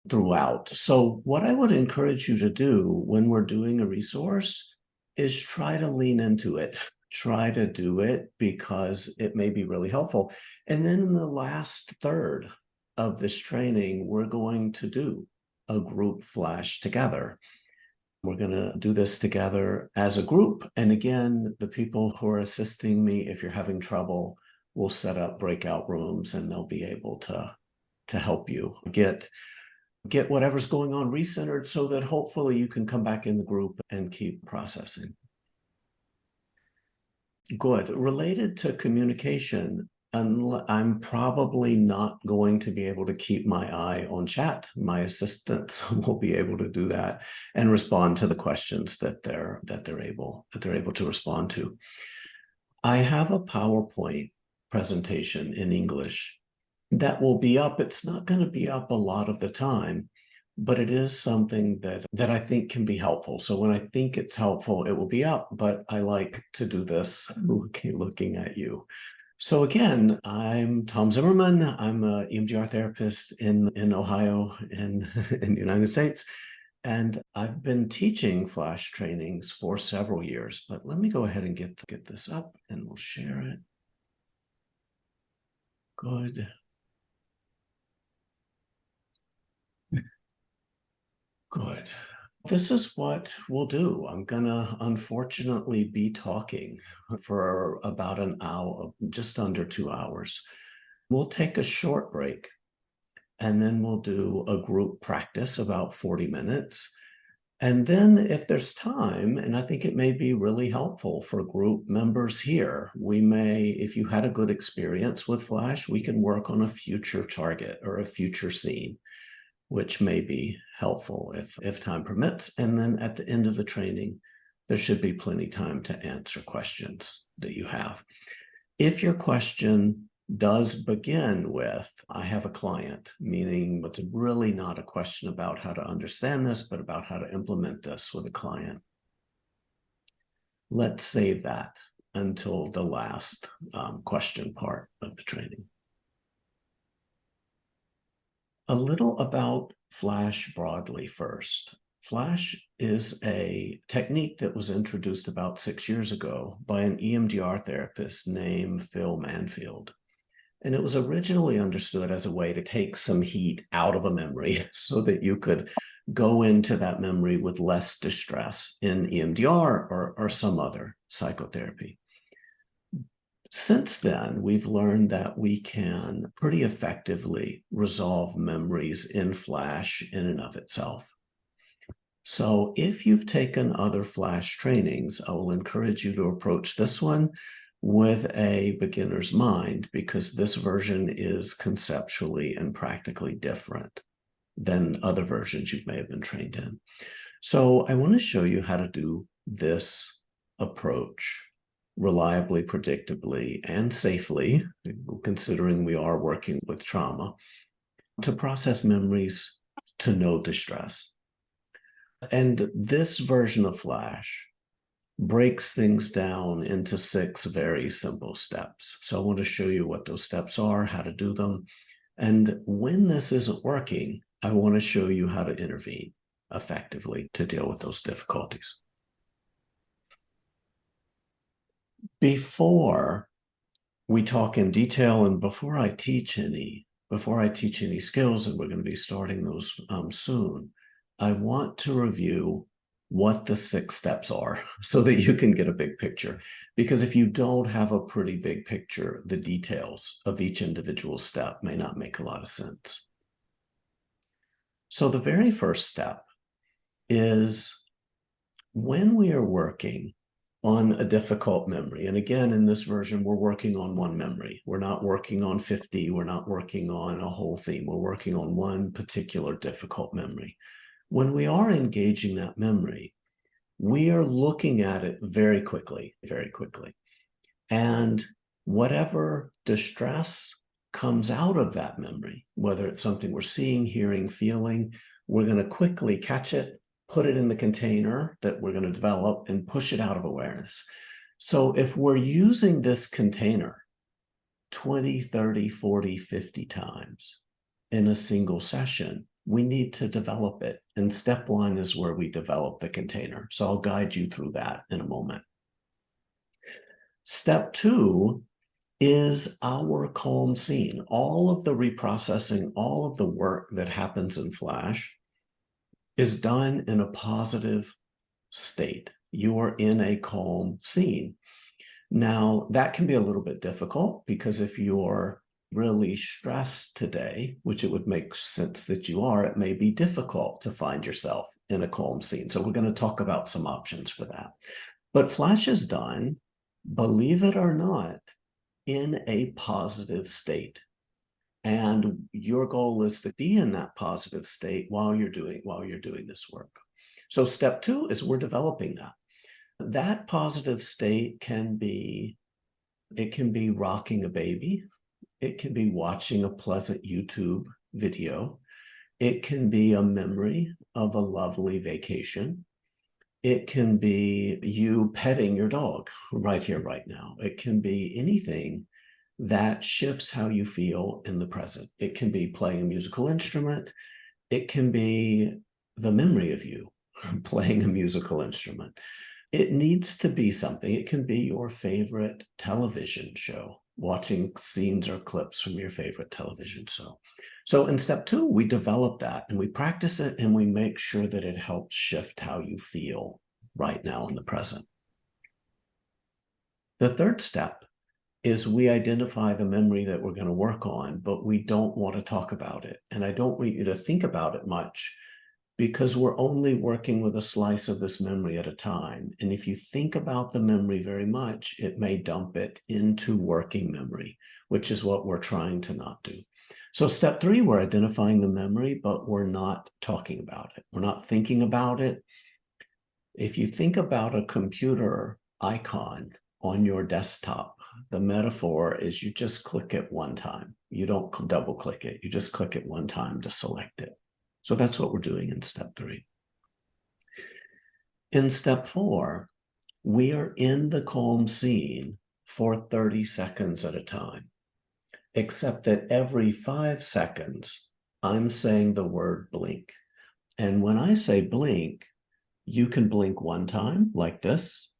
throughout. So what I would encourage you to do when we're doing a resource is try to lean into it. Try to do it because it may be really helpful. And then in the last third of this training, we're going to do a group flash together. We're going to do this together as a group. And again, the people who are assisting me, if you're having trouble, will set up breakout rooms and they'll be able to help you get whatever's going on recentered so that hopefully you can come back in the group and keep processing. Good. Related to communication, I'm probably not going to be able to keep my eye on chat. My assistants will be able to do that and respond to the questions that they're able to respond to. I have a PowerPoint presentation in English that will be up. It's not going to be up a lot of the time, but it is something that I think can be helpful. So when I think it's helpful, it will be up, but I like to do this looking at you. So again, I'm Tom Zimmerman. I'm an EMDR therapist in Ohio in the United States. And I've been teaching flash trainings for several years, but let me go ahead and get this up and we'll share it. Good. Good. This is what we'll do. I'm gonna unfortunately be talking for about an hour, just under 2 hours. We'll take a short break and then we'll do a group practice about 40 minutes. And then if there's time, and I think it may be really helpful for group members here, we may, if you had a good experience with Flash, we can work on a future target or a future scene, which may be helpful if time permits. And then at the end of the training, there should be plenty of time to answer questions that you have. If your question does begin with, I have a client, meaning it's really not a question about how to understand this, but about how to implement this with a client. Let's save that until the last question part of the training. A little about Flash broadly first. Flash is a technique that was introduced about 6 years ago by an EMDR therapist named Phil Manfield. And it was originally understood as a way to take some heat out of a memory so that you could go into that memory with less distress in EMDR or some other psychotherapy. Since then, we've learned that we can pretty effectively resolve memories in Flash in and of itself. So if you've taken other Flash trainings, I will encourage you to approach this one with a beginner's mind, because this version is conceptually and practically different than other versions you may have been trained in. So I want to show you how to do this approach reliably, predictably, and safely, considering we are working with trauma, to process memories to no distress. And this version of Flash breaks things down into 6 very simple steps. So I want to show you what those steps are, how to do them. And when this isn't working, I want to show you how to intervene effectively to deal with those difficulties. Before we talk in detail and before I teach any skills, and we're going to be starting those soon, I want to review what the 6 steps are so that you can get a big picture. Because if you don't have a pretty big picture, the details of each individual step may not make a lot of sense. So the very first step is when we are working on a difficult memory. And again, in this version, we're working on one memory. We're not working on 50. We're not working on a whole theme. We're working on one particular difficult memory. When we are engaging that memory, we are looking at it very quickly, very quickly. And whatever distress comes out of that memory, whether it's something we're seeing, hearing, feeling, we're going to quickly catch it, put it in the container that we're going to develop, and push it out of awareness. So if we're using this container 20, 30, 40, 50 times in a single session, we need to develop it. And step one is where we develop the container. So I'll guide you through that in a moment. Step two is our calm scene. All of the reprocessing, all of the work that happens in Flash is done in a positive state. You are in a calm scene. Now, that can be a little bit difficult because if you're really stressed today, which it would make sense that you are, it may be difficult to find yourself in a calm scene. So we're going to talk about some options for that. But Flash is done, believe it or not, in a positive state. And your goal is to be in that positive state while you're doing this work. So step two is we're developing that. That positive state can be rocking a baby. It can be watching a pleasant YouTube video. It can be a memory of a lovely vacation. It can be you petting your dog right here, right now. It can be anything that shifts how you feel in the present. It can be playing a musical instrument. It can be the memory of you playing a musical instrument. It needs to be something. It can be your favorite television show, watching scenes or clips from your favorite television show. So in step two, we develop that and we practice it and we make sure that it helps shift how you feel right now in the present. The third step is we identify the memory that we're going to work on, but we don't want to talk about it. And I don't want you to think about it much because we're only working with a slice of this memory at a time. And if you think about the memory very much, it may dump it into working memory, which is what we're trying to not do. So step three, we're identifying the memory, but we're not talking about it. We're not thinking about it. If you think about a computer icon on your desktop, the metaphor is you just click it one time. You don't double click it. You just click it one time to select it. So that's what we're doing in step three. In step four, we are in the calm scene for 30 seconds at a time, except that every 5 seconds, I'm saying the word blink. And when I say blink, you can blink one time like this,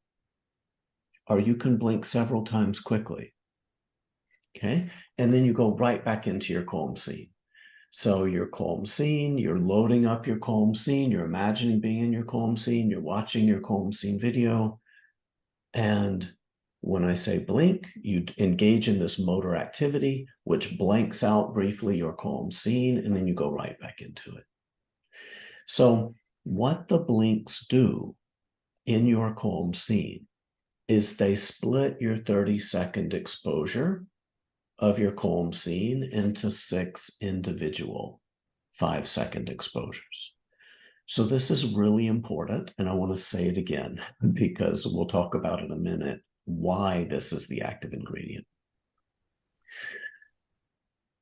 or you can blink several times quickly. Okay. And then you go right back into your calm scene. So your calm scene, you're loading up your calm scene, you're imagining being in your calm scene, you're watching your calm scene video. And when I say blink, you engage in this motor activity, which blanks out briefly your calm scene, and then you go right back into it. So what the blinks do in your calm scene is they split your 30-second exposure of your calm scene into 6 individual 5-second exposures. So this is really important, and I want to say it again because we'll talk about in a minute why this is the active ingredient.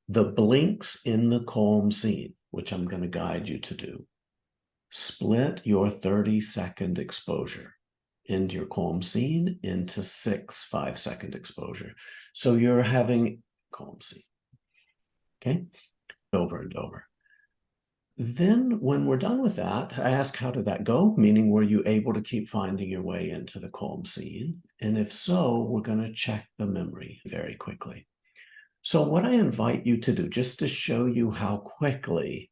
The blinks in the calm scene, which I'm going to guide you to do, split your 30-second exposure into your calm scene into 6 5-second exposure. So you're having calm scene, okay, over and over. Then when we're done with that, I ask, how did that go? Meaning, were you able to keep finding your way into the calm scene? And if so, we're going to check the memory very quickly. So what I invite you to do, just to show you how quickly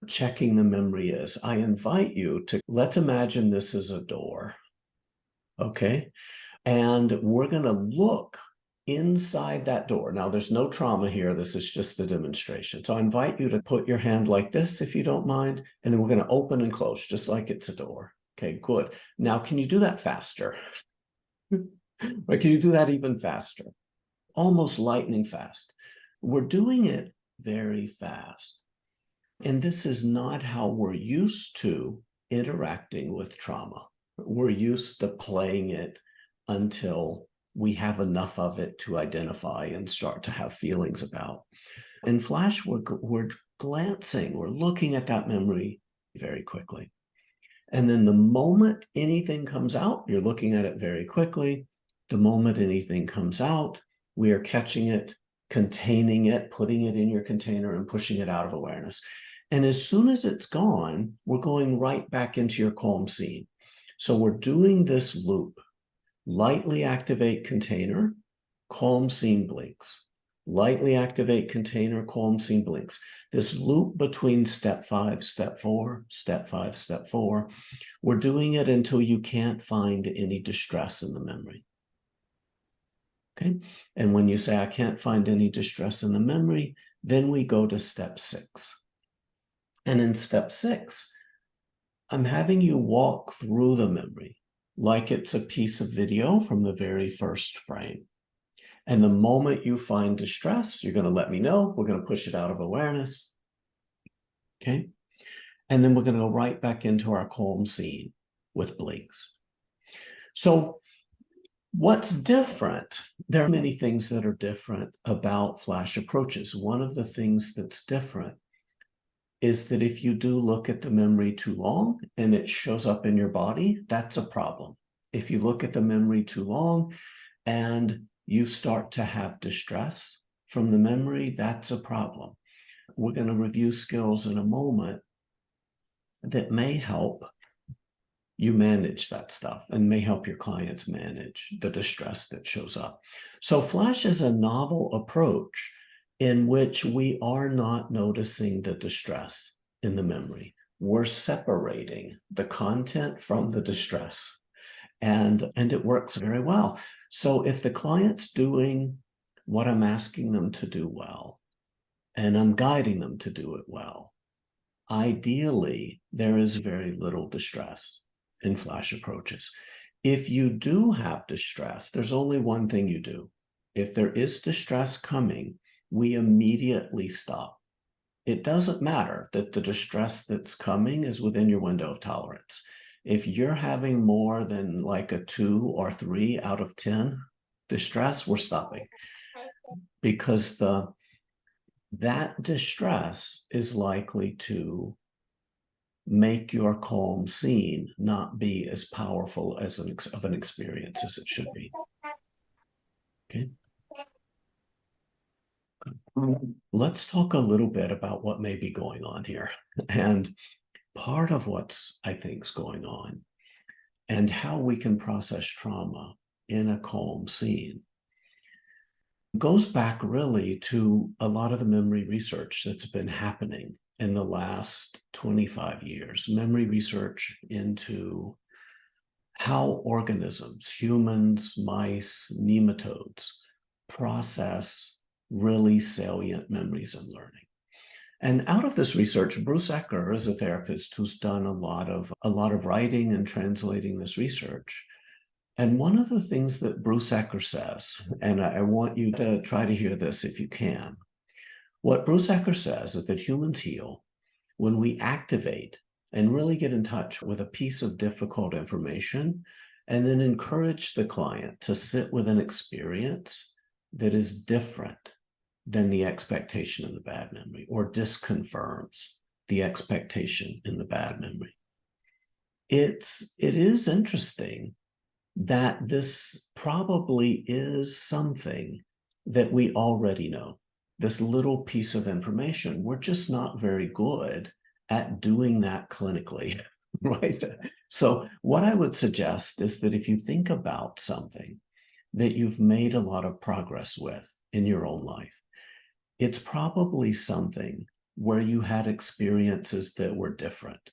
checking the memory is, I invite you to, let's imagine this is a door, okay? And we're going to look inside that door. Now, there's no trauma here. This is just a demonstration. So I invite you to put your hand like this, if you don't mind, and then we're going to open and close, just like it's a door. Okay, good. Now, can you do that faster? Or can you do that even faster? Almost lightning fast. We're doing it very fast. And this is not how we're used to interacting with trauma. We're used to playing it until we have enough of it to identify and start to have feelings about. In Flash, we're glancing, we're looking at that memory very quickly. And then the moment anything comes out, you're looking at it very quickly. The moment anything comes out, we are catching it, containing it, putting it in your container and pushing it out of awareness. And as soon as it's gone, we're going right back into your calm scene. So we're doing this loop. Lightly activate container, calm scene blinks. Lightly activate container, calm scene blinks. This loop between step 5, step 4, step 5, step 4, we're doing it until you can't find any distress in the memory. Okay, and when you say, I can't find any distress in the memory, then we go to step 6. And in step 6, I'm having you walk through the memory like it's a piece of video from the very first frame. And the moment you find distress, you're going to let me know. We're going to push it out of awareness. Okay. And then we're going to go right back into our calm scene with blinks. So what's different? There are many things that are different about flash approaches. One of the things that's different is that if you do look at the memory too long and it shows up in your body, that's a problem. If you look at the memory too long and you start to have distress from the memory, that's a problem. We're going to review skills in a moment that may help you manage that stuff and may help your clients manage the distress that shows up. So Flash is a novel approach in which we are not noticing the distress in the memory. We're separating the content from the distress, and it works very well. So if the client's doing what I'm asking them to do well, and I'm guiding them to do it well, ideally, there is very little distress in flash approaches. If you do have distress, there's only one thing you do. If there is distress coming, we immediately stop. It doesn't matter that the distress that's coming is within your window of tolerance. If you're having more than like a 2 or 3 out of 10 distress, we're stopping, because that distress is likely to make your calm scene not be as powerful as an experience as it should be. Okay. Let's talk a little bit about what may be going on here. And part of what's, I think, is going on and how we can process trauma in a calm scene goes back really to a lot of the memory research that's been happening in the last 25 years. Memory research into how organisms, humans, mice, nematodes, process really salient memories and learning. And out of this research, Bruce Ecker is a therapist who's done a lot of writing and translating this research. And one of the things that Bruce Ecker says, and I want you to try to hear this if you can, what Bruce Ecker says is that humans heal when we activate and really get in touch with a piece of difficult information and then encourage the client to sit with an experience that is different than the expectation in the bad memory, or disconfirms the expectation in the bad memory. It is interesting that this probably is something that we already know, this little piece of information. We're just not very good at doing that clinically, right? So what I would suggest is that if you think about something that you've made a lot of progress with in your own life, it's probably something where you had experiences that were different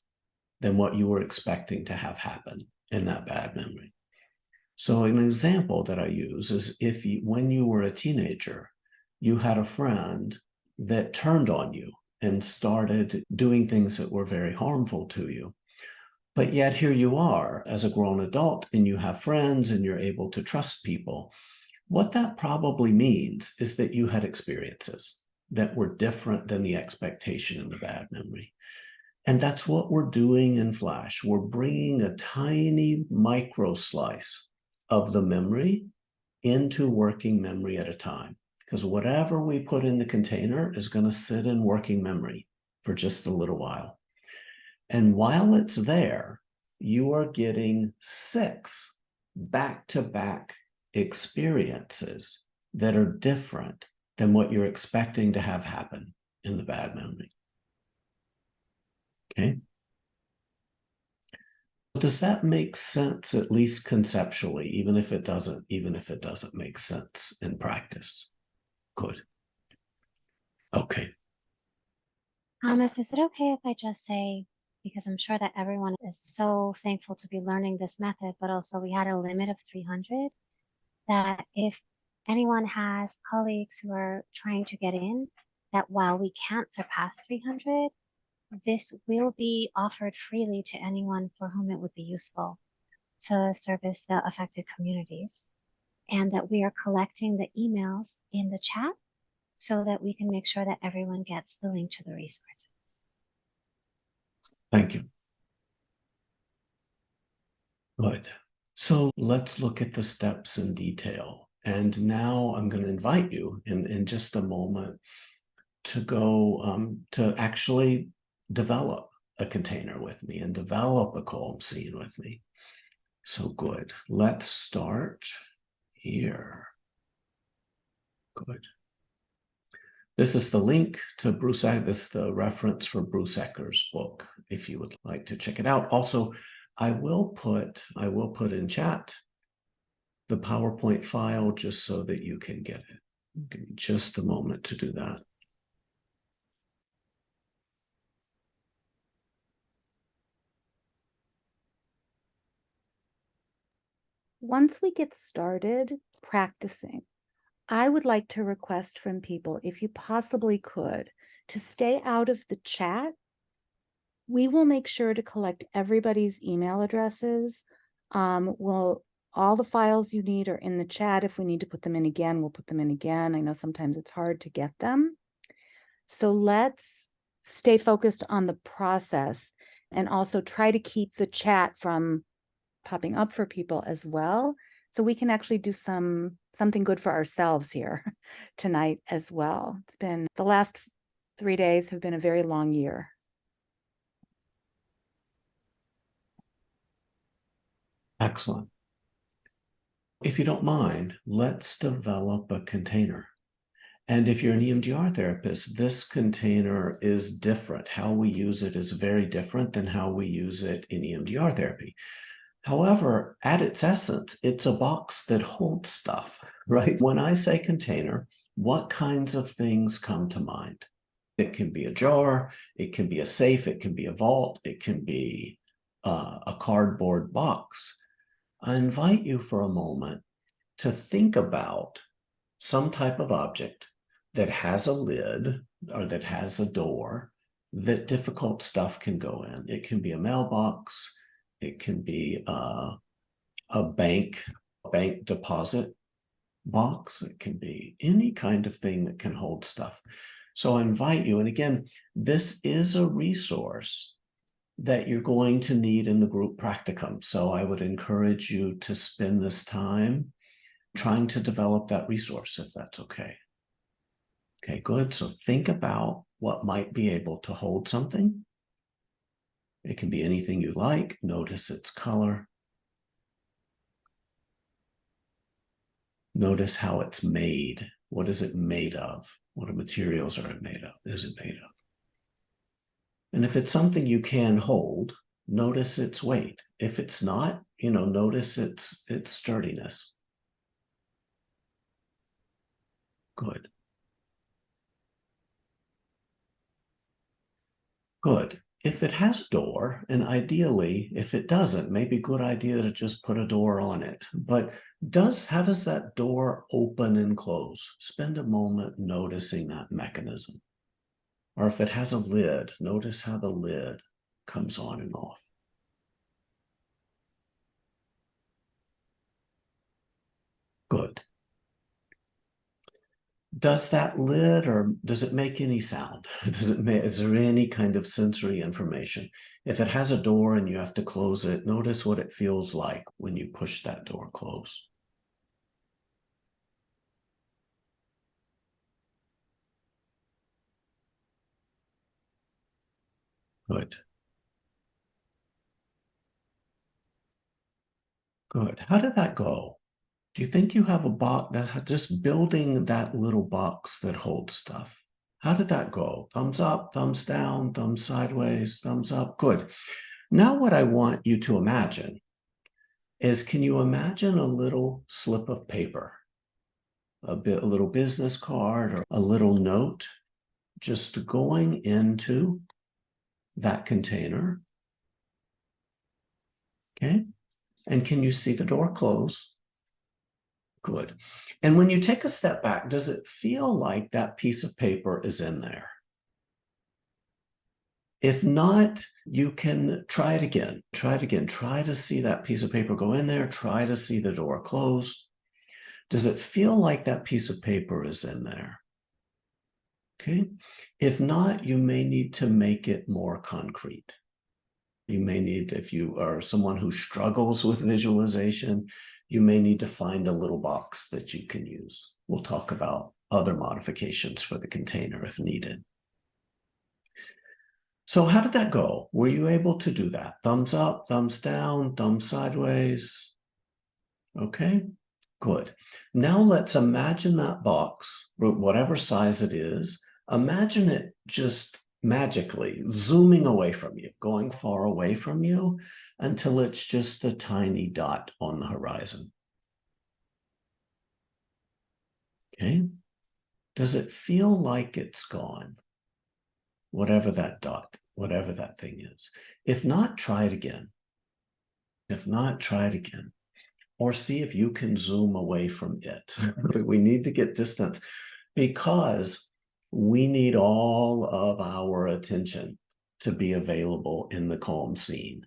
than what you were expecting to have happen in that bad memory. So an example that I use is when you were a teenager, you had a friend that turned on you and started doing things that were very harmful to you. But yet here you are as a grown adult and you have friends and you're able to trust people. What that probably means is that you had experiences that were different than the expectation in the bad memory. And that's what we're doing in Flash. We're bringing a tiny micro slice of the memory into working memory at a time. Because whatever we put in the container is going to sit in working memory for just a little while. And while it's there, you are getting 6 back-to-back experiences that are different than what you're expecting to have happen in the bad memory. Okay. Does that make sense, at least conceptually, even if it doesn't make sense in practice? Good. Okay. Thomas, is it okay if I just say, because I'm sure that everyone is so thankful to be learning this method, but also we had a limit of 300, that if anyone has colleagues who are trying to get in, that while we can't surpass 300, this will be offered freely to anyone for whom it would be useful to service the affected communities, and that we are collecting the emails in the chat so that we can make sure that everyone gets the link to the resources. Thank you. Good. So let's look at the steps in detail. And now I'm going to invite you in just a moment to go to actually develop a container with me and develop a column scene with me. So good. Let's start here. Good. This is the link to Bruce. This is the reference for Bruce Ecker's book, if you would like to check it out. Also, I will put in chat the PowerPoint file just so that you can get it. Give me just a moment to do that. Once we get started practicing, I would like to request from people, if you possibly could, to stay out of the chat. We will make sure to collect everybody's email addresses. All the files you need are in the chat. If we need to put them in again, we'll put them in again. I know sometimes it's hard to get them. So let's stay focused on the process and also try to keep the chat from popping up for people as well, so we can actually do something good for ourselves here tonight as well. It's been, the last 3 days have been a very long year. Excellent. If you don't mind, let's develop a container. And if you're an EMDR therapist, this container is different. How we use it is very different than how we use it in EMDR therapy. However, at its essence, it's a box that holds stuff, right? When I say container, what kinds of things come to mind? It can be a jar, it can be a safe, it can be a vault, it can be a cardboard box. I invite you for a moment to think about some type of object that has a lid or that has a door that difficult stuff can go in. It can be a mailbox, it can be a bank deposit box, it can be any kind of thing that can hold stuff. So I invite you, and again, this is a resource that you're going to need in the group practicum. So I would encourage you to spend this time trying to develop that resource, if that's okay. Okay, good. So think about what might be able to hold something. It can be anything you like. Notice its color. Notice how it's made. What is it made of? What materials are it made of? Is it made of? And if it's something you can hold, notice its weight. If it's not, notice its sturdiness. Good. Good. If it has a door, and ideally, if it doesn't, maybe a good idea to just put a door on it. But how does that door open and close? Spend a moment noticing that mechanism. Or if it has a lid, notice how the lid comes on and off. Good. Does that lid, or does it make any sound? Is there any kind of sensory information? If it has a door and you have to close it, notice what it feels like when you push that door close. Good. Good. How did that go? Do you think you have a box that just building that little box that holds stuff? How did that go? Thumbs up, thumbs down, thumbs sideways, thumbs up. Good. Now what I want you to imagine is, can you imagine a little slip of paper, a little business card or a little note just going into that container? Okay. And can you see the door close? Good. And when you take a step back, does it feel like that piece of paper is in there? If not, you can try it again. Try it again. Try to see that piece of paper go in there. Try to see the door closed. Does it feel like that piece of paper is in there? Okay. If not, you may need to make it more concrete. You may need, if you are someone who struggles with visualization, you may need to find a little box that you can use. We'll talk about other modifications for the container if needed. So how did that go? Were you able to do that? Thumbs up, thumbs down, thumbs sideways? Okay, good. Now let's imagine that box, whatever size it is, imagine it just magically zooming away from you, going far away from you until it's just a tiny dot on the horizon. Okay, does it feel like it's gone? Whatever that dot, whatever that thing is. If not, try it again. If not, try it again. Or see if you can zoom away from it. But we need to get distance because we need all of our attention to be available in the calm scene.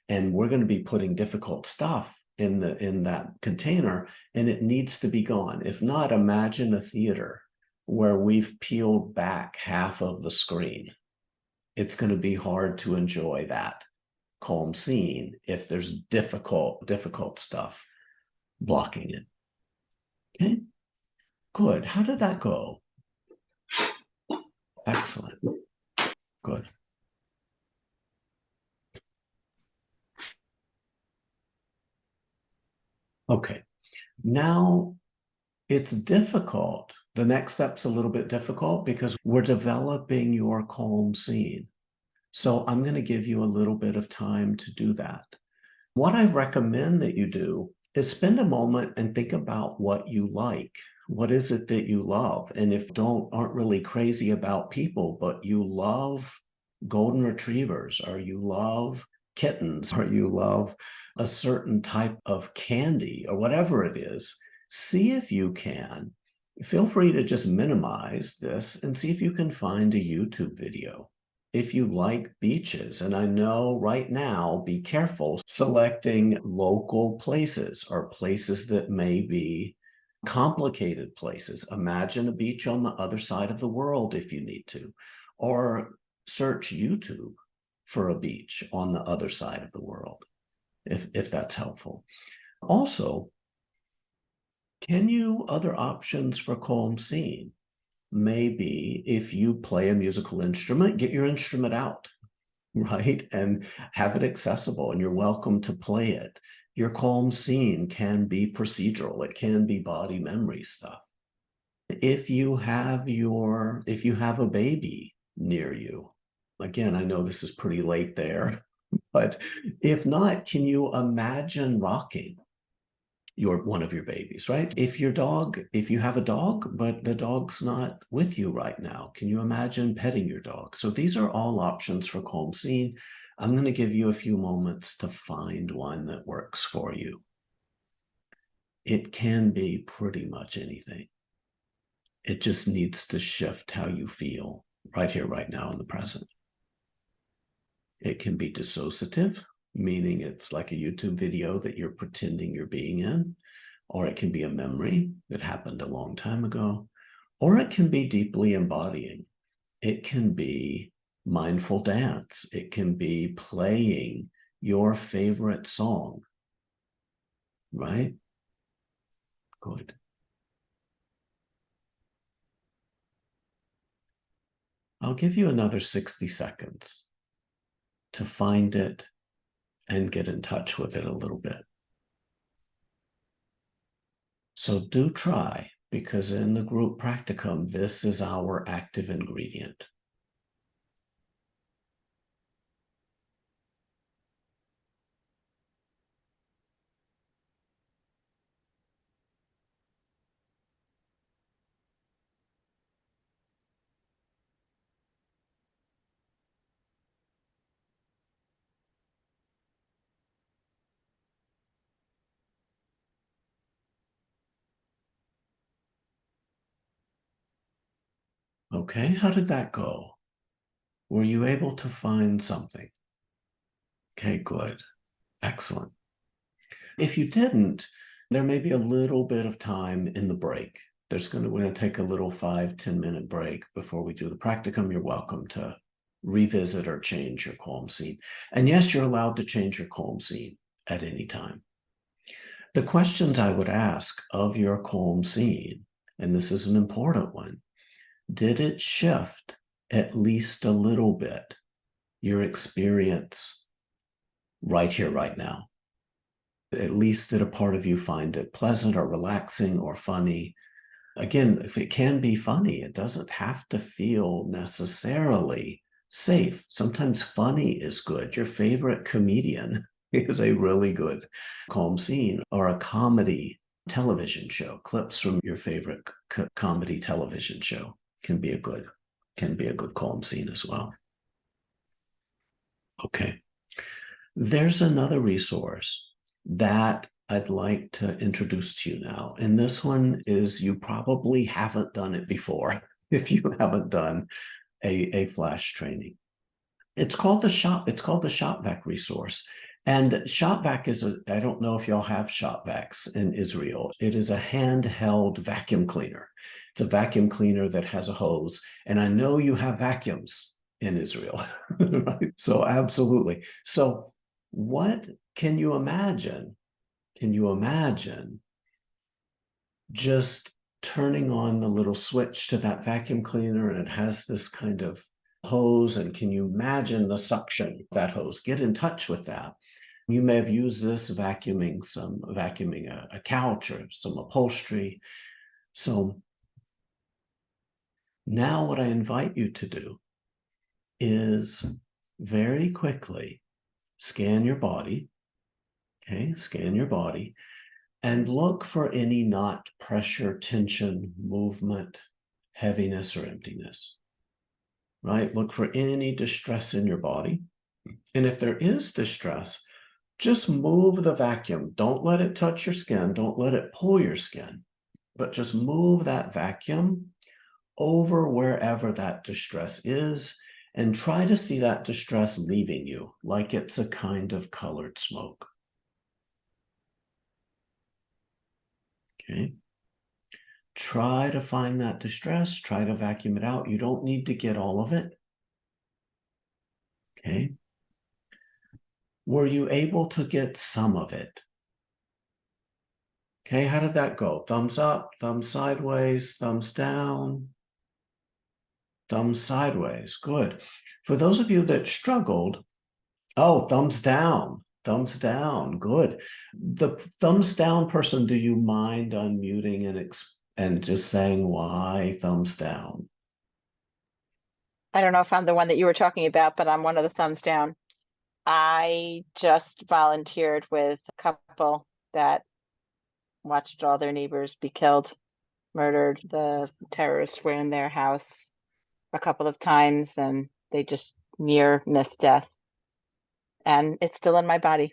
And we're going to be putting difficult stuff in that container, and it needs to be gone. If not, imagine a theater where we've peeled back half of the screen. It's going to be hard to enjoy that calm scene if there's difficult stuff blocking it. Okay, good. How did that go? Excellent. Good. Okay, now it's difficult. The next step's a little bit difficult because we're developing your calm scene. So I'm going to give you a little bit of time to do that. What I recommend that you do is spend a moment and think about what you like. What is it that you love? And if aren't really crazy about people, but you love golden retrievers, or you love kittens, or you love a certain type of candy, or whatever it is, see if you can. Feel free to just minimize this and see if you can find a YouTube video. If you like beaches, and I know right now, be careful selecting local places or places that may be complicated places. Imagine a beach on the other side of the world if you need to, or search YouTube for a beach on the other side of the world, if that's helpful. Also, other options for calm scene? Maybe if you play a musical instrument, get your instrument out, right? And have it accessible, and you're welcome to play it. Your calm scene can be procedural. It can be body memory stuff. If you have a baby near you, again, I know this is pretty late there, but if not, can you imagine rocking one of your babies, right? If you have a dog, but the dog's not with you right now, can you imagine petting your dog? So these are all options for calm scene. I'm going to give you a few moments to find one that works for you. It can be pretty much anything. It just needs to shift how you feel right here, right now in the present. It can be dissociative, meaning it's like a YouTube video that you're pretending you're being in, or it can be a memory that happened a long time ago, or it can be deeply embodying. It can be mindful dance. It can be playing your favorite song, right? Good. I'll give you another 60 seconds to find it and get in touch with it a little bit. So do try. because in the group practicum, this is our active ingredient. Okay, how did that go? Were you able to find something? Okay, good. Excellent. If you didn't, there may be a little bit of time in the break. We're going to take a little 5-10 minute break before we do the practicum. You're welcome to revisit or change your calm scene. And yes, you're allowed to change your calm scene at any time. The questions I would ask of your calm scene, and this is an important one, did it shift at least a little bit your experience right here, right now? At least did a part of you find it pleasant or relaxing or funny? Again, if it can be funny, it doesn't have to feel necessarily safe. Sometimes funny is good. Your favorite comedian is a really good calm scene, or a comedy television show. Clips from your favorite comedy television show can be a good calm scene as well. Okay. There's another resource that I'd like to introduce to you now. And this one is, you probably haven't done it before if you haven't done a flash training. It's called the ShopVac resource. And ShopVac is I don't know if y'all have ShopVacs in Israel. It is a handheld vacuum cleaner. It's a vacuum cleaner that has a hose. And I know you have vacuums in Israel, right? So absolutely. So what can you imagine? Can you imagine just turning on the little switch to that vacuum cleaner, and it has this kind of hose, and can you imagine the suction of that hose? Get in touch with that. You may have used this vacuuming a couch or some upholstery. So now what I invite you to do is very quickly scan your body. Okay, scan your body and look for any knot, pressure, tension, movement, heaviness, or emptiness, right? Look for any distress in your body. And if there is distress, just move the vacuum. Don't let it touch your skin. Don't let it pull your skin, but just move that vacuum over wherever that distress is, and try to see that distress leaving you like it's a kind of colored smoke. Okay. Try to find that distress, try to vacuum it out. You don't need to get all of it. Okay. Were you able to get some of it? Okay, how did that go? Thumbs up, thumbs sideways, thumbs down, thumbs sideways. Good. For those of you that struggled, oh, thumbs down. Thumbs down. Good. The thumbs down person, do you mind unmuting and just saying why thumbs down? I don't know if I'm the one that you were talking about, but I'm one of the thumbs down. I just volunteered with a couple that watched all their neighbors be killed, murdered. The terrorists were in their house a couple of times and they just near missed death. And it's still in my body.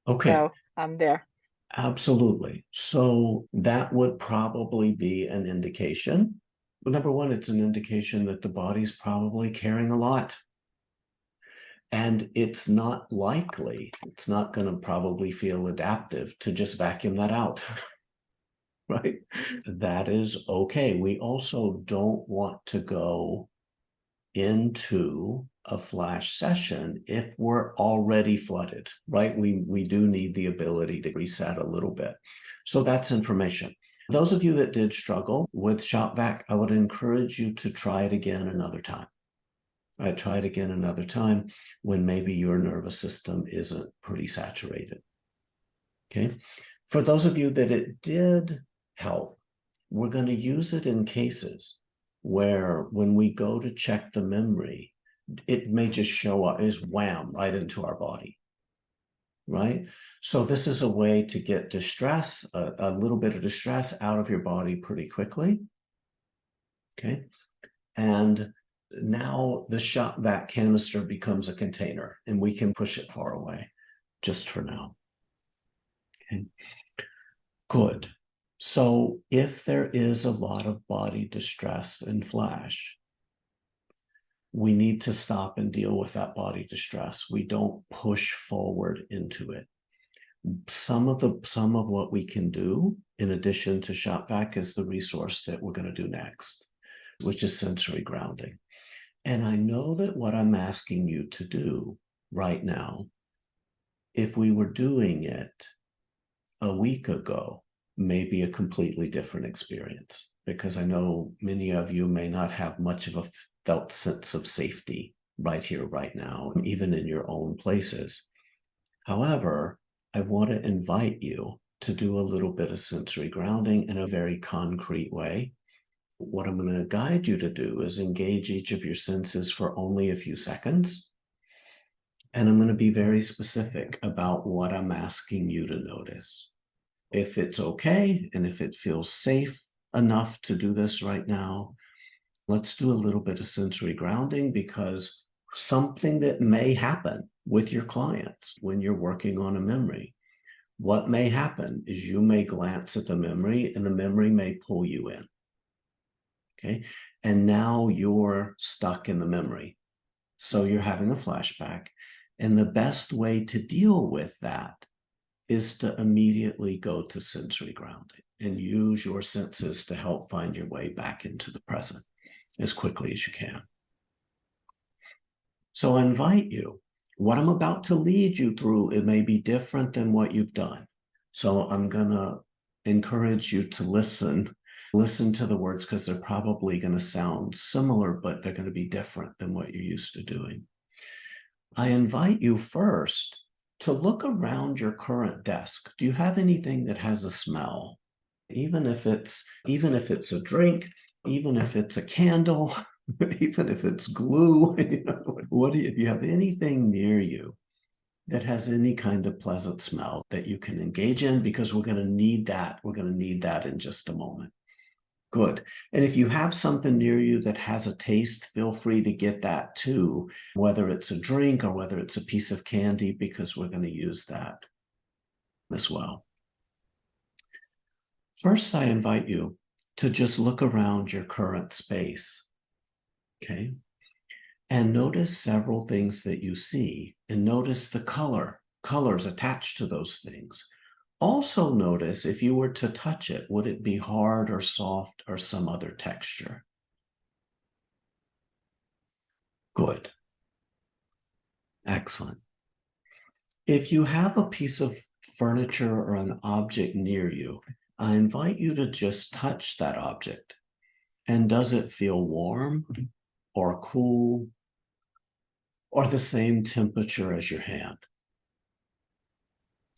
Okay. So I'm there. Absolutely. So that would probably be an indication. Well, number one, it's an indication that the body's probably carrying a lot. And it's not likely, it's not going to probably feel adaptive to just vacuum that out. Right? That is okay. We also don't want to go into a flash session if we're already flooded, right? We do need the ability to reset a little bit. So that's information. Those of you that did struggle with ShopVac, I would encourage you to try it again another time. I try it again another time when maybe your nervous system isn't pretty saturated. Okay. For those of you that it did help, we're going to use it in cases where when we go to check the memory, it may just show up as wham right into our body, right? So this is a way to get distress, a little bit of distress out of your body pretty quickly. Okay. And now the shot vac canister becomes a container and we can push it far away just for now. Okay. Good. So if there is a lot of body distress in Flash, we need to stop and deal with that body distress. We don't push forward into it. Some of what we can do in addition to shop vac is the resource that we're going to do next, which is sensory grounding. And I know that what I'm asking you to do right now, if we were doing it a week ago, may be a completely different experience, because I know many of you may not have much of a felt sense of safety right here, right now, even in your own places. However, I want to invite you to do a little bit of sensory grounding in a very concrete way. What I'm going to guide you to do is engage each of your senses for only a few seconds. And I'm going to be very specific about what I'm asking you to notice. If it's okay, and if it feels safe enough to do this right now, let's do a little bit of sensory grounding, because something that may happen with your clients when you're working on a memory, what may happen is you may glance at the memory and the memory may pull you in. Okay. And now you're stuck in the memory. So you're having a flashback. And the best way to deal with that is to immediately go to sensory grounding and use your senses to help find your way back into the present as quickly as you can. So I invite you. What I'm about to lead you through, it may be different than what you've done. So I'm going to encourage you to listen to the words, because they're probably going to sound similar, but they're going to be different than what you're used to doing. I invite you first to look around your current desk. Do you have anything that has a smell? Even if it's a drink, even if it's a candle, even if it's glue, if you have anything near you that has any kind of pleasant smell that you can engage in, because we're going to need that. We're going to need that in just a moment. Good. And if you have something near you that has a taste, feel free to get that too, whether it's a drink or whether it's a piece of candy, because we're going to use that as well. First, I invite you to just look around your current space, okay? And notice several things that you see, and notice the colors attached to those things. Also notice, if you were to touch it, would it be hard or soft or some other texture? Good. Excellent. If you have a piece of furniture or an object near you, I invite you to just touch that object. And does it feel warm or cool or the same temperature as your hand?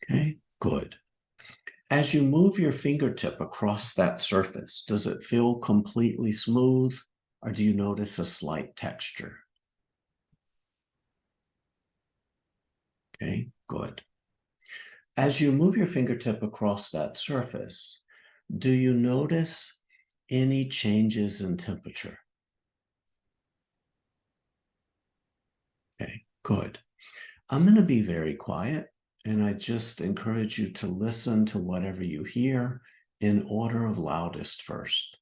Okay, good. As you move your fingertip across that surface, does it feel completely smooth, or do you notice a slight texture? Okay, good. As you move your fingertip across that surface, do you notice any changes in temperature? Okay, good. I'm going to be very quiet, and I just encourage you to listen to whatever you hear in order of loudest first.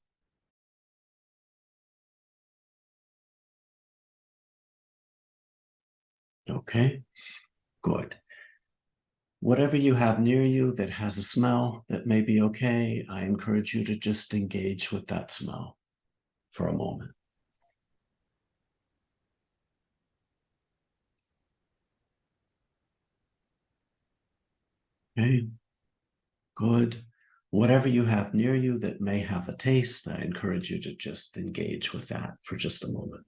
Okay, good. Whatever you have near you that has a smell that may be okay, I encourage you to just engage with that smell for a moment. Okay, good. Whatever you have near you that may have a taste, I encourage you to just engage with that for just a moment.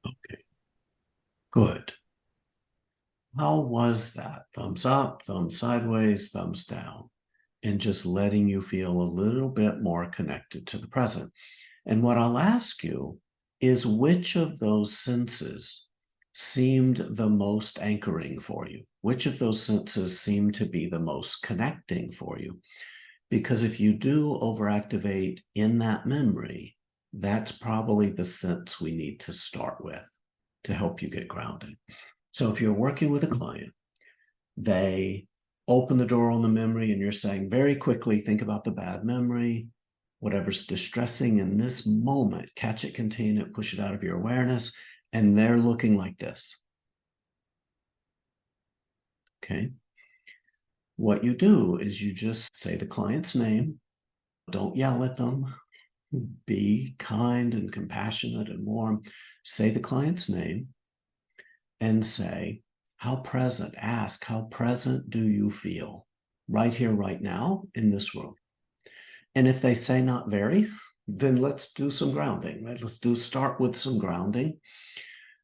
Okay, good. How was that? Thumbs up, thumbs sideways, thumbs down, and just letting you feel a little bit more connected to the present. And what I'll ask you is which of those senses seemed the most anchoring for you? Which of those senses seemed to be the most connecting for you? Because if you do overactivate in that memory, that's probably the sense we need to start with to help you get grounded. So if you're working with a client, they open the door on the memory and you're saying very quickly, think about the bad memory, whatever's distressing in this moment, catch it, contain it, push it out of your awareness, and they're looking like this. Okay. What you do is you just say the client's name. Don't yell at them. Be kind and compassionate and warm. Say the client's name and say, how present, ask, how present do you feel right here, right now in this room? And if they say not very, then let's do some grounding, right? Start with some grounding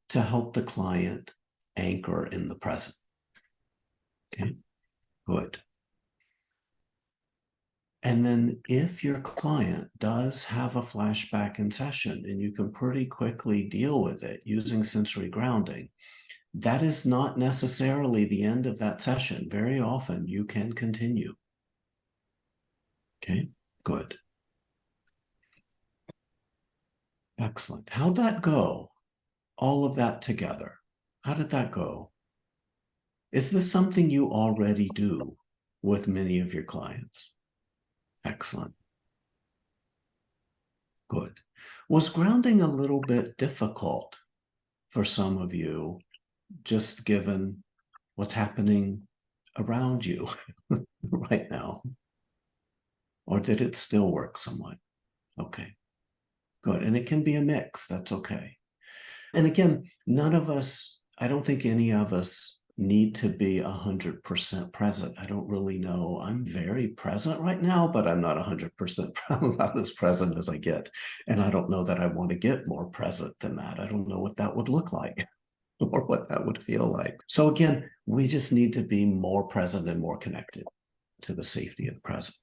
to help the client anchor in the present. Okay, good. And then if your client does have a flashback in session and you can pretty quickly deal with it using sensory grounding, that is not necessarily the end of that session. Very often you can continue. Okay, good. Excellent. How'd that go? All of that together. How did that go? Is this something you already do with many of your clients? Excellent. Good. Was grounding a little bit difficult for some of you, just given what's happening around you right now? Or did it still work somewhat? Okay, good. And it can be a mix. That's okay. And again, none of us, I don't think any of us need to be 100% present. I don't really know. I'm very present right now, but I'm not 100% not as present as I get. And I don't know that I want to get more present than that. I don't know what that would look like or what that would feel like. So again, we just need to be more present and more connected to the safety of the present.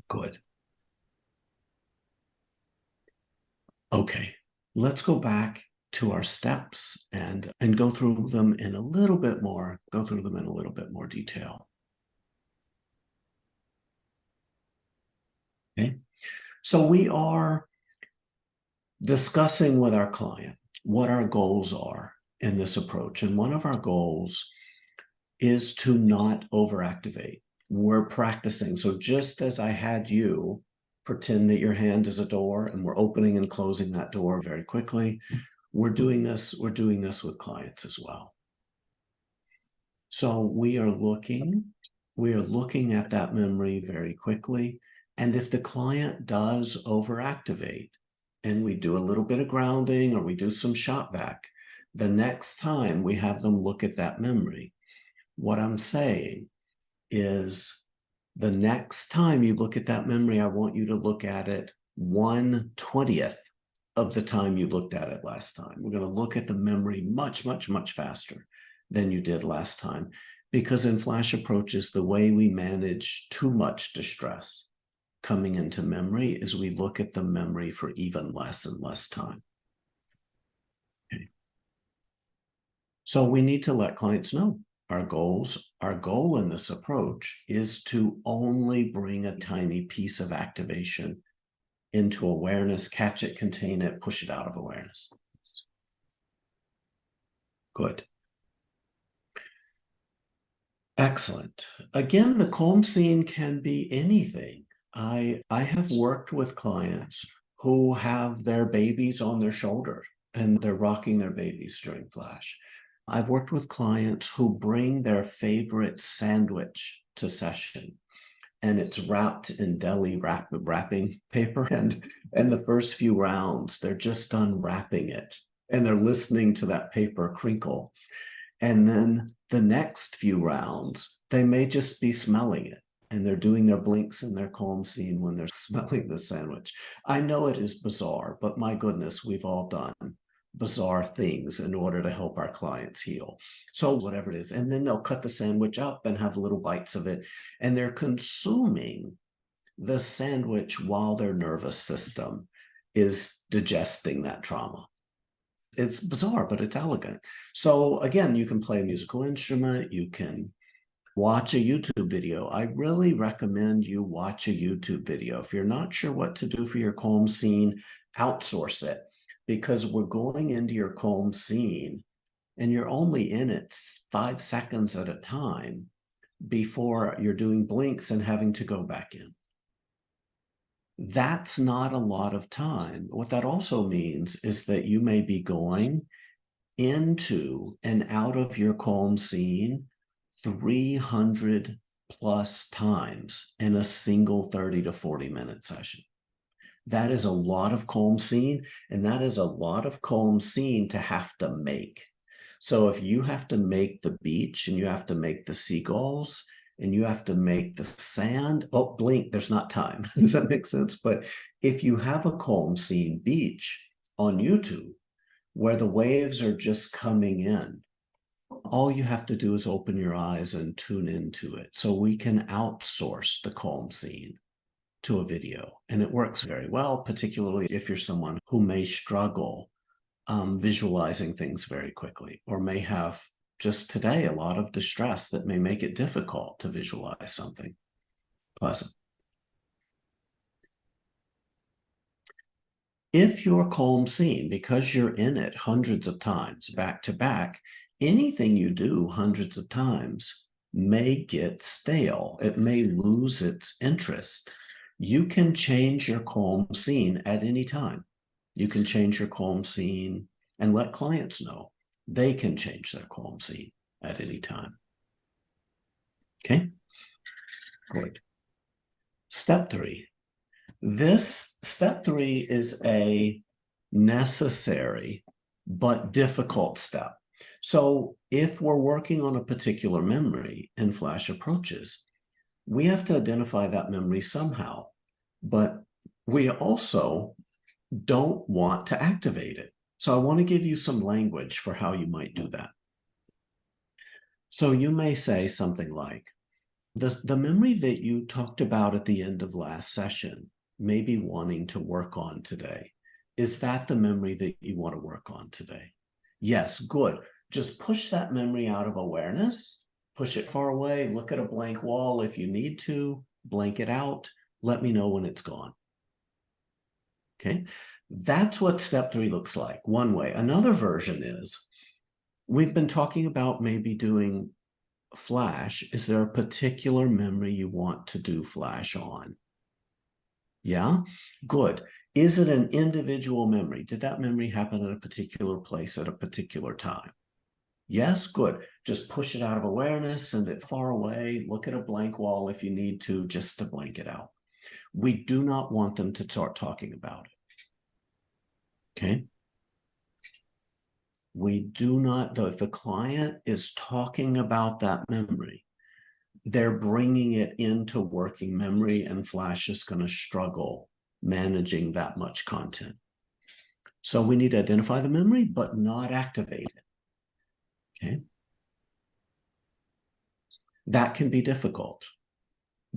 Good. Okay, let's go back to our steps and go through them in a little bit more, detail. Okay, so we are discussing with our client what our goals are in this approach. And one of our goals is to not overactivate. We're practicing. So just as I had you pretend that your hand is a door and we're opening and closing that door very quickly, we're doing this with clients as well. So we are looking at that memory very quickly. And if the client does overactivate and we do a little bit of grounding or we do some shot vac, the next time we have them look at that memory, what I'm saying is the next time you look at that memory, I want you to look at it 1/20th of the time you looked at it last time. We're going to look at the memory much, much, much faster than you did last time, because in flash approaches, the way we manage too much distress coming into memory is we look at the memory for even less and less time. Okay. So we need to let clients know our goal in this approach is to only bring a tiny piece of activation into awareness, catch it, contain it, push it out of awareness. Good. Excellent. Again, the calm scene can be anything. I have worked with clients who have their babies on their shoulder and they're rocking their babies during flash. I've worked with clients who bring their favorite sandwich to session and it's wrapped in deli wrapping paper. And the first few rounds, they're just unwrapping it and they're listening to that paper crinkle. And then the next few rounds, they may just be smelling it and they're doing their blinks and their calm scene when they're smelling the sandwich. I know it is bizarre, but my goodness, we've all done bizarre things in order to help our clients heal. So whatever it is, and then they'll cut the sandwich up and have little bites of it, and they're consuming the sandwich while their nervous system is digesting that trauma. It's bizarre, but it's elegant. So again, you can play a musical instrument, you can watch a YouTube video. I really recommend you watch a YouTube video. If you're not sure what to do for your calm scene, outsource it, because we're going into your calm scene and you're only in it 5 seconds at a time before you're doing blinks and having to go back in. That's not a lot of time. What that also means is that you may be going into and out of your calm scene 300 plus times in a single 30 to 40 minute session. That is a lot of calm scene, and that is a lot of calm scene to have to make. So if you have to make the beach and you have to make the seagulls and you have to make the sand, oh, blink, there's not time. Does that make sense? But if you have a calm scene beach on YouTube where the waves are just coming in, all you have to do is open your eyes and tune into it. So we can outsource the calm scene to a video, and it works very well, particularly if you're someone who may struggle visualizing things very quickly, or may have just today a lot of distress that may make it difficult to visualize something pleasant. If your calm scene, because you're in it hundreds of times back to back, anything you do hundreds of times may get stale. It may lose its interest. You can change your calm scene at any time. You can change your calm scene and let clients know they can change their calm scene at any time. Okay, great. Step 3. This step 3 is a necessary but difficult step. So if we're working on a particular memory in flash approaches, we have to identify that memory somehow, but we also don't want to activate it. So I want to give you some language for how you might do that. So you may say something like, the memory that you talked about at the end of last session, maybe wanting to work on today, is that the memory that you want to work on today? Yes, good. Just push that memory out of awareness, push it far away, look at a blank wall if you need to, blank it out, let me know when it's gone. Okay, that's what step 3 looks like, one way. Another version is, we've been talking about maybe doing flash. Is there a particular memory you want to do flash on? Yeah, good. Is it an individual memory? Did that memory happen at a particular place at a particular time? Yes, good. Just push it out of awareness, send it far away, look at a blank wall if you need to, just to blank it out. We do not want them to start talking about it. Okay? We do not, though, if the client is talking about that memory, they're bringing it into working memory, and flash is going to struggle managing that much content. So we need to identify the memory, but not activate it. Okay. That can be difficult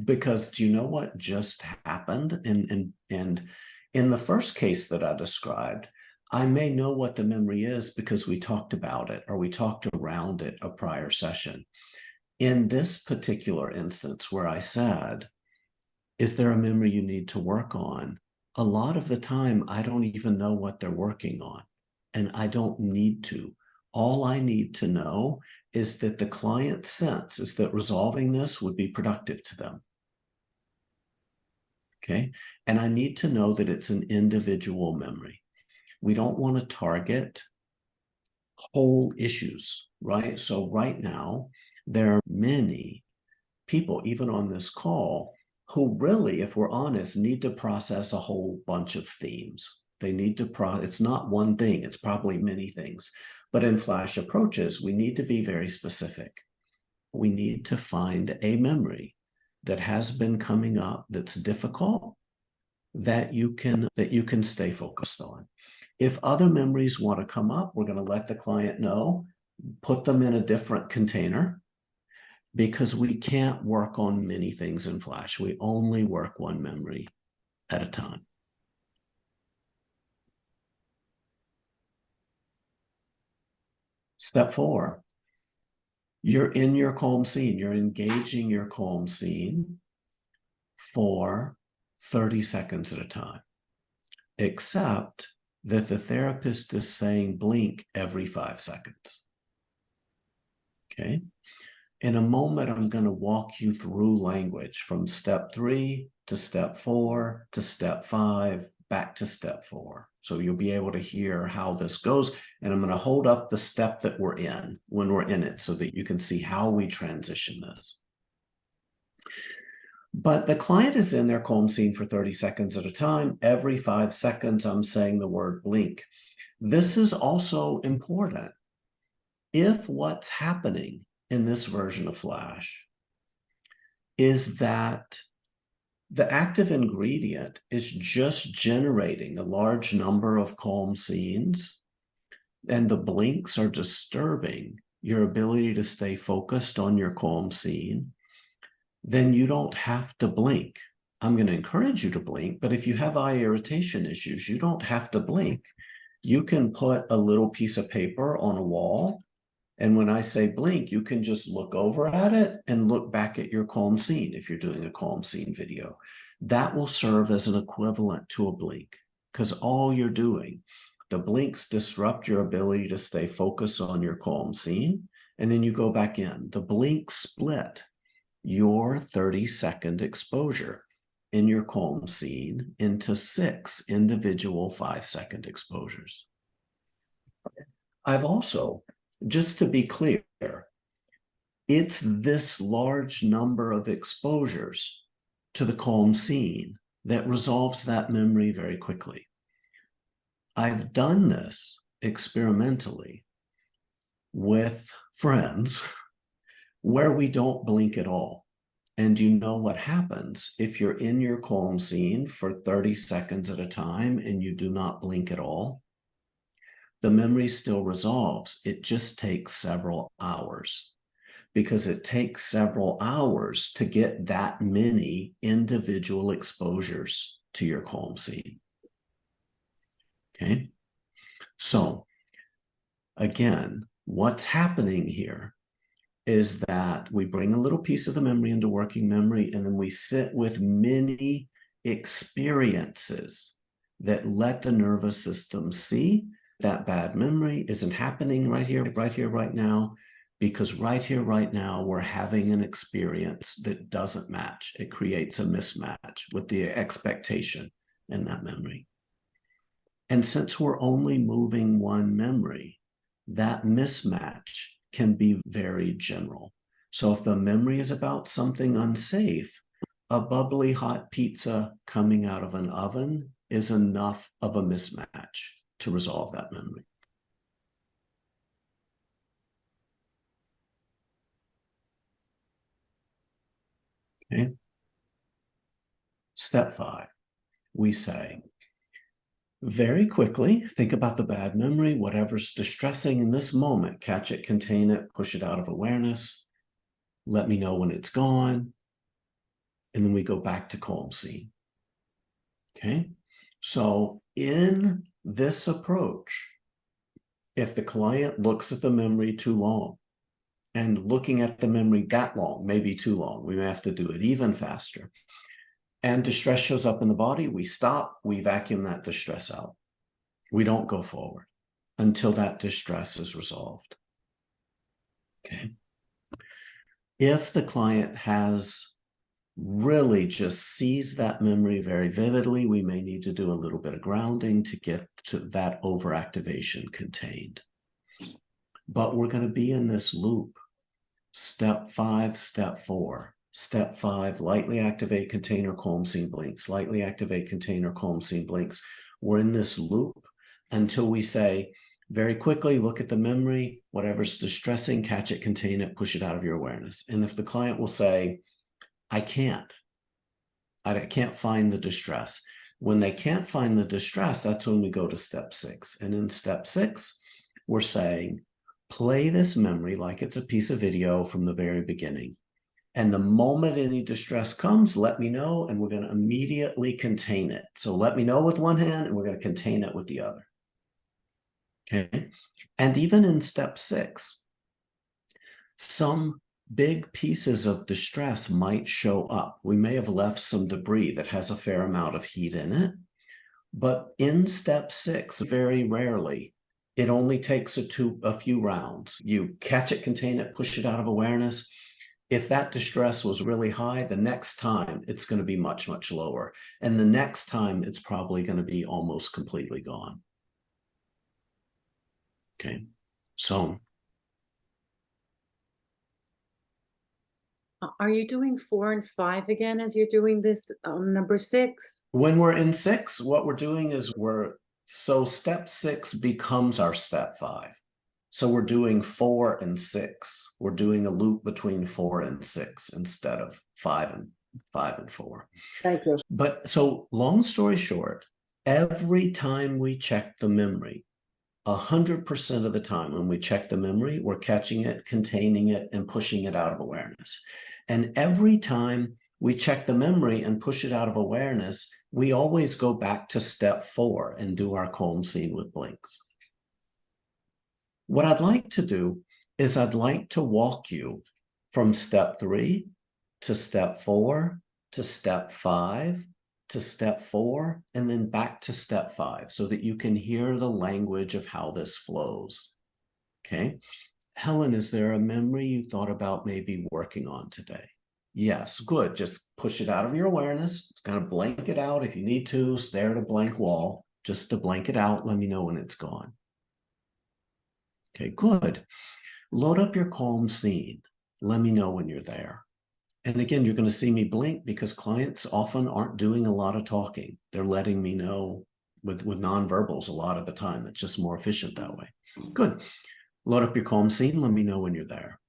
because do you know what just happened? And in the first case that I described, I may know what the memory is because we talked about it or we talked around it a prior session. In this particular instance where I said, is there a memory you need to work on? A lot of the time, I don't even know what they're working on, and I don't need to. All I need to know is that the client's sense is that resolving this would be productive to them. Okay, and I need to know that it's an individual memory. We don't want to target whole issues, right? So right now, there are many people, even on this call, who really, if we're honest, need to process a whole bunch of themes. They need to it's not one thing, it's probably many things. But in flash approaches, we need to be very specific. We need to find a memory that has been coming up that's difficult, that you can stay focused on. If other memories want to come up, we're going to let the client know, put them in a different container, because we can't work on many things in Flash. We only work one memory at a time. Step 4, you're in your calm scene. You're engaging your calm scene for 30 seconds at a time, except that the therapist is saying blink every 5 seconds. Okay. In a moment, I'm going to walk you through language from step 3 to step 4 to step 5, back to step 4. So you'll be able to hear how this goes. And I'm going to hold up the step that we're in when we're in it so that you can see how we transition this. But the client is in their calm scene for 30 seconds at a time. Every 5 seconds, I'm saying the word blink. This is also important. If what's happening in this version of Flash is that the active ingredient is just generating a large number of calm scenes, and the blinks are disturbing your ability to stay focused on your calm scene, then you don't have to blink. I'm going to encourage you to blink, but if you have eye irritation issues, you don't have to blink. You can put a little piece of paper on a wall, and when I say blink, you can just look over at it and look back at your calm scene if you're doing a calm scene video. That will serve as an equivalent to a blink, because all you're doing, the blinks disrupt your ability to stay focused on your calm scene, and then you go back in. The blinks split your 30-second exposure in your calm scene into 6 individual 5-second exposures. I've also, just to be clear, it's this large number of exposures to the calm scene that resolves that memory very quickly. I've done this experimentally with friends where we don't blink at all. And you know what happens if you're in your calm scene for 30 seconds at a time and you do not blink at all? The memory still resolves. It just takes several hours, because it takes several hours to get that many individual exposures to your calm scene. Okay? So, again, what's happening here is that we bring a little piece of the memory into working memory, and then we sit with many experiences that let the nervous system see that bad memory isn't happening right here, right now, because right here, right now, we're having an experience that doesn't match. It creates a mismatch with the expectation in that memory. And since we're only moving one memory, that mismatch can be very general. So if the memory is about something unsafe, a bubbly hot pizza coming out of an oven is enough of a mismatch to resolve that memory. Okay. Step 5, we say, very quickly, think about the bad memory, whatever's distressing in this moment, catch it, contain it, push it out of awareness. Let me know when it's gone. And then we go back to calm scene. Okay. So in this approach, if the client looks at the memory too long, and looking at the memory that long, maybe too long, we may have to do it even faster, and distress shows up in the body, we stop, we vacuum that distress out. We don't go forward until that distress is resolved. Okay. If the client has really just sees that memory very vividly, we may need to do a little bit of grounding to get to that overactivation contained. But we're going to be in this loop. Step 5, step 4. Step 5, lightly activate container calm scene blinks, lightly activate container calm scene blinks. We're in this loop until we say, very quickly, look at the memory, whatever's distressing, catch it, contain it, push it out of your awareness. And if the client will say, I can't find the distress, When they can't find the distress, that's when we go to step 6. And in step 6, we're saying, play this memory like it's a piece of video from the very beginning. And the moment any distress comes, let me know, and we're going to immediately contain it. So let me know with one hand, and we're going to contain it with the other. Okay. And even in step 6, some big pieces of distress might show up. We may have left some debris that has a fair amount of heat in it. But in step 6, very rarely, it only takes a few rounds. You catch it, contain it, push it out of awareness. If that distress was really high, the next time it's going to be much, much lower. And the next time it's probably going to be almost completely gone. Okay, so. Are you doing 4 and 5 again as you're doing this number 6? When we're in 6, what we're doing is so step 6 becomes our step 5. So we're doing 4 and 6. We're doing a loop between 4 and 6 instead of 5 and 4. Thank you. But so long story short, every time we check the memory, 100% of the time when we check the memory, we're catching it, containing it, and pushing it out of awareness. And every time we check the memory and push it out of awareness, we always go back to step 4 and do our calm scene with blinks. What I'd like to do is I'd like to walk you from step 3 to step 4 to step 5 to step 4 and then back to step 5 so that you can hear the language of how this flows. Okay. Helen, is there a memory you thought about maybe working on today? Yes, good. Just push it out of your awareness. It's kind of blank it out if you need to. Stare at a blank wall. Just to blank it out. Let me know when it's gone. Okay, good. Load up your calm scene. Let me know when you're there. And again, you're going to see me blink because clients often aren't doing a lot of talking. They're letting me know with nonverbals a lot of the time. It's just more efficient that way. Good. Load up your calm scene. Let me know when you're there.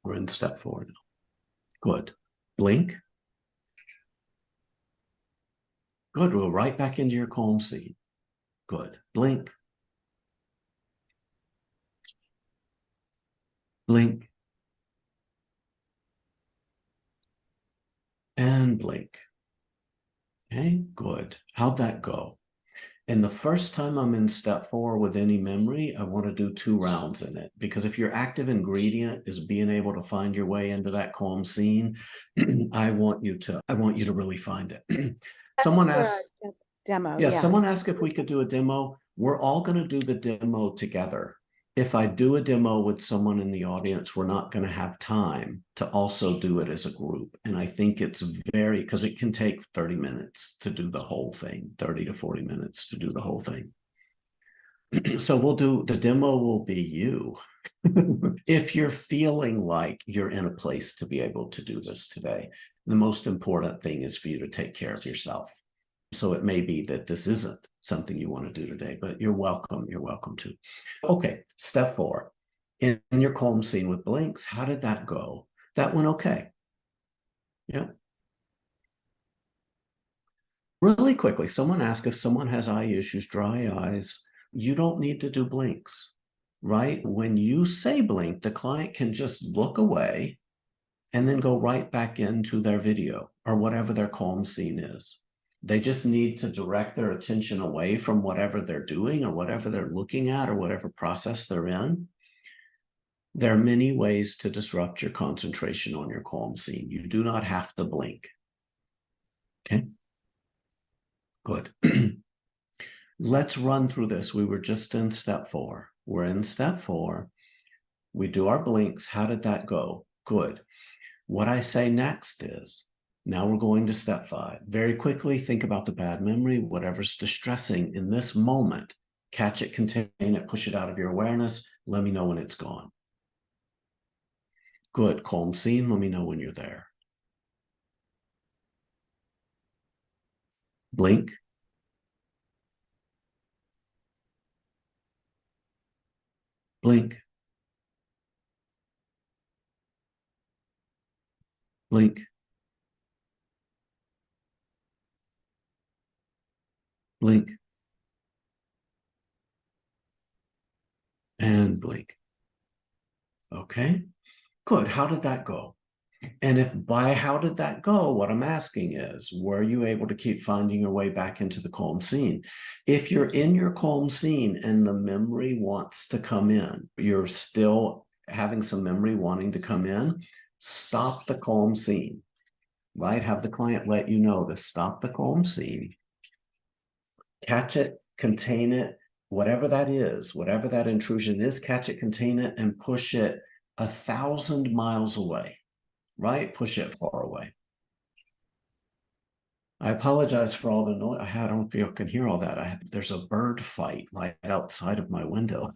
We're in step 4 now. Good. Blink. Good. We'll right back into your calm scene. Good. Blink. Blink. And blink. Okay, good. How'd that go? And the first time I'm in step 4 with any memory, I want to do 2 rounds in it, because if your active ingredient is being able to find your way into that calm scene, I want you to really find it. Someone asked, Demo. yeah, someone asked if we could do a demo. We're all going to do the demo together. If I do a demo with someone in the audience, we're not going to have time to also do it as a group. And I think it's because it can take 30 minutes to do the whole thing, 30 to 40 minutes to do the whole thing. So the demo will be you. If you're feeling like you're in a place to be able to do this today, the most important thing is for you to take care of yourself. So it may be that this isn't something you want to do today, but you're welcome. You're welcome to. Okay, step 4. In your calm scene with blinks, how did that go? That went okay. Yeah. Really quickly, someone asked if someone has eye issues, dry eyes, you don't need to do blinks, right? When you say blink, the client can just look away and then go right back into their video or whatever their calm scene is. They just need to direct their attention away from whatever they're doing or whatever they're looking at or whatever process they're in. There are many ways to disrupt your concentration on your calm scene. You do not have to blink. Okay, good. Let's run through this. We were just in step 4. We're in step 4. We do our blinks. How did that go? Good. What I say next is, now we're going to step 5. Very quickly, think about the bad memory, whatever's distressing in this moment. Catch it, contain it, push it out of your awareness. Let me know when it's gone. Good. Calm scene. Let me know when you're there. Blink. Blink. Blink. blink, and blink. Okay, good. How did that go? And if by how did that go, what I'm asking is, were you able to keep finding your way back into the calm scene? If you're in your calm scene and the memory wants to come in, you're still having some memory wanting to come in, stop the calm scene, right? Have the client let you know to stop the calm scene, catch it, contain it, whatever that is, whatever that intrusion is, catch it, contain it, and push it 1,000 miles away. Right? Push it far away. I apologize for all the noise. I don't feel I can hear all that. There's a bird fight right outside of my window.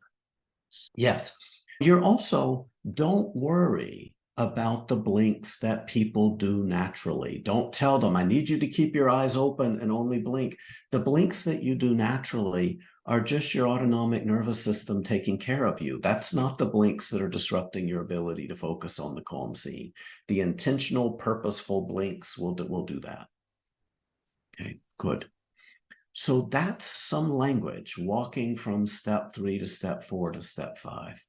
Yes. You're also, don't worry about the blinks that people do naturally. Don't tell them, I need you to keep your eyes open and only blink. The blinks that you do naturally are just your autonomic nervous system taking care of you. That's not the blinks that are disrupting your ability to focus on the calm scene. The intentional, purposeful blinks will do that. Okay, good. So that's some language, walking from step 3 to step 4 to step 5.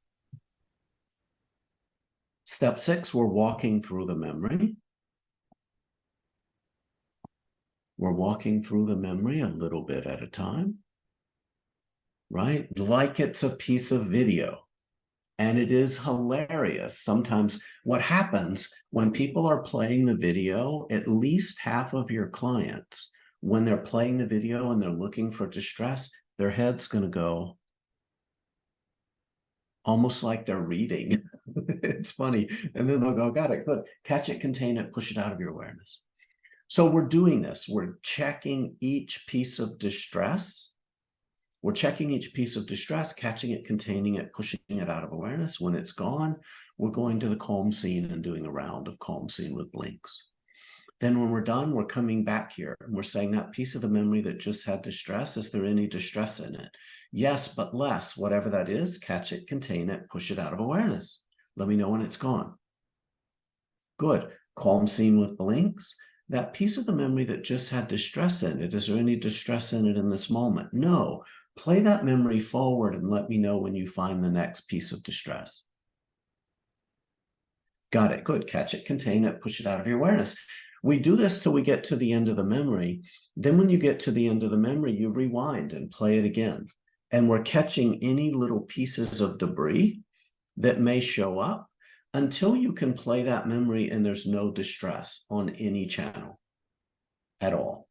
Step 6, we're walking through the memory. We're walking through the memory a little bit at a time, right? Like it's a piece of video. And it is hilarious. Sometimes what happens when people are playing the video, at least half of your clients, when they're playing the video and they're looking for distress, their head's going to go almost like they're reading. It's funny. And then they'll go, got it, good. Catch it, contain it, push it out of your awareness. So we're doing this. We're checking each piece of distress. We're checking each piece of distress, catching it, containing it, pushing it out of awareness. When it's gone, we're going to the calm scene and doing a round of calm scene with blinks. Then when we're done, we're coming back here and we're saying that piece of the memory that just had distress, is there any distress in it? Yes, but less. Whatever that is, catch it, contain it, push it out of awareness. Let me know when it's gone. Good. Calm scene with blinks. That piece of the memory that just had distress in it, is there any distress in it in this moment? No. Play that memory forward and let me know when you find the next piece of distress. Got it. Good. Catch it, contain it, push it out of your awareness. We do this till we get to the end of the memory. Then when you get to the end of the memory, you rewind and play it again. And we're catching any little pieces of debris that may show up until you can play that memory and there's no distress on any channel at all.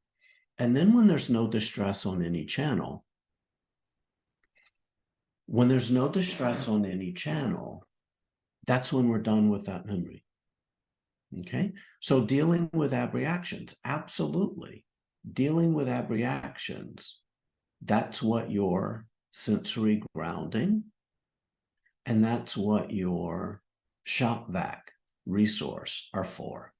And then when there's no distress on any channel, that's when we're done with that memory. Okay, so dealing with abreactions, absolutely. Dealing with abreactions, that's what your sensory grounding and that's what your shop vac resource are for.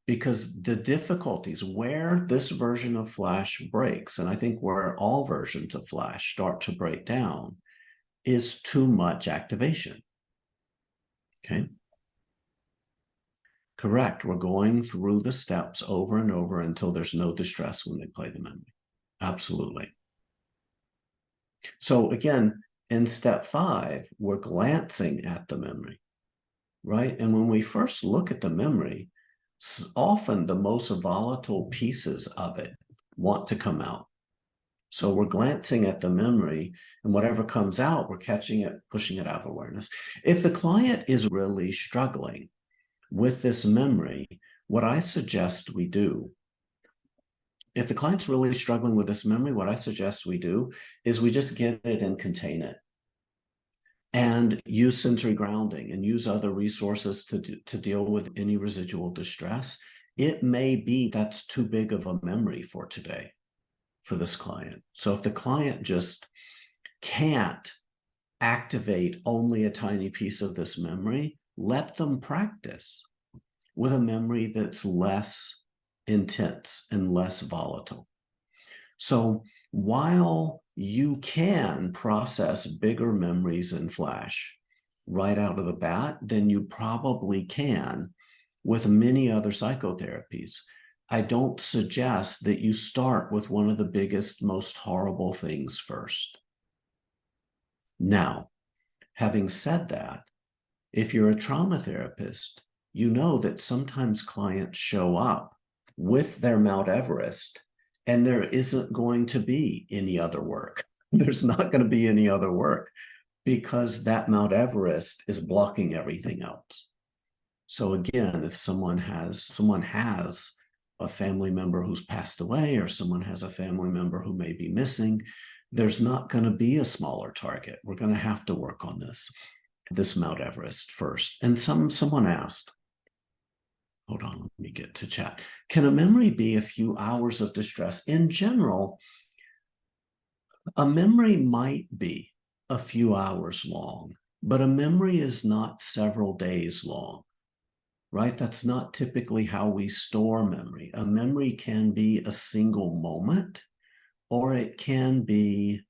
Because the difficulties where this version of Flash breaks, and I think where all versions of Flash start to break down, is too much activation. Okay. Correct. We're going through the steps over and over until there's no distress when they play the memory. Absolutely. So again, in step 5, we're glancing at the memory, right? And when we first look at the memory, often the most volatile pieces of it want to come out. So we're glancing at the memory, and whatever comes out, we're catching it, pushing it out of awareness. If the client is really struggling with this memory, what I suggest we do, if the client's really struggling with this memory, what I suggest we do is we just get it and contain it and use sensory grounding and use other resources to deal with any residual distress. It may be that's too big of a memory for today for this client. So if the client just can't activate only a tiny piece of this memory, let them practice with a memory that's less intense and less volatile. So while you can process bigger memories in Flash right out of the bat than you probably can with many other psychotherapies, I don't suggest that you start with one of the biggest, most horrible things first. Now, having said that, if you're a trauma therapist, you know that sometimes clients show up with their Mount Everest and there isn't going to be any other work. There's not going to be any other work because that Mount Everest is blocking everything else. So again, if someone has a family member who's passed away, or someone has a family member who may be missing, there's not going to be a smaller target. We're going to have to work on this Mount Everest first. And someone asked, hold on, let me get to chat. Can a memory be a few hours of distress? In general, a memory might be a few hours long, but a memory is not several days long, right? That's not typically how we store memory. A memory can be a single moment, or it can be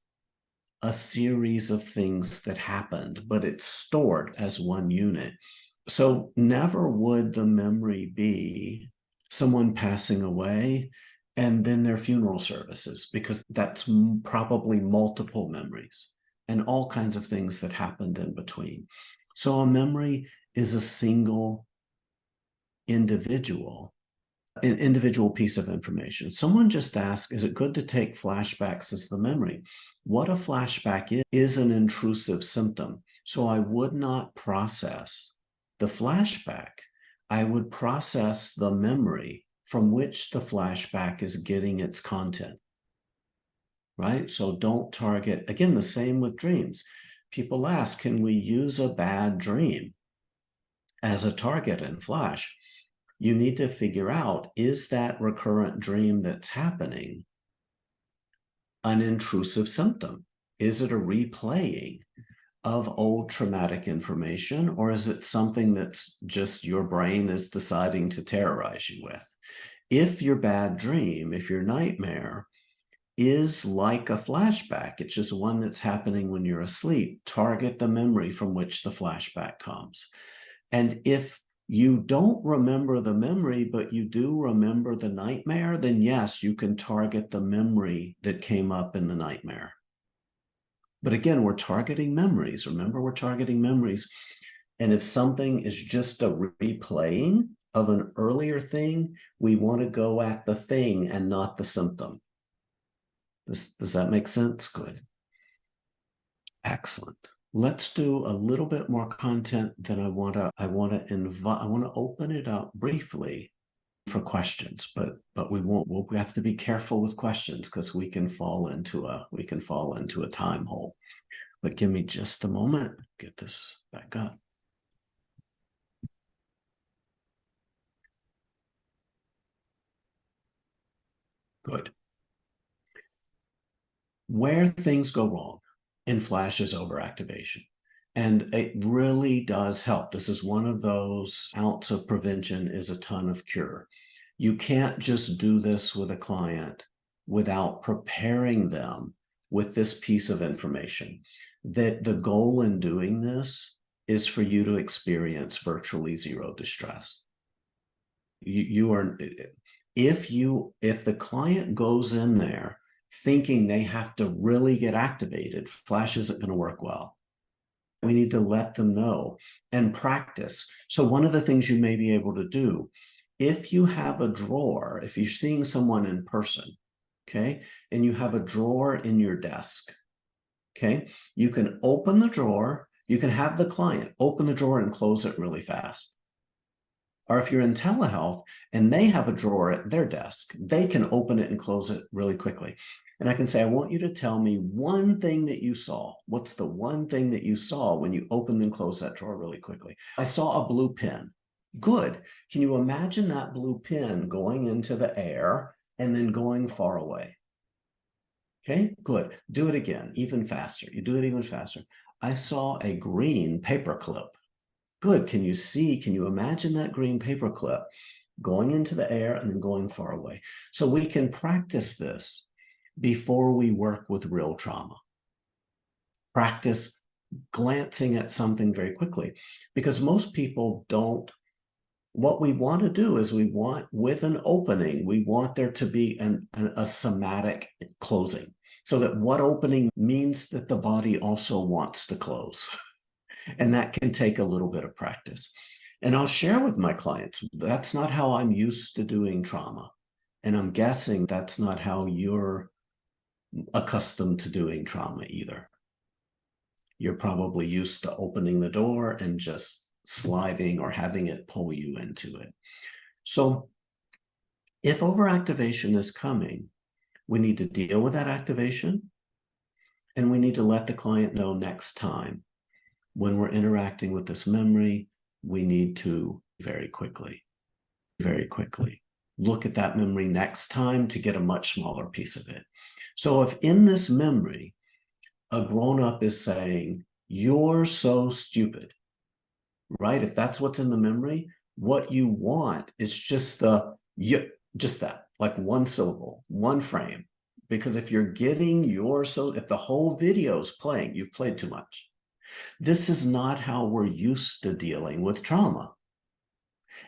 a series of things that happened, but it's stored as one unit. So never would the memory be someone passing away and then their funeral services, because that's probably multiple memories and all kinds of things that happened in between. So a memory is a single individual piece of information. Someone just asked, is it good to take flashbacks as the memory? What a flashback is an intrusive symptom. So I would not process the flashback. I would process the memory from which the flashback is getting its content, right? So don't target, again, the same with dreams. People ask, can we use a bad dream as a target in Flash? You need to figure out, is that recurrent dream that's happening an intrusive symptom? Is it a replaying of old traumatic information, or is it something that's just your brain is deciding to terrorize you with? If your bad dream, if your nightmare is like a flashback, it's just one that's happening when you're asleep, target the memory from which the flashback comes. And if you don't remember the memory, but you do remember the nightmare, then yes, you can target the memory that came up in the nightmare. But again, we're targeting memories. Remember, we're targeting memories. And if something is just a replaying of an earlier thing, we want to go at the thing and not the symptom. Does that make sense? Good. Excellent. Let's do a little bit more content. Then I want to open it up briefly for questions, but we'll have to be careful with questions because we can fall into a time hole. But give me just a moment, get this back up. Good. Where things go wrong in Flash is overactivation. And it really does help. This is one of those ounce of prevention is a ton of cure. You can't just do this with a client without preparing them with this piece of information. That the goal in doing this is for you to experience virtually zero distress. If the client goes in there thinking they have to really get activated, Flash isn't going to work well. We need to let them know and practice. So one of the things you may be able to do, if you have a drawer, if you're seeing someone in person, okay, and you have a drawer in your desk, okay, you can open the drawer, you can have the client open the drawer and close it really fast. Or if you're in telehealth and they have a drawer at their desk, they can open it and close it really quickly. And I can say, I want you to tell me one thing that you saw. What's the one thing that you saw when you opened and closed that drawer really quickly? I saw a blue pen. Good. Can you imagine that blue pen going into the air and then going far away? Okay, good. Do it again, even faster. You do it even faster. I saw a green paperclip. Good. Can you imagine that green paperclip going into the air and then going far away? So we can practice this before we work with real trauma. Practice glancing at something very quickly, because most people don't what we want to do is we want, with an opening, we want there to be a somatic closing, so that what opening means that the body also wants to close. And that can take a little bit of practice. And I'll share with my clients, that's not how I'm used to doing trauma. And I'm guessing that's not how you're accustomed to doing trauma either. You're probably used to opening the door and just sliding or having it pull you into it. So if overactivation is coming, we need to deal with that activation, and we need to let the client know next time when we're interacting with this memory, we need to very quickly look at that memory next time to get a much smaller piece of it. So if in this memory, a grown-up is saying, "You're so stupid," right? If that's what's in the memory, what you want is just just that, like one syllable, one frame. Because if you're getting if the whole video's playing, you've played too much. This is not how we're used to dealing with trauma.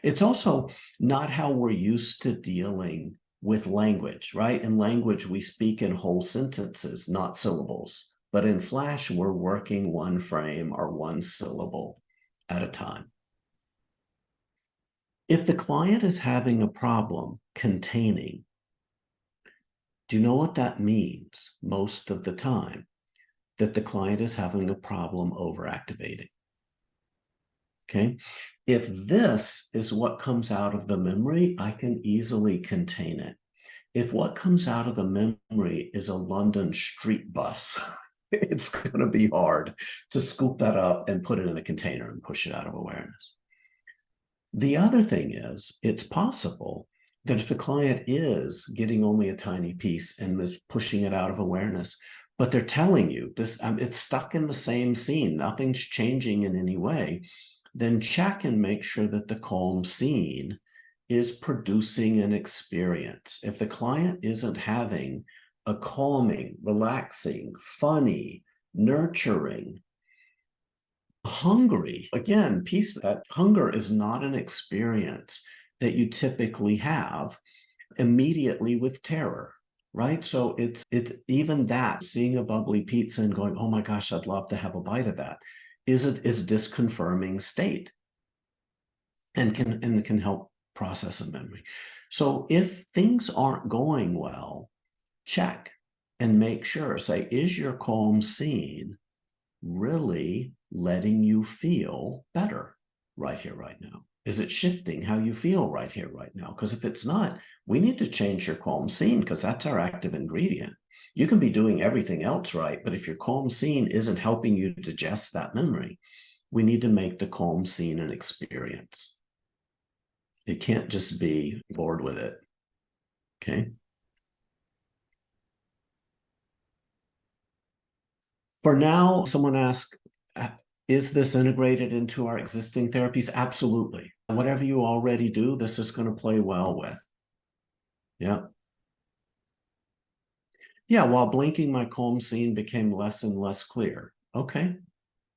It's also not how we're used to dealing with language, right? In language, we speak in whole sentences, not syllables. But in Flash, we're working one frame or one syllable at a time. If the client is having a problem containing, do you know what that means most of the time? That the client is having a problem overactivating. Okay, if this is what comes out of the memory, I can easily contain it. If what comes out of the memory is a London street bus, it's going to be hard to scoop that up and put it in a container and push it out of awareness. The other thing is, it's possible that if the client is getting only a tiny piece and is pushing it out of awareness, but they're telling you this, it's stuck in the same scene, nothing's changing in any way, then check and make sure that the calm scene is producing an experience. If the client isn't having a calming, relaxing, funny, nurturing, hungry, again, that hunger is not an experience that you typically have immediately with terror, right? So it's even that, seeing a bubbly pizza and going, "Oh my gosh, I'd love to have a bite of that," is a disconfirming state, and can help process a memory. So if things aren't going well, check and make sure, say, is your calm scene really letting you feel better right here, right now? Is it shifting how you feel right here, right now? Because if it's not, we need to change your calm scene, because that's our active ingredient. You can be doing everything else right, but if your calm scene isn't helping you digest that memory, we need to make the calm scene an experience. It can't just be bored with it, okay? For now, someone asked, is this integrated into our existing therapies? Absolutely. Whatever you already do, this is going to play well with. Yeah. Yeah, while blinking, my calm scene became less and less clear. Okay,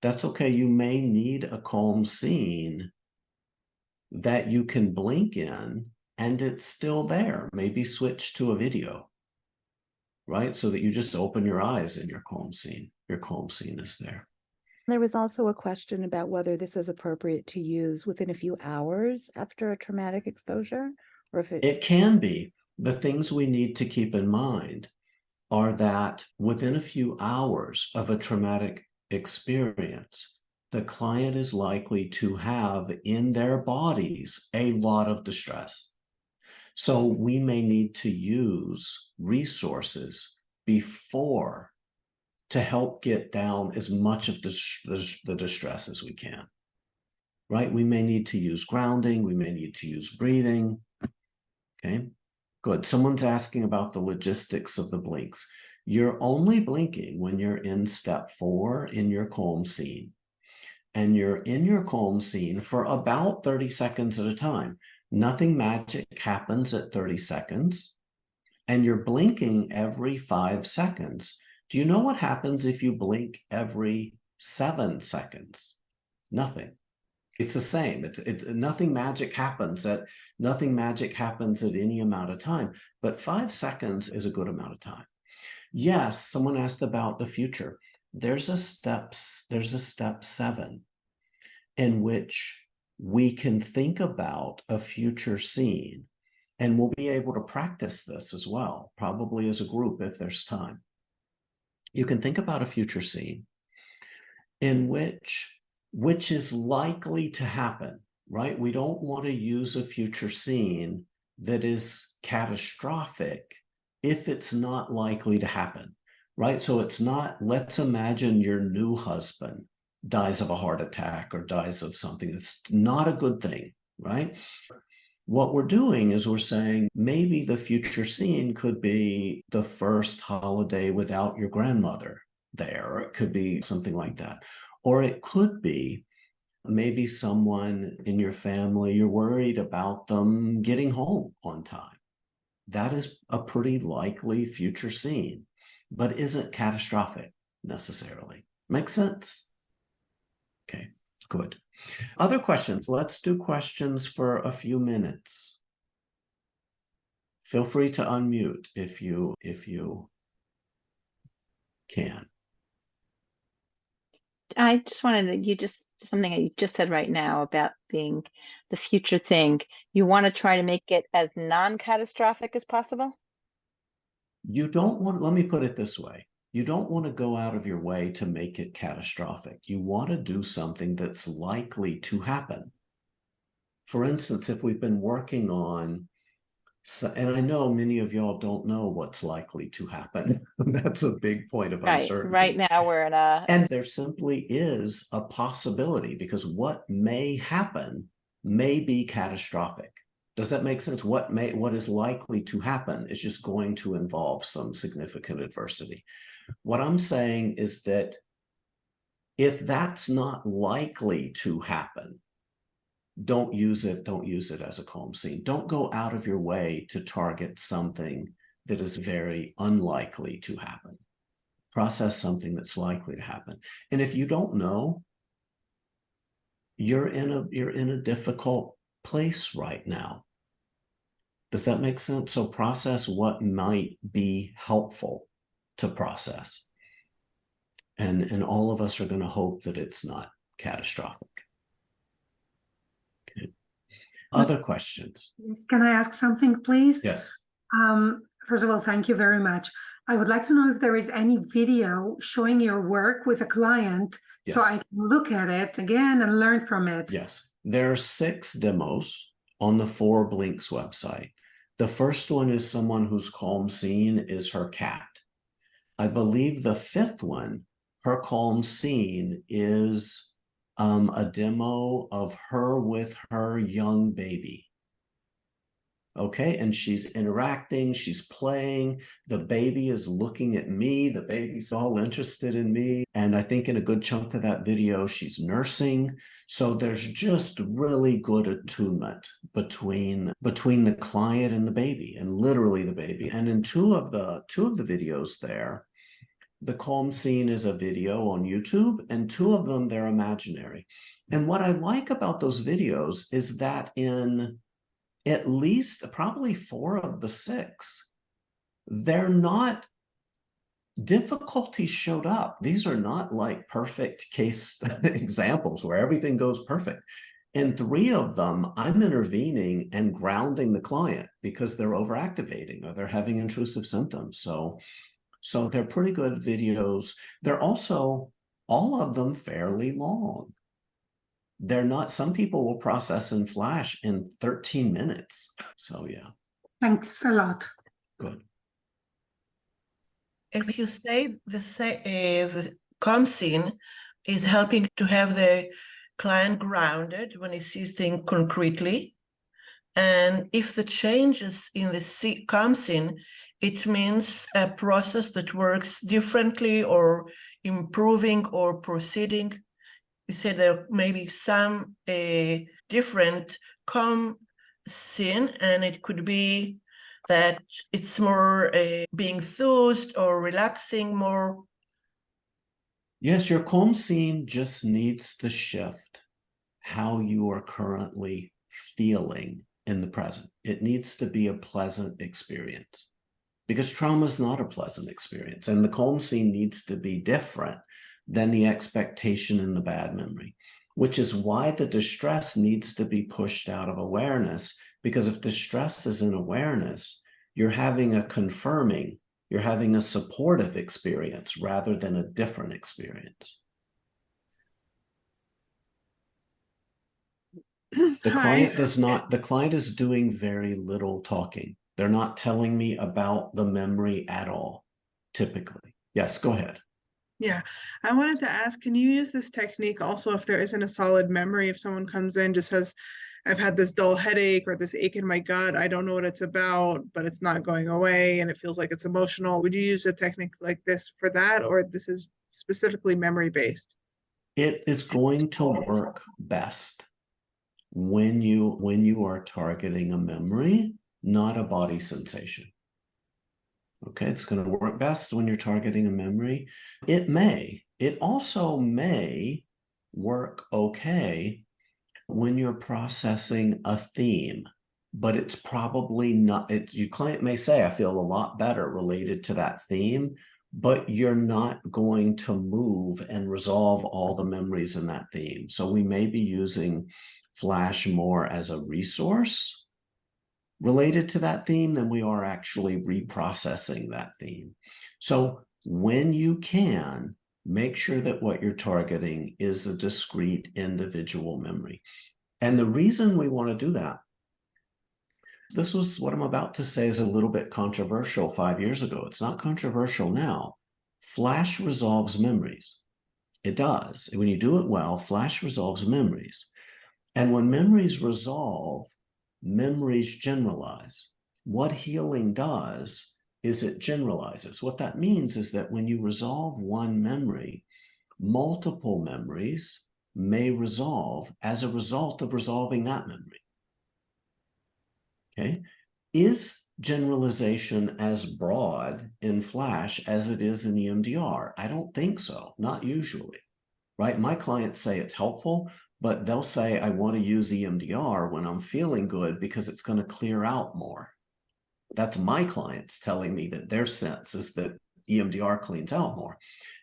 that's okay. You may need a calm scene that you can blink in and it's still there. Maybe switch to a video, right? So that you just open your eyes in your calm scene. Your calm scene is there. There was also a question about whether this is appropriate to use within a few hours after a traumatic exposure, or if it can be. The things we need to keep in mind are that within a few hours of a traumatic experience, the client is likely to have in their bodies a lot of distress. So we may need to use resources before to help get down as much of the distress as we can, right? We may need to use grounding. We may need to use breathing. Okay, good. Someone's asking about the logistics of the blinks. You're only blinking when you're in step 4 in your calm scene. And you're in your calm scene for about 30 seconds at a time. Nothing magic happens at 30 seconds. And you're blinking every 5 seconds. Do you know what happens if you blink every 7 seconds? Nothing. It's the same. Nothing magic happens at any amount of time, but 5 seconds is a good amount of time. Yes, someone asked about the future. There's a step 7 in which we can think about a future scene, and we'll be able to practice this as well, probably as a group if there's time. You can think about a future scene in which is likely to happen, right? We don't want to use a future scene that is catastrophic if it's not likely to happen, right? So it's not, let's imagine your new husband dies of a heart attack or dies of something that's not a good thing, right? What we're doing is we're saying maybe the future scene could be the first holiday without your grandmother there, or it could be something like that. Or it could be maybe someone in your family, you're worried about them getting home on time. That is a pretty likely future scene, but isn't catastrophic necessarily. Make sense? Okay, good. Other questions? Let's do questions for a few minutes. Feel free to unmute if you can. I just wanted to, something that you just said right now about being the future thing. You want to try to make it as non-catastrophic as possible? You don't want, let me put it this way. You don't want to go out of your way to make it catastrophic. You want to do something that's likely to happen. For instance, if we've been working on, and I know many of y'all don't know what's likely to happen. That's a big point of uncertainty. Right now we're in a... And there simply is a possibility, because what may happen may be catastrophic. Does that make sense? What is likely to happen is just going to involve some significant adversity. What I'm saying is that if that's not likely to happen, don't use it as a calm scene. Don't go out of your way to target something that is very unlikely to happen. Process something that's likely to happen. And if you don't know, you're in a difficult place right now. Does that make sense? So process what might be helpful to process. And all of us are going to hope that it's not catastrophic. Okay. Other questions? Yes, can I ask something, please? Yes. First of all, thank you very much. I would like to know if there is any video showing your work with a client, Yes. so I can look at it again and learn from it. Yes. There are 6 demos on the 4 Blinks website. The first one is someone whose calm scene is her cat. I believe the 5th one, her calm scene is a demo of her with her young baby. Okay, and she's interacting, she's playing, the baby is looking at me, the baby's all interested in me, and I think in a good chunk of that video she's nursing. So there's just really good attunement between the client and the baby, and literally the baby. And in two of the videos there, the calm scene is a video on YouTube, and 2 of them, they're imaginary. And what I like about those videos is that in at least probably 4 of the 6, they're not, difficulties showed up. These are not like perfect case examples where everything goes perfect. In 3 of them, I'm intervening and grounding the client because they're overactivating or they're having intrusive symptoms. So they're pretty good videos. They're also, all of them, fairly long. They're not, some people will process in Flash in 13 minutes. So yeah. Thanks a lot. Good. If you say the calm scene is helping to have the client grounded when he sees things concretely, and if the changes in the calm scene, it means a process that works differently or improving or proceeding. You said there may be some different calm scene, and it could be that it's more being enthused or relaxing more. Yes, your calm scene just needs to shift. how you are currently feeling in the present. It needs to be a pleasant experience, because trauma is not a pleasant experience. And the calm scene needs to be different than the expectation in the bad memory, which is why the distress needs to be pushed out of awareness. Because if distress is in awareness, you're having a confirming, you're having a supportive experience rather than a different experience. The client the client is doing very little talking. They're not telling me about the memory at all, typically. Yes, go ahead. Yeah, I wanted to ask, can you use this technique also if there isn't a solid memory? If someone comes in, just says, I've had this dull headache or this ache in my gut, I don't know what it's about, but it's not going away and it feels like it's emotional. Would you use a technique like this for that, or this is specifically memory based? It is going to work best when you are targeting a memory, not a body sensation. Okay, it's going to work best when you're targeting a memory. It also may work okay when you're processing a theme, but it's probably not. Your client may say, I feel a lot better related to that theme, but you're not going to move and resolve all the memories in that theme. So we may be using Flash more as a resource related to that theme than we are actually reprocessing that theme. So when you can, make sure that what you're targeting is a discrete individual memory. And the reason we want to do that, this was what I'm about to say is a little bit controversial 5 years ago. It's not controversial now. Flash resolves memories. It does. When you do it well, Flash resolves memories. And when memories resolve, memories generalize. What healing does is it generalizes. What that means is that when you resolve one memory, multiple memories may resolve as a result of resolving that memory. Okay? Is generalization as broad in Flash as it is in EMDR? I don't think so, not usually, right? My clients say it's helpful, but they'll say, I want to use EMDR when I'm feeling good because it's going to clear out more. That's my clients telling me that their sense is that EMDR cleans out more.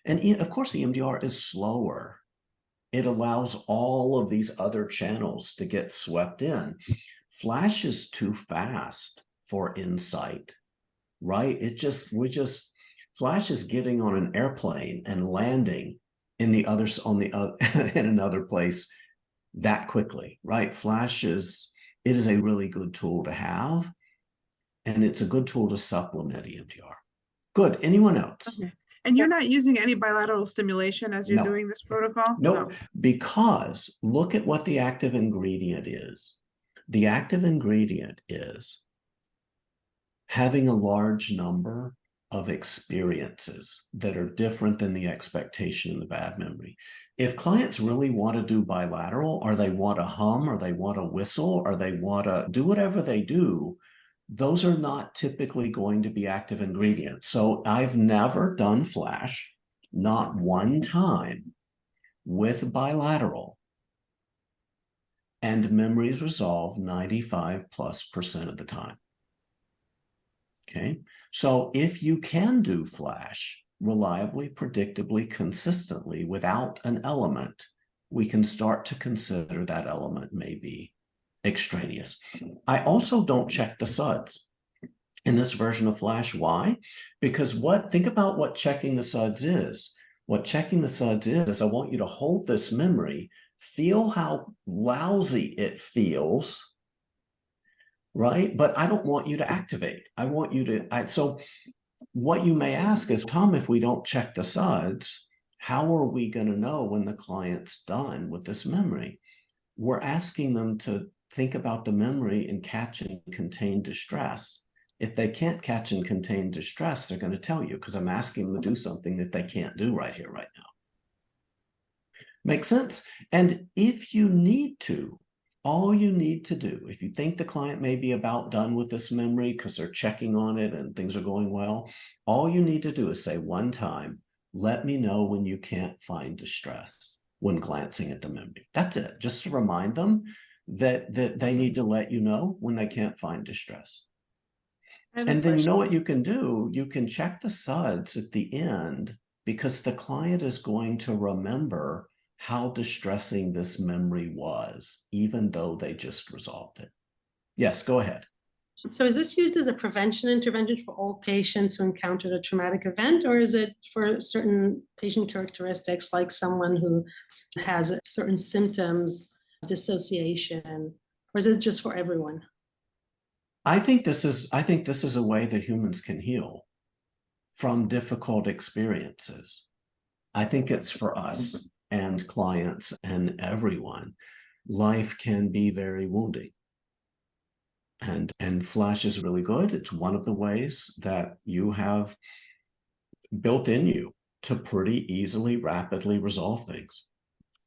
And of course, EMDR is slower. It allows all of these other channels to get swept in. Flash is too fast for insight, right? Flash is getting on an airplane and landing in another place that quickly, right? It is a really good tool to have, and it's a good tool to supplement EMDR. Good. Anyone else? Okay. And you're not using any bilateral stimulation as you're No. doing this protocol? Nope. No. Because look at what the active ingredient is. The active ingredient is having a large number of experiences that are different than the expectation in the bad memory. If clients really want to do bilateral, or they want to hum, or they want to whistle, or they want to do whatever they do, those are not typically going to be active ingredients. So I've never done Flash, not one time, with bilateral, and memories resolve 95+% of the time. Okay, so if you can do Flash reliably, predictably, consistently without an element, we can start to consider that element may be extraneous. I also don't check the SUDS in this version of Flash. Why? Because think about what checking the SUDS is. What checking the SUDS is I want you to hold this memory, feel how lousy it feels, right? But I don't want you to activate. I want you to, so what you may ask is, Tom, if we don't check the SUDS, how are we going to know when the client's done with this memory? We're asking them to think about the memory and catch and contain distress. If they can't catch and contain distress, they're going to tell you, because I'm asking them to do something that they can't do right here, right now. Make sense? And if you need to, all you need to do, if you think the client may be about done with this memory because they're checking on it and things are going well, all you need to do is say one time, let me know when you can't find distress. when glancing at the memory. That's it. Just to remind them that they need to let you know when they can't find distress. And then you know what you can do? You can check the SUDs at the end, because the client is going to remember how distressing this memory was, even though they just resolved it. Yes, go ahead. So is this used as a prevention intervention for all patients who encountered a traumatic event, or is it for certain patient characteristics, like someone who has certain symptoms, dissociation, or is it just for everyone? I think this is a way that humans can heal from difficult experiences. I think it's for us and clients and everyone. Life can be very wounding. And Flash is really good. It's one of the ways that you have built in you to pretty easily, rapidly resolve things.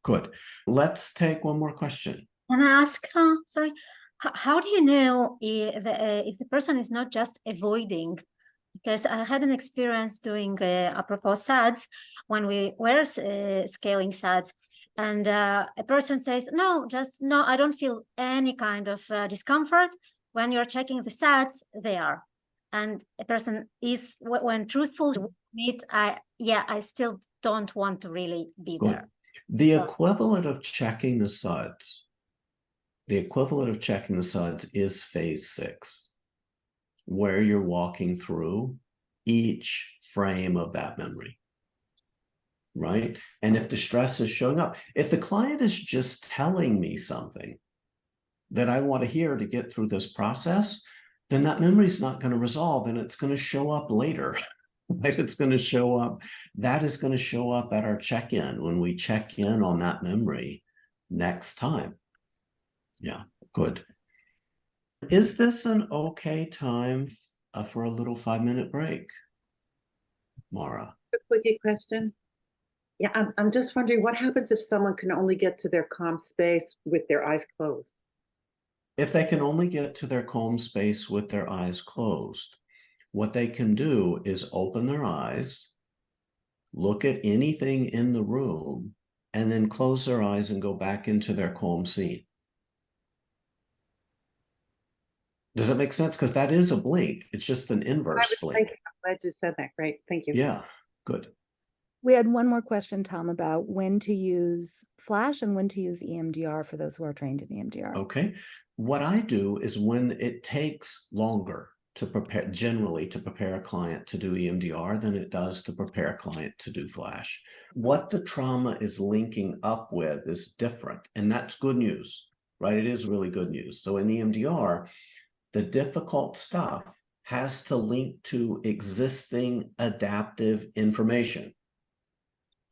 Good. Let's take one more question. Can I ask, sorry, how do you know if the person is not just avoiding? Because I had an experience doing, apropos SADs, when we were scaling SADs, and a person says, no, I don't feel any kind of discomfort. When you're checking the SADs, they are. And a person is, when truthful to it, I still don't want to really be Good. there. The equivalent of checking the SUDs, is phase 6, where you're walking through each frame of that memory, right? And if the stress is showing up, if the client is just telling me something that I want to hear to get through this process, then that memory is not going to resolve, and it's going to show up later. Right? It's going to show up. That is going to show up at our check-in when we check in on that memory next time. Yeah, good. Is this an okay time for a little 5-minute break, Mara? A quickie question. Yeah, I'm just wondering what happens if someone can only get to their calm space with their eyes closed? If they can only get to their calm space with their eyes closed, what they can do is open their eyes, look at anything in the room, and then close their eyes and go back into their calm scene. Does that make sense? Because that is a blink. It's just an inverse blink. I'm glad you said that. Great. Thank you. Yeah, good. We had one more question, Tom, about when to use Flash and when to use EMDR for those who are trained in EMDR. Okay. What I do is, when it takes longer to prepare, generally to prepare a client to do EMDR than it does to prepare a client to do Flash, what the trauma is linking up with is different. And that's good news, right? It is really good news. So in EMDR, the difficult stuff has to link to existing adaptive information.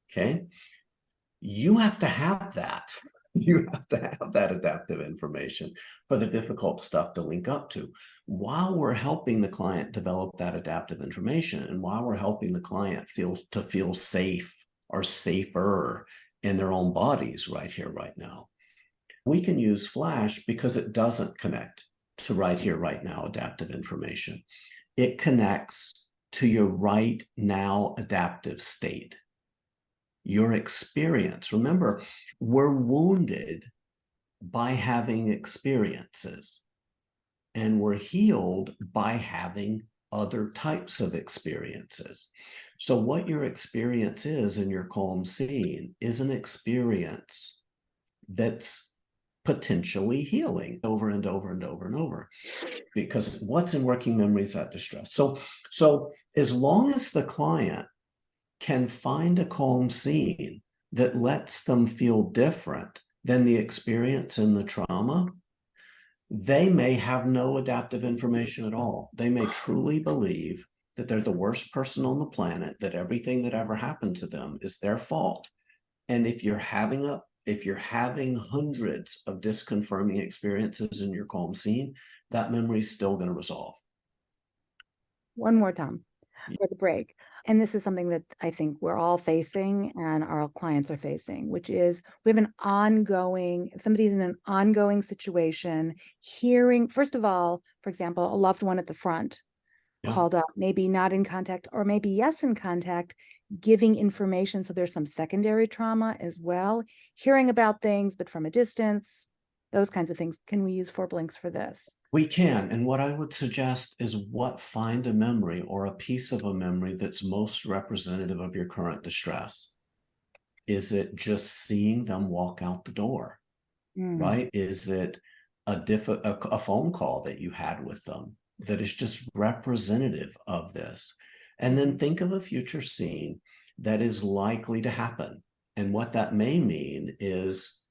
Okay. You have to have that. You have to have that adaptive information for the difficult stuff to link up to. While we're helping the client develop that adaptive information, and while we're helping the client feel safe or safer in their own bodies right here, right now, we can use Flash because it doesn't connect to right here, right now adaptive information. It connects to your right now adaptive state. Your experience. Remember, we're wounded by having experiences, and we're healed by having other types of experiences. So what your experience is in your calm scene is an experience that's potentially healing over and over and over and over, because what's in working memory is that distress. So as long as the client can find a calm scene that lets them feel different than the experience in the trauma, they may have no adaptive information at all. They may truly believe that they're the worst person on the planet, that everything that ever happened to them is their fault. And if you're having hundreds of disconfirming experiences in your calm scene, that memory is still going to resolve. One more time for the break. And this is something that I think we're all facing and our clients are facing, which is we have if somebody's in an ongoing situation, hearing, first of all, for example, a loved one at the front called up, maybe not in contact or maybe yes in contact, giving information. So there's some secondary trauma as well, hearing about things, but from a distance, those kinds of things. Can we use 4 blinks for this? We can. And what I would suggest is find a memory or a piece of a memory that's most representative of your current distress. Is it just seeing them walk out the door, right? Is it a phone call that you had with them that is just representative of this? And then think of a future scene that is likely to happen. And what that may mean is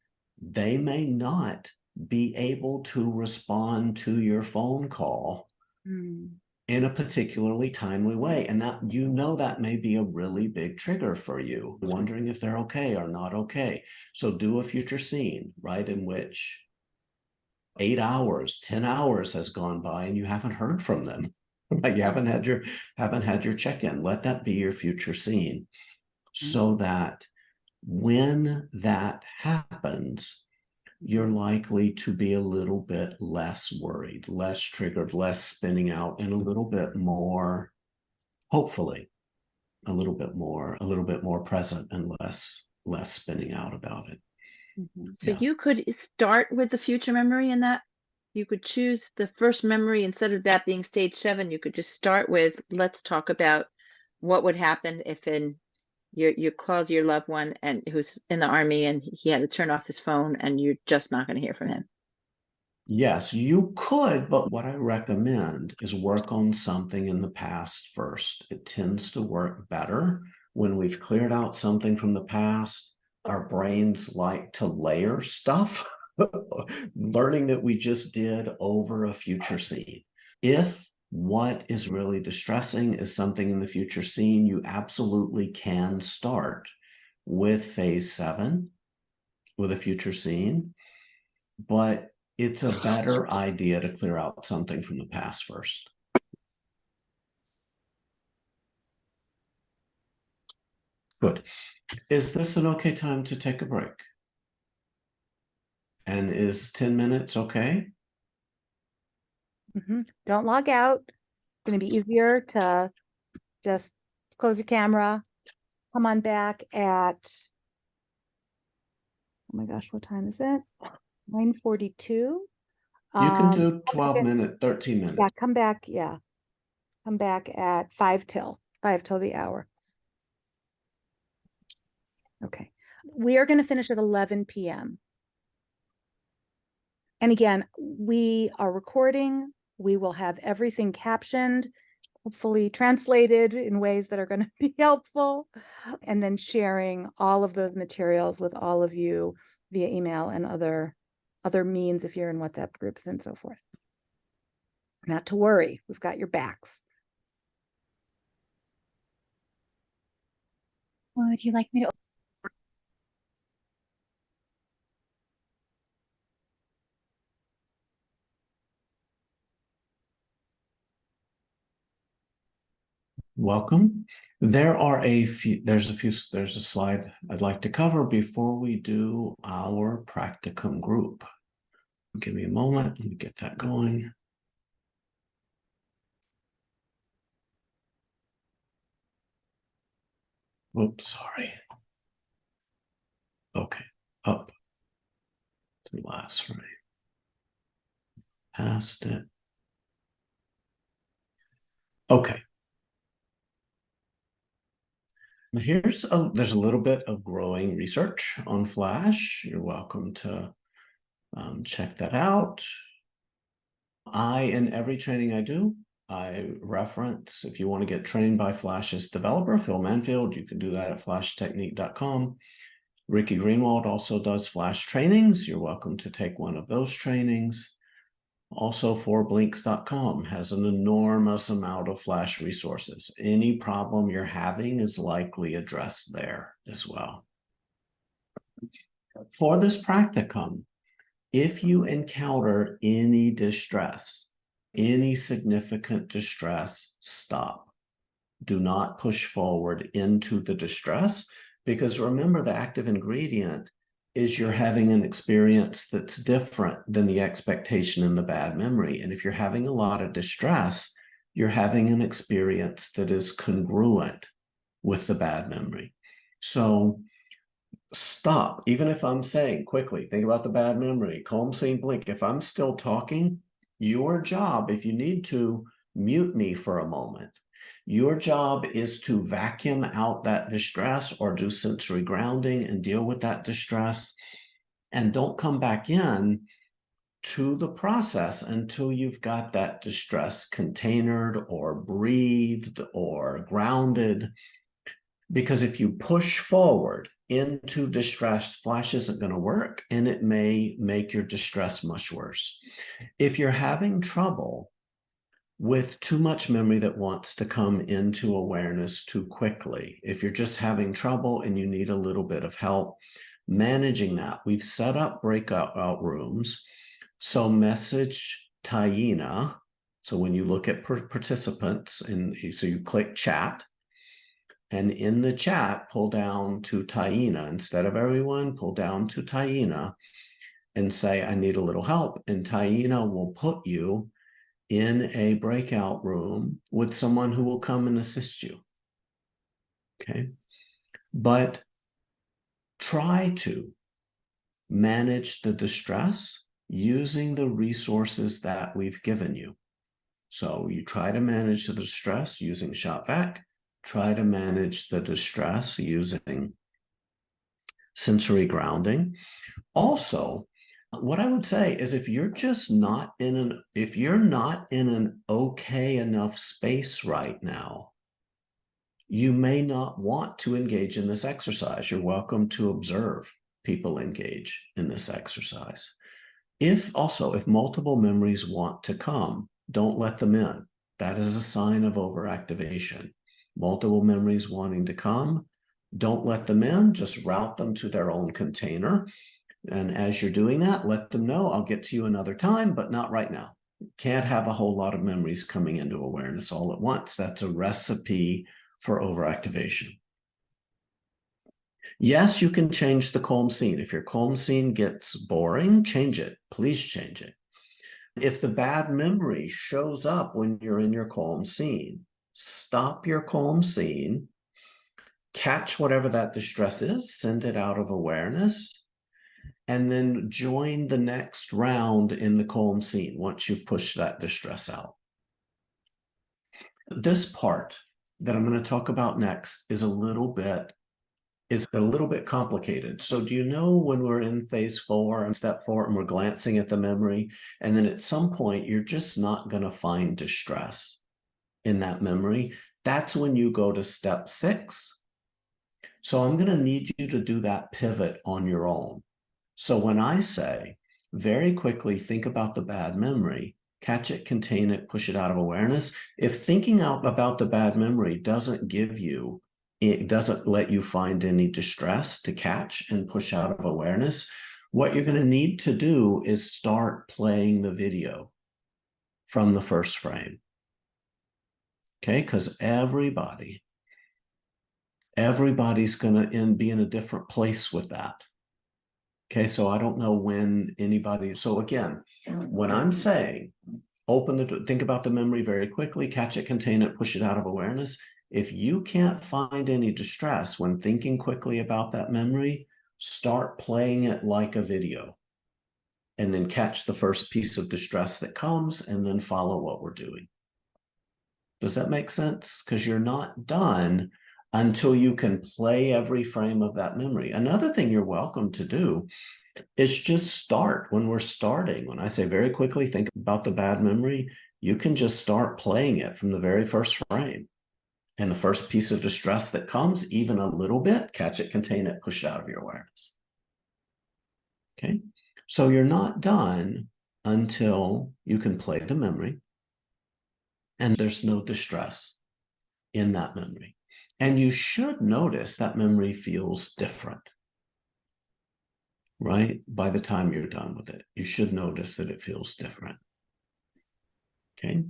they may not be able to respond to your phone call in a particularly timely way. And that, that may be a really big trigger for you, wondering if they're okay or not okay. So do a future scene, right, in which 8 hours, 10 hours has gone by and you haven't heard from them. Right? You haven't had your check-in. Let that be your future scene, so that when that happens, you're likely to be a little bit less worried, less triggered, less spinning out, and a little bit more, hopefully, a little bit more present and less spinning out about it. So you could start with the future memory in that. You could choose the first memory instead of that being stage 7. You could just start with, let's talk about what would happen if you called your loved one and who's in the Army and he had to turn off his phone and you're just not going to hear from him. Yes, you could, but what I recommend is work on something in the past first. It tends to work better when we've cleared out something from the past. Our brains like to layer stuff, learning that we just did over a future scene. If what is really distressing is something in the future scene, you absolutely can start with phase 7, with a future scene, but it's a better idea to clear out something from the past first. Good. Is this an okay time to take a break? And is 10 minutes okay? Don't log out. It's going to be easier to just close your camera. Come on back at, oh my gosh, what time is it? 9:42. You can do 12 minutes, 13 minutes. Yeah, come back. Yeah. Come back at 5 till the hour. Okay. We are going to finish at 11 p.m. And again, we are recording. We will have everything captioned, hopefully translated in ways that are going to be helpful, and then sharing all of those materials with all of you via email and other means if you're in WhatsApp groups and so forth. Not to worry, we've got your backs. Would you like me to? Welcome. There's a slide I'd like to cover before we do our practicum group. Give me a moment, let me get that going. Whoops, sorry. Okay, up to the last frame. Past it. Okay. There's a little bit of growing research on Flash. You're welcome to check that out. In every training I do, I reference, if you want to get trained by Flash's developer, Phil Manfield, you can do that at flashtechnique.com. Ricky Greenwald also does Flash trainings. You're welcome to take one of those trainings. Also, 4blinks.com has an enormous amount of Flash resources. Any problem you're having is likely addressed there as well. For this practicum, if you encounter any distress, any significant distress, stop. Do not push forward into the distress, because remember, the active ingredient is you're having an experience that's different than the expectation in the bad memory. And if you're having a lot of distress, you're having an experience that is congruent with the bad memory. So stop, even if I'm saying quickly, think about the bad memory, calm, scene, blink. If I'm still talking, your job, if you need to, mute me for a moment. Your job is to vacuum out that distress or do sensory grounding and deal with that distress. And don't come back in to the process until you've got that distress containered or breathed or grounded. Because if you push forward into distress, flash isn't going to work, and it may make your distress much worse. If you're having trouble with too much memory that wants to come into awareness too quickly, if you're just having trouble and you need a little bit of help managing that, we've set up breakout rooms. So message Taína. So when you look at participants, and so you click chat, and in the chat, pull down to Taína. Instead of everyone, pull down to Taína and say, I need a little help. And Taína will put you in a breakout room with someone who will come and assist you. Okay. But try to manage the distress using the resources that we've given you. So you try to manage the distress using ShopVac, try to manage the distress using sensory grounding. Also, what I would say is if you're just not in an okay enough space right now, you may not want to engage in this exercise. You're welcome to observe people engage in this exercise. If multiple memories want to come, don't let them in. That is a sign of overactivation. Multiple memories wanting to come, don't let them in, just route them to their own container. And as you're doing that, let them know, I'll get to you another time, but not right now. Can't have a whole lot of memories coming into awareness all at once. That's a recipe for overactivation. Yes, you can change the calm scene. If your calm scene gets boring, change it. Please change it. If the bad memory shows up when you're in your calm scene, stop your calm scene, catch whatever that distress is, send it out of awareness, and then join the next round in the calm scene once you've pushed that distress out. This part that I'm going to talk about next is a little bit complicated. So do you know when we're in phase 4 and step 4 and we're glancing at the memory, and then at some point you're just not going to find distress in that memory? That's when you go to step 6. So I'm going to need you to do that pivot on your own. So when I say very quickly, think about the bad memory, catch it, contain it, push it out of awareness. If thinking out about the bad memory doesn't let you find any distress to catch and push out of awareness, what you're going to need to do is start playing the video from the first frame. Okay, because everybody's going to be in a different place with that. Okay, so I don't know when anybody, so again, when I'm saying open the door, think about the memory very quickly, catch it, contain it, push it out of awareness. If you can't find any distress when thinking quickly about that memory, start playing it like a video and then catch the first piece of distress that comes and then follow what we're doing. Does that make sense? Because you're not done until you can play every frame of that memory. Another thing you're welcome to do is just start when we're starting. When I say very quickly, think about the bad memory, you can just start playing it from the very first frame. And the first piece of distress that comes, even a little bit, catch it, contain it, push it out of your awareness. Okay, so you're not done until you can play the memory and there's no distress in that memory. And you should notice that memory feels different, right? By the time you're done with it, you should notice that it feels different. Okay.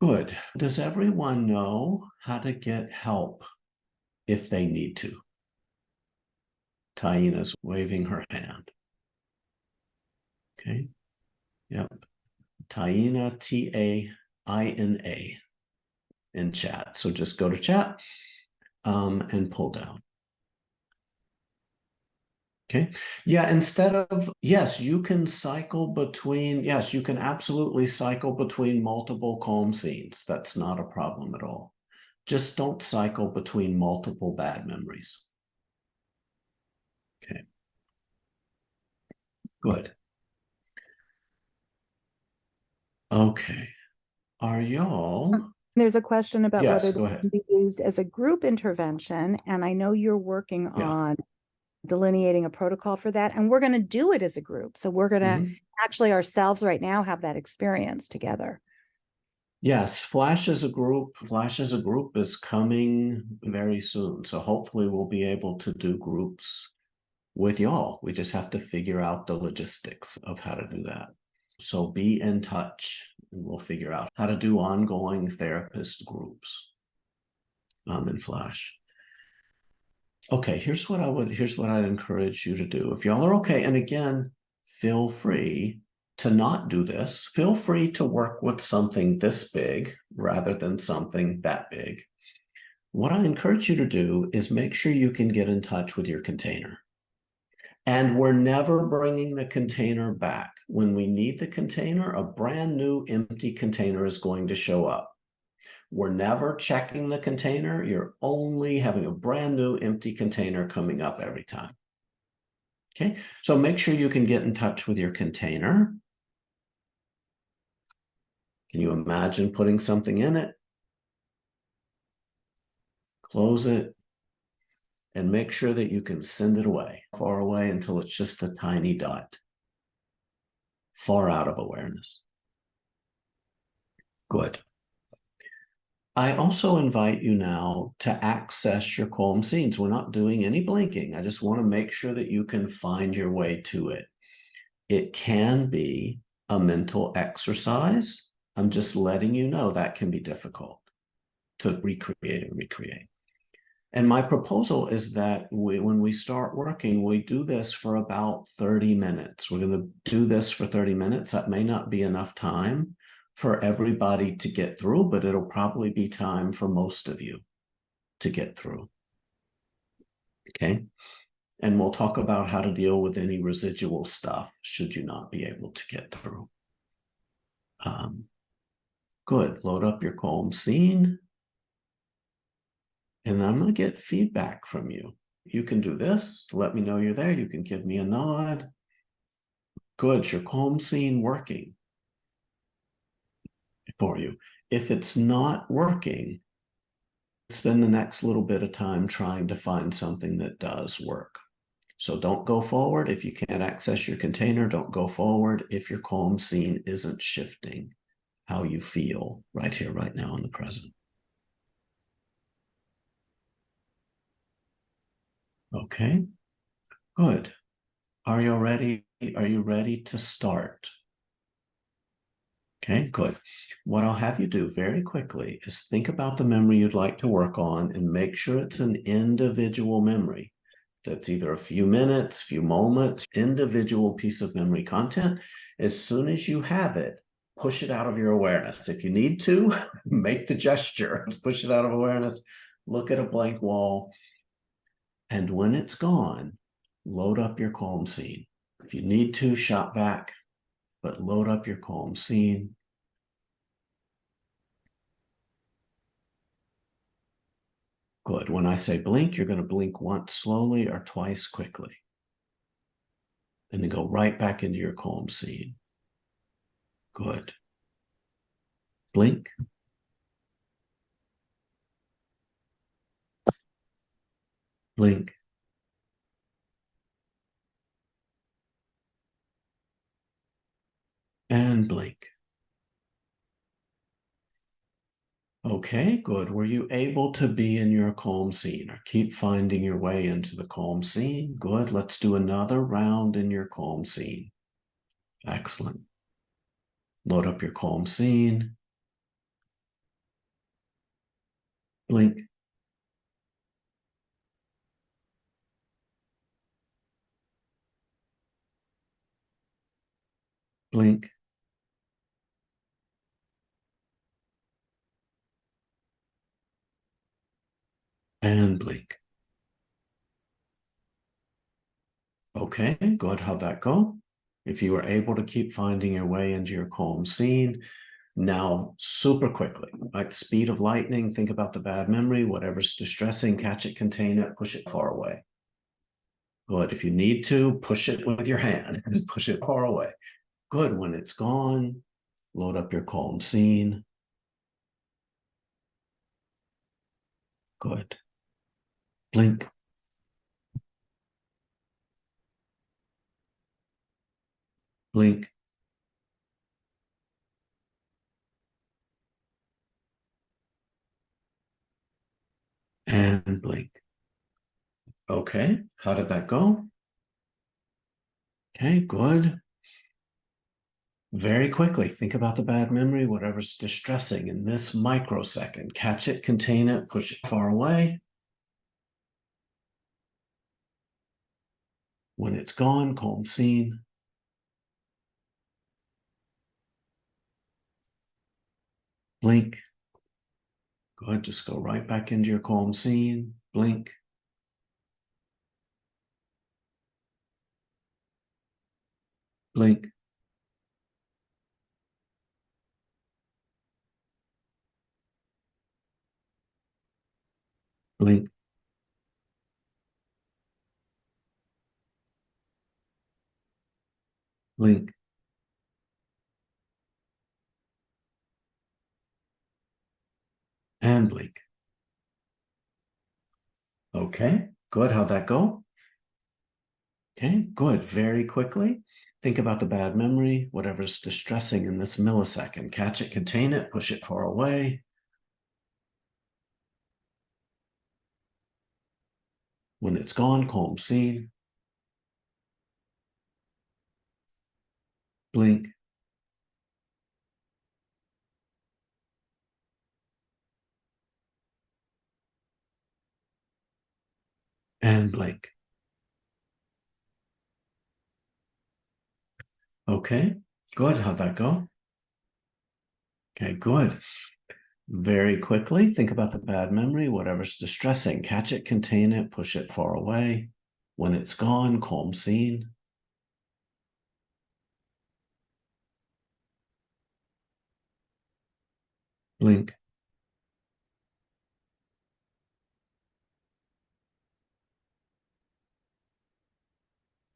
Good. Does everyone know how to get help if they need to? Taina's waving her hand. Okay. Yep. Taina, Taina. in chat. So just go to chat and pull down. Okay. Yeah, instead of, yes, you can cycle between, yes, you can absolutely cycle between multiple calm scenes. That's not a problem at all. Just don't cycle between multiple bad memories. Okay. Good. Okay. Are y'all? There's a question about Yes, whether go this ahead. can be used as a group intervention, and I know you're working Yeah. on delineating a protocol for that, and we're going to do it as a group. So we're going to actually ourselves right now have that experience together. Yes, Flash as a group is coming very soon. So hopefully we'll be able to do groups with y'all. We just have to figure out the logistics of how to do that. So be in touch and we'll figure out how to do ongoing therapist groups in Flash. Okay, here's what I'd encourage you to do. If y'all are okay, and again, feel free to not do this. Feel free to work with something this big rather than something that big. What I encourage you to do is make sure you can get in touch with your container. And we're never bringing the container back. When we need the container, a brand new empty container is going to show up. We're never checking the container. You're only having a brand new empty container coming up every time. Okay, so make sure you can get in touch with your container. Can you imagine putting something in it? Close it and make sure that you can send it away, far away until it's just a tiny dot, far out of awareness. Good. I also invite you now to access your calm scenes. We're not doing any blinking. I just want to make sure that you can find your way to it. It can be a mental exercise. I'm just letting you know that can be difficult to recreate and recreate. And my proposal is that when we start working, we do this for about 30 minutes. We're going to do this for 30 minutes. That may not be enough time for everybody to get through, but it'll probably be time for most of you to get through. Okay. And we'll talk about how to deal with any residual stuff should you not be able to get through. Good. Load up your calm scene. And I'm going to get feedback from you. You can do this. Let me know you're there. You can give me a nod. Good. Your calm scene working for you. If it's not working, spend the next little bit of time trying to find something that does work. So don't go forward. If you can't access your container, don't go forward if your calm scene isn't shifting how you feel right here, right now in the present. Okay, good. Are you ready? Are you ready to start? Okay, good. What I'll have you do very quickly is think about the memory you'd like to work on and make sure it's an individual memory. That's either a few minutes, few moments, individual piece of memory content. As soon as you have it, push it out of your awareness. If you need to, make the gesture, push it out of awareness, look at a blank wall. And when it's gone, load up your calm scene. If you need to, shop vac, but load up your calm scene. Good. When I say blink, you're going to blink once slowly or twice quickly. And then go right back into your calm scene. Good. Blink. Blink. And blink. Okay, good. Were you able to be in your calm scene or keep finding your way into the calm scene? Good. Let's do another round in your calm scene. Excellent. Load up your calm scene. Blink. Blink. and blink. Okay, good. How'd that go? If you were able to keep finding your way into your calm scene, now super quickly, like the speed of lightning, think about the bad memory, whatever's distressing, catch it, contain it, push it far away. Good. If you need to, push it with your hand, push it far away. Good. When it's gone, load up your calm scene. Good. Blink. Blink. And blink. Okay, how did that go? Okay, good. Very quickly, think about the bad memory, whatever's distressing in this microsecond. Catch it, contain it, push it far away. When it's gone, calm scene. Blink. Good, just go right back into your calm scene. Blink. Blink. Blink. Blink. And blink. Okay, good. How'd that go? Okay, good. Very quickly, think about the bad memory, whatever's distressing in this millisecond. Catch it, contain it, push it far away. When it's gone, calm scene. Blink. And blink. Okay, good. How'd that go? Okay, good. Very quickly, think about the bad memory, whatever's distressing. Catch it, contain it, push it far away. When it's gone, calm scene. Blink.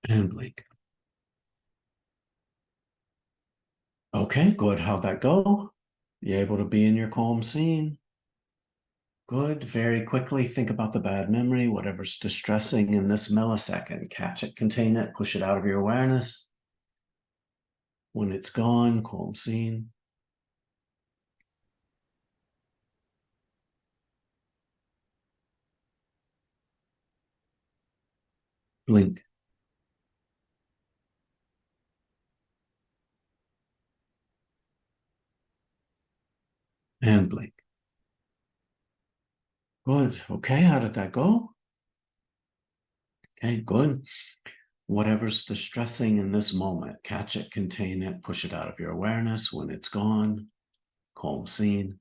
And blink. Okay, good. How'd that go? You able to be in your calm scene? Good. Very quickly, think about the bad memory, whatever's distressing in this millisecond. Catch it, contain it, push it out of your awareness. When it's gone, calm scene. Blink. And blink. Good. Okay, how did that go? Okay, good. Whatever's distressing in this moment, catch it, contain it, push it out of your awareness. When it's gone, calm scene.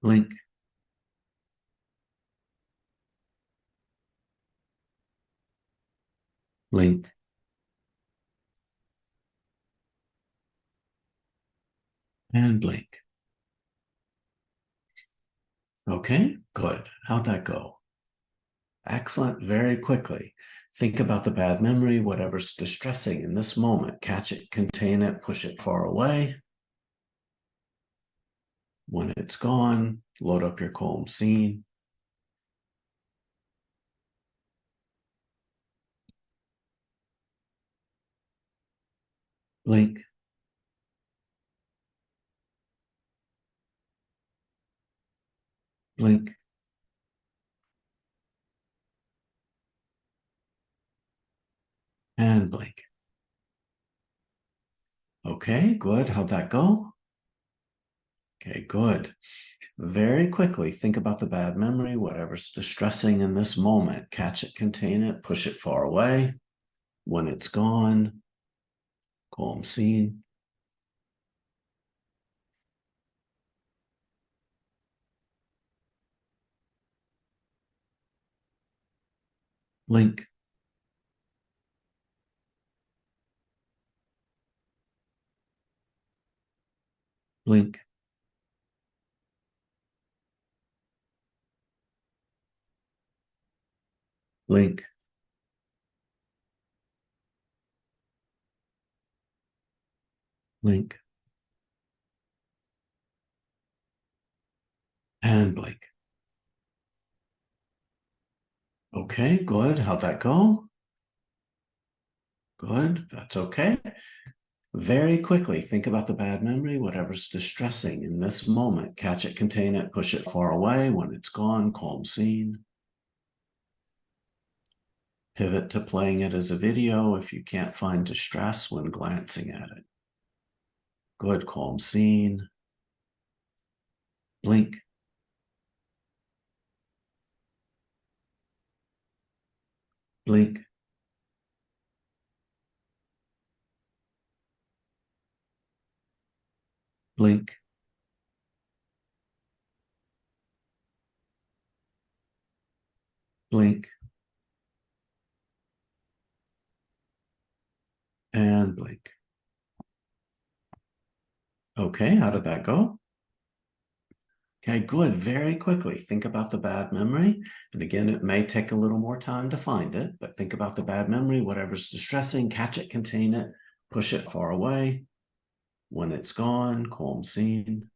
Blink. Blink. And blink. Okay, good. How'd that go? Excellent. Very quickly. Think about the bad memory, whatever's distressing in this moment. Catch it, contain it, push it far away. When it's gone, load up your calm scene. Blink. Blink. And blink. Okay, good. How'd that go? Okay, good. Very quickly, think about the bad memory, whatever's distressing in this moment. Catch it, contain it, push it far away. When it's gone, calm scene. blink, blink, blink, blink, and blink. Okay, good. How'd that go? Good, that's okay. Very quickly, think about the bad memory, whatever's distressing in this moment. Catch it, contain it, push it far away. When it's gone, calm scene. Pivot to playing it as a video if you can't find distress when glancing at it. Good, calm scene. Blink. Blink. Blink. Blink. And blink. Okay, how did that go? Okay, good. Very quickly, think about the bad memory. And again, it may take a little more time to find it, but think about the bad memory, whatever's distressing, catch it, contain it, push it far away. When it's gone, calm scene.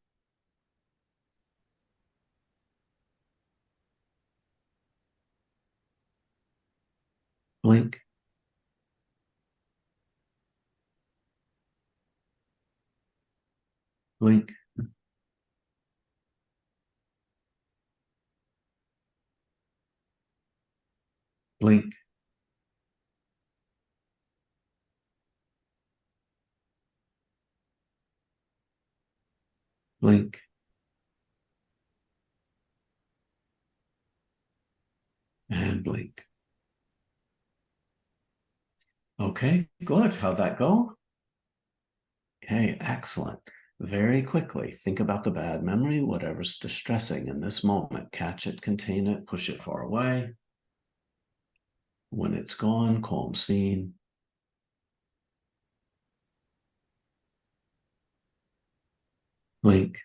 Blink. Blink. Blink. Blink. And blink. Okay, good. How'd that go? Okay, excellent. Very quickly, think about the bad memory, whatever's distressing in this moment. Catch it, contain it, push it far away. When it's gone, calm scene. Blink.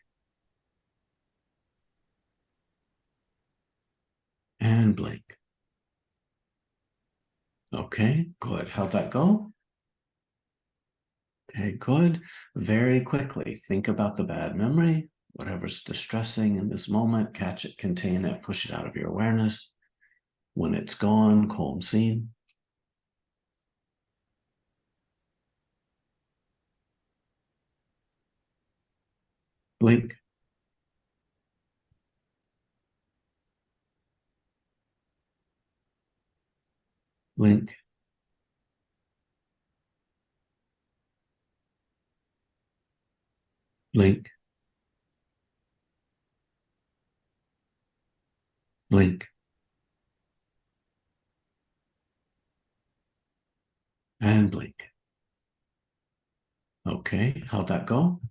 And blink. Okay, good. How'd that go? Okay, good. Very quickly, think about the bad memory, whatever's distressing in this moment, catch it, contain it, push it out of your awareness. When it's gone, calm scene. Blink. Blink. Blink. Blink. And blink. Okay, how'd that go?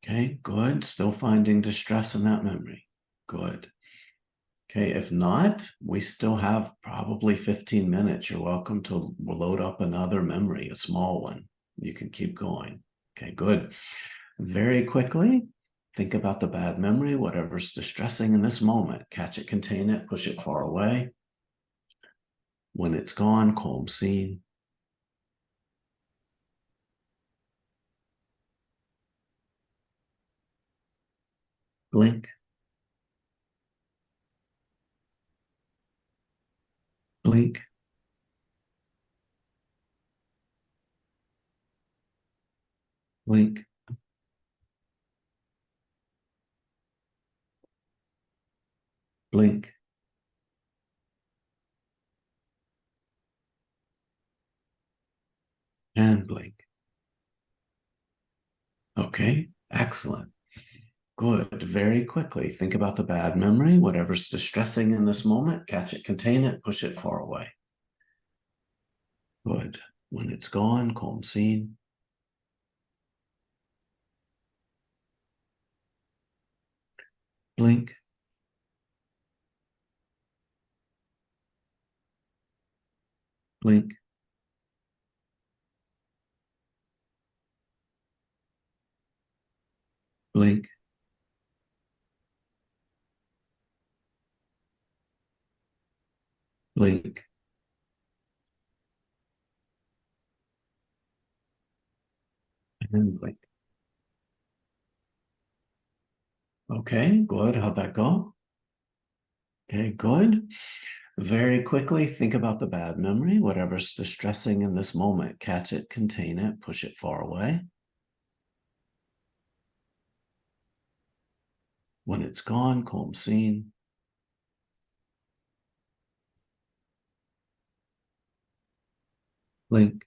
Okay, good. Still finding distress in that memory. Good. Okay, if not, we still have probably 15 minutes. You're welcome to load up another memory, a small one. You can keep going. Okay, good. Very quickly, think about the bad memory, whatever's distressing in this moment. Catch it, contain it, push it far away. When it's gone, calm scene. Blink. Blink. Blink. Blink. And blink. Okay, excellent. Good. Very quickly, think about the bad memory, whatever's distressing in this moment, catch it, contain it, push it far away. Good. When it's gone, calm scene. Blink. blink, blink, blink, and blink. Okay, good. How'd that go? Okay, good. Very quickly, think about the bad memory, whatever's distressing in this moment. Catch it, contain it, push it far away. When it's gone, calm scene. Blink.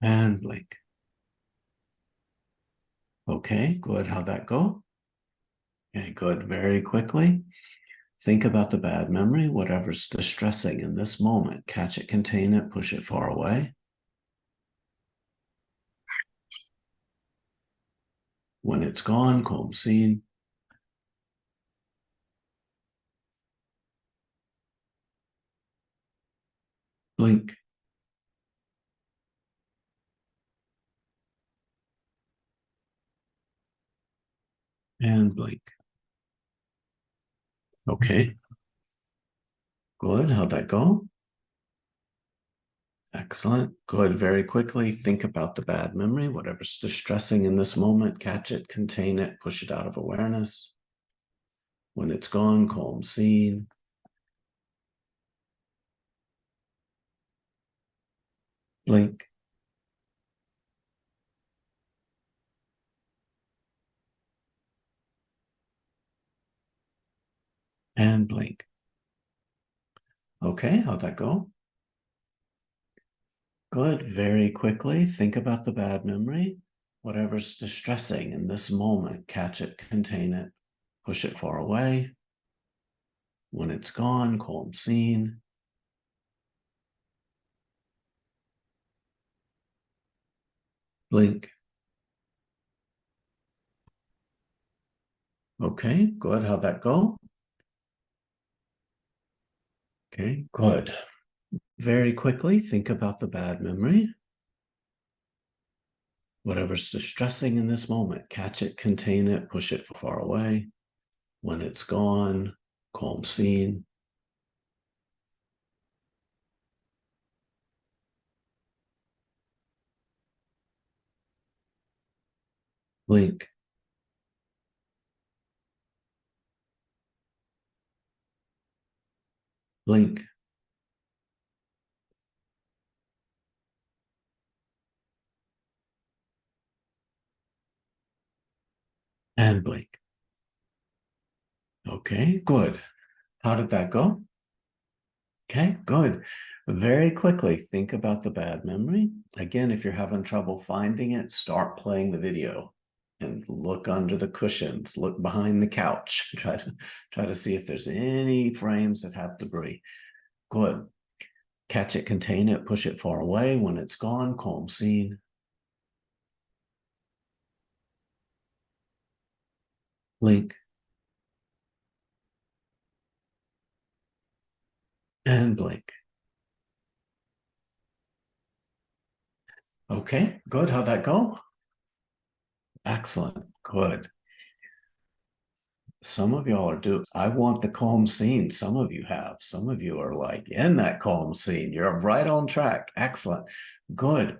And blink. Okay, good. How'd that go? Okay, good. Very quickly, think about the bad memory, whatever's distressing in this moment. Catch it, contain it, push it far away. When it's gone, calm scene. Blink. And blink. Okay. Good. How'd that go? Excellent. Good. Very quickly, think about the bad memory, whatever's distressing in this moment. Catch it, contain it, push it out of awareness. When it's gone, calm scene. Blink. And blink. Okay, how'd that go? Good. Very quickly, think about the bad memory, whatever's distressing in this moment. Catch it, contain it, push it far away. When it's gone, calm scene. Blink. Okay, good. How'd that go? Okay, good. Very quickly, think about the bad memory. Whatever's distressing in this moment, catch it, contain it, push it far away. When it's gone, calm scene. Blink. Blink. And blink. Okay, good. How did that go? Okay, good. Very quickly, think about the bad memory. Again, if you're having trouble finding it, start playing the video and look under the cushions, look behind the couch, try to see if there's any frames that have debris. Good. Catch it, contain it, push it far away. When it's gone, calm scene. Blink. And blink. Okay, good. How'd that go? Excellent. Good. Some of y'all are I want the calm scene. Some of you have. Some of you are like in that calm scene. You're right on track. Excellent. Good.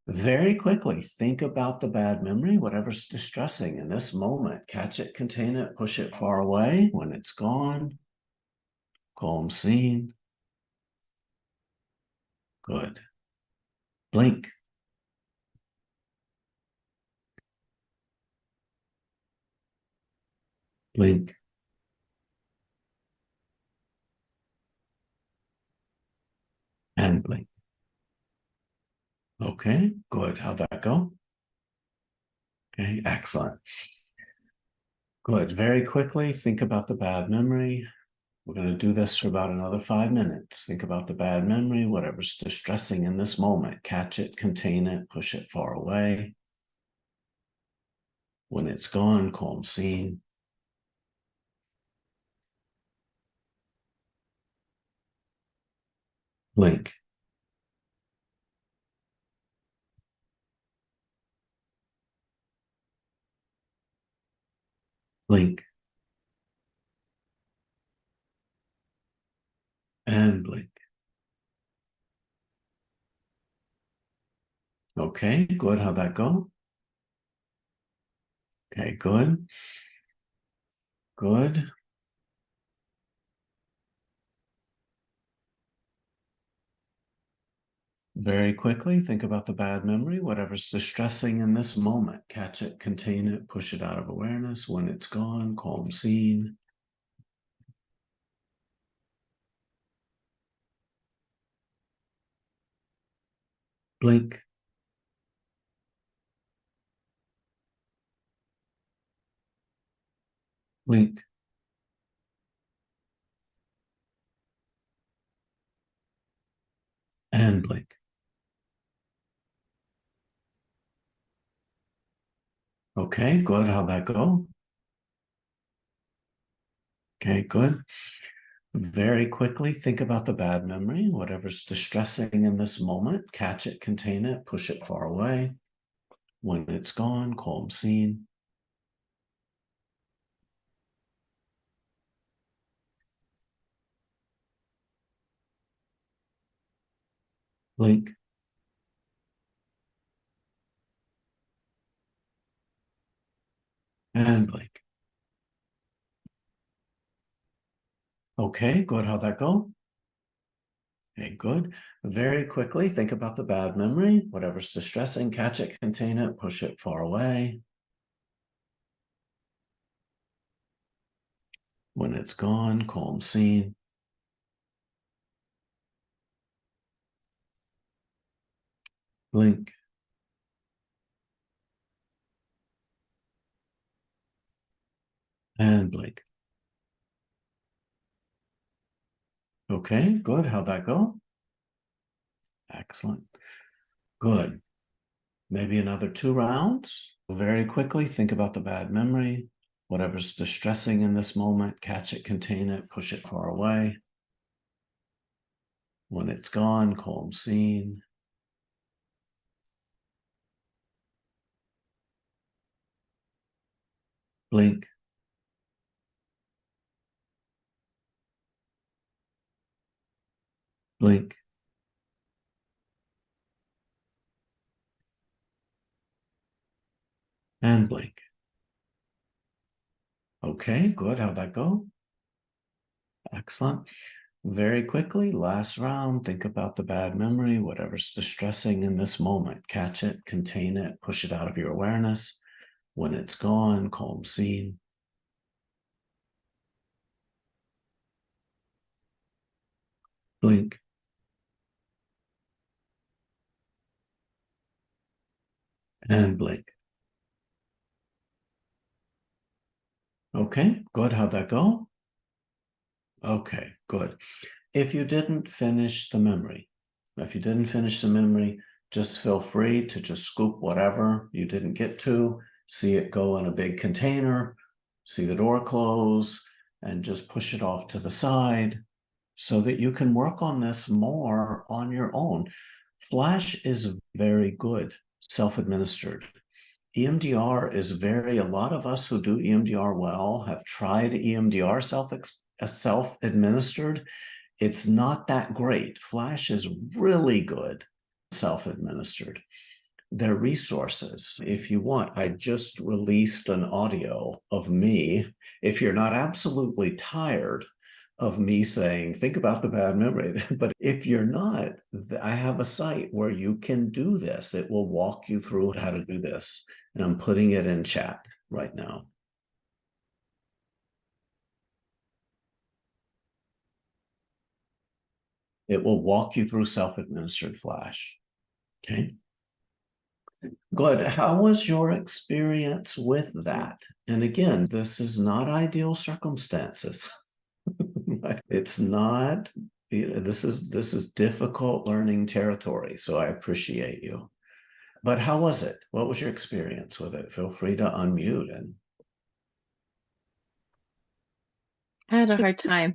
Very quickly, think about the bad memory, whatever's distressing in this moment. Catch it, contain it, push it far away. When it's gone, calm scene. Good. Blink. Blink. And blink. Okay, good. How'd that go? Okay, excellent. Good. Very quickly, think about the bad memory. We're going to do this for about another 5 minutes. Think about the bad memory, whatever's distressing in this moment. Catch it, contain it, push it far away. When it's gone, calm scene. blink, blink, and blink. Okay, good. How'd that go? Okay, good. Good. Very quickly, think about the bad memory, whatever's distressing in this moment. Catch it, contain it, push it out of awareness. When it's gone, calm scene. Blink. Blink. And blink. Okay, good. How'd that go? Okay, good. Very quickly, think about the bad memory, whatever's distressing in this moment. Catch it, contain it, push it far away. When it's gone, calm scene. Blink. And blink. Okay, good. How'd that go? Okay, good. Very quickly, think about the bad memory, whatever's distressing, catch it, contain it, push it far away. When it's gone, calm scene. Blink. And blink. Okay, good. How'd that go? Excellent. Good. Maybe another 2 rounds. Very quickly, think about the bad memory, whatever's distressing in this moment, catch it, contain it, push it far away. When it's gone, calm scene. Blink. Blink. And blink. Okay, good. How'd that go? Excellent. Very quickly, last round, think about the bad memory, whatever's distressing in this moment. Catch it, contain it, push it out of your awareness. When it's gone, calm scene. Blink. And blink. Okay, good. How'd that go? Okay, good. If you didn't finish the memory, just feel free to just scoop whatever you didn't get to, see it go in a big container, see the door close, and just push it off to the side so that you can work on this more on your own. Flash is very good, self-administered. EMDR is a lot of us who do EMDR well have tried EMDR self-administered. It's not that great. Flash is really good self-administered. They're resources. If you want, I just released an audio of me. If you're not absolutely tired of me saying, think about the bad memory, but if you're not, I have a site where you can do this. It will walk you through how to do this. And I'm putting it in chat right now. It will walk you through self-administered Flash. Okay. Good. How was your experience with that? And again, this is not ideal circumstances. It's not, this is difficult learning territory. So I appreciate you. But how was it? What was your experience with it? Feel free to unmute and I had a hard time.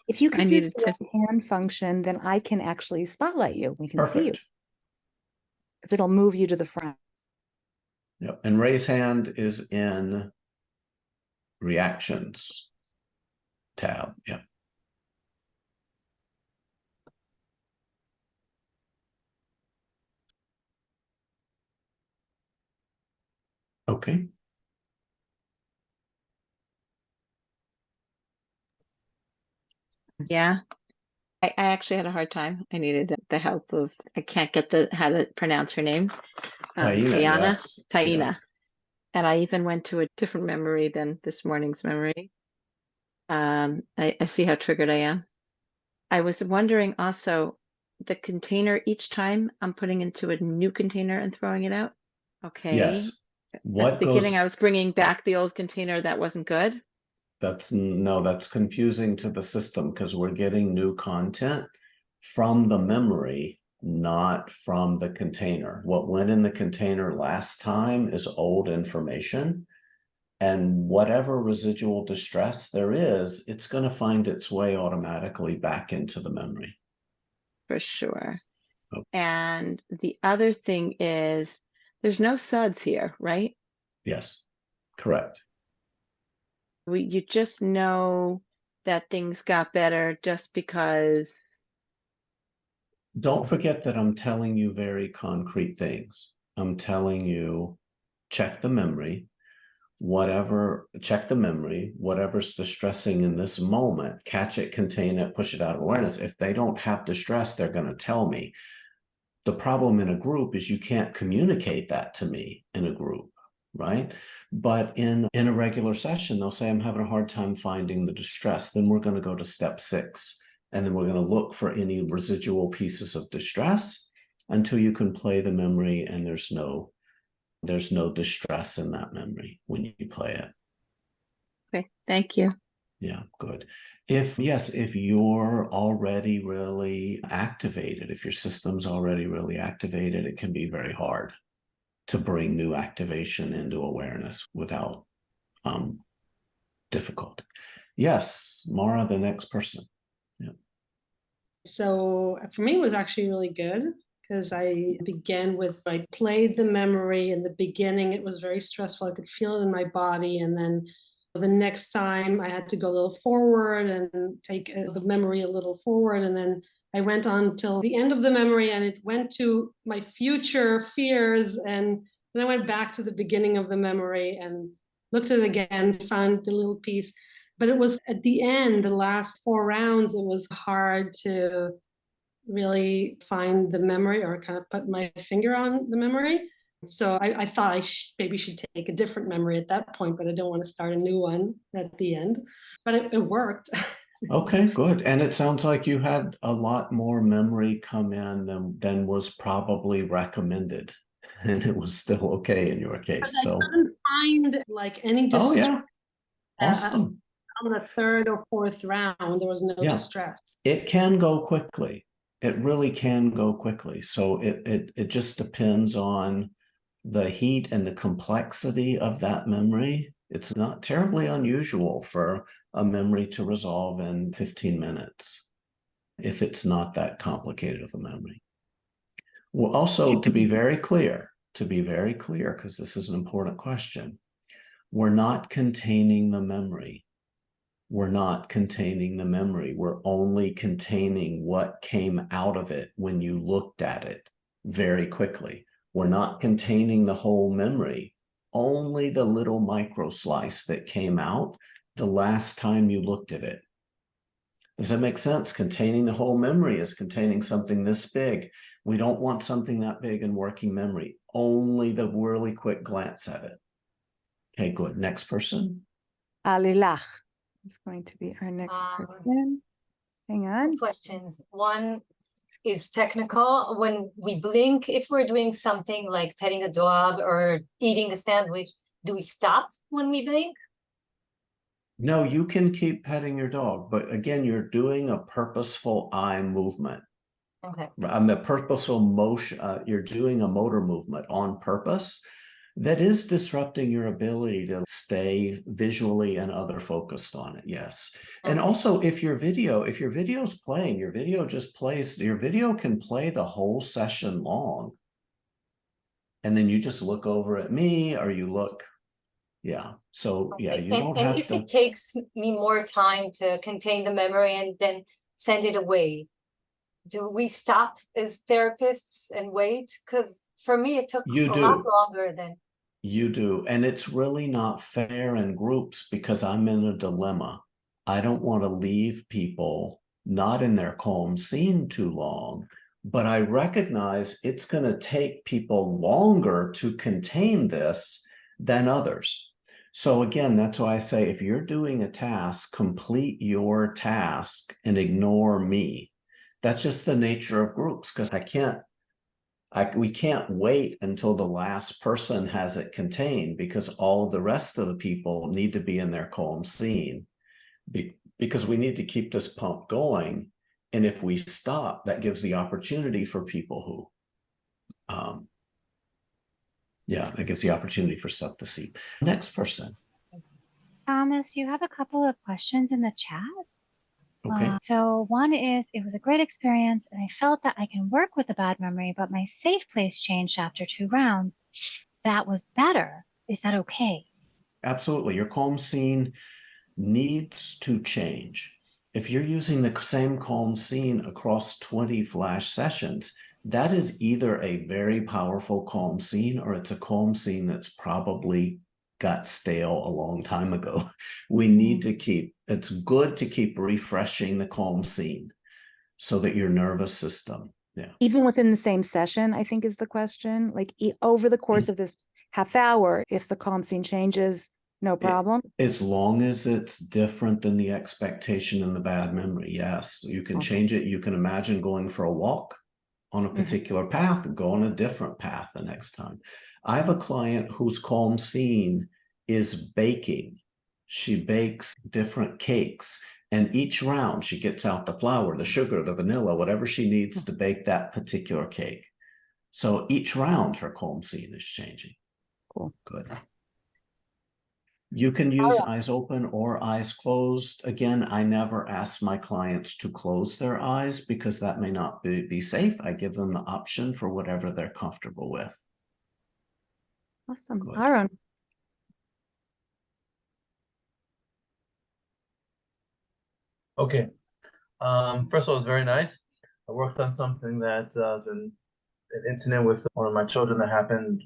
If you I could use needed the to. raise hand function, then I can actually spotlight you. We can see you. Perfect. Because it'll move you to the front. Yep. And raise hand is in reactions tab. Yep. Okay. Yeah. I actually had a hard time. I needed the help of, I can't get how to pronounce her name. Taína, yes. Taina. Yeah. And I even went to a different memory than this morning's memory. I see how triggered I am. I was wondering also, the container, each time I'm putting into a new container and throwing it out. Okay. Yes. At What the beginning, goes? I was bringing back the old container that wasn't good. That's confusing to the system because we're getting new content from the memory, not from the container. What went in the container last time is old information. And whatever residual distress there is, it's going to find its way automatically back into the memory. For sure. Oh. And the other thing is, there's no suds here, right? Yes, correct. You just know that things got better just because. Don't forget that I'm telling you very concrete things. I'm telling you, check the memory, whatever's distressing in this moment, catch it, contain it, push it out of awareness. If they don't have distress, they're going to tell me. The problem in a group is you can't communicate that to me in a group, right? But in a regular session, they'll say, I'm having a hard time finding the distress. Then we're going to go to step 6. And then we're going to look for any residual pieces of distress until you can play the memory and there's no distress in that memory when you play it. Okay, thank you. Yeah, good. If you're already really activated, if your system's already really activated, it can be very hard to bring new activation into awareness without difficulty. Yes, Mara, the next person. Yeah. So for me, it was actually really good because I played the memory in the beginning. It was very stressful. I could feel it in my body. And then the next time I had to go a little forward and take the memory a little forward. And then I went on till the end of the memory and it went to my future fears. And then I went back to the beginning of the memory and looked at it again, found the little piece. But it was at the end, the last 4 rounds, it was hard to really find the memory or kind of put my finger on the memory. So I thought I maybe should take a different memory at that point, but I don't want to start a new one at the end. But it worked. Okay, good. And it sounds like you had a lot more memory come in than was probably recommended. And it was still okay in your case. I couldn't find any distress. Oh yeah. Awesome. On the 3rd or 4th round, there was no distress. It can go quickly. It really can go quickly. So it just depends on the heat and the complexity of that memory. It's not terribly unusual for a memory to resolve in 15 minutes if it's not that complicated of a memory. Well, also to be very clear, because this is an important question, we're not containing the memory. We're not containing the memory. We're only containing what came out of it when you looked at it very quickly. We're not containing the whole memory, only the little micro slice that came out the last time you looked at it. Does that make sense? Containing the whole memory is containing something this big. We don't want something that big in working memory, only the really quick glance at it. Okay, good. Next person. Lilach is going to be our next person. Hang on. 2 questions. One is technical. When we blink, if we're doing something like petting a dog or eating a sandwich, do we stop when we blink? No, you can keep petting your dog, but again, you're doing a purposeful eye movement. Okay. A purposeful motion. You're doing a motor movement on purpose. That is disrupting your ability to stay visually and other focused on it, yes. And also if your video's playing, your video just plays, your video can play the whole session long. And then you just look over at me or you look, yeah. So yeah, you don't have if to. it takes me more time to contain the memory and then send it away, do we stop as therapists and wait? Because for me, it took You a do. lot longer than. You do. And it's really not fair in groups because I'm in a dilemma. I don't want to leave people not in their calm scene too long, but I recognize it's going to take people longer to contain this than others. So again, that's why I say, if you're doing a task, complete your task and ignore me. That's just the nature of groups, because we can't wait until the last person has it contained, because all of the rest of the people need to be in their calm scene, because we need to keep this pump going. And if we stop, that gives the opportunity for people who, it gives the opportunity for stuff to seep. Next person. Thomas, you have a couple of questions in the chat. Okay. So one is, it was a great experience and I felt that I can work with a bad memory, but my safe place changed after 2 rounds. That was better. Is that okay? Absolutely. Your calm scene needs to change. If you're using the same calm scene across 20 flash sessions, that is either a very powerful calm scene or it's a calm scene that's probably got stale a long time ago. We need to it's good to keep refreshing the calm scene so that your nervous system, Even within the same session, I think is the question. Like over the course of this half hour, if the calm scene changes, no problem. As long as it's different than the expectation and the bad memory, yes. You can change it. You can imagine going for a walk on a particular path and go on a different path the next time. I have a client whose calm scene is baking. She bakes different cakes, and each round she gets out the flour, the sugar, the vanilla, whatever she needs to bake that particular cake. So each round her calm scene is changing. Cool. Good. You can use eyes open or eyes closed. Again, I never ask my clients to close their eyes because that may not be safe. I give them the option for whatever they're comfortable with. Awesome. Good. Aaron. Okay. First of all, it was very nice. I worked on something that has been an incident with one of my children that happened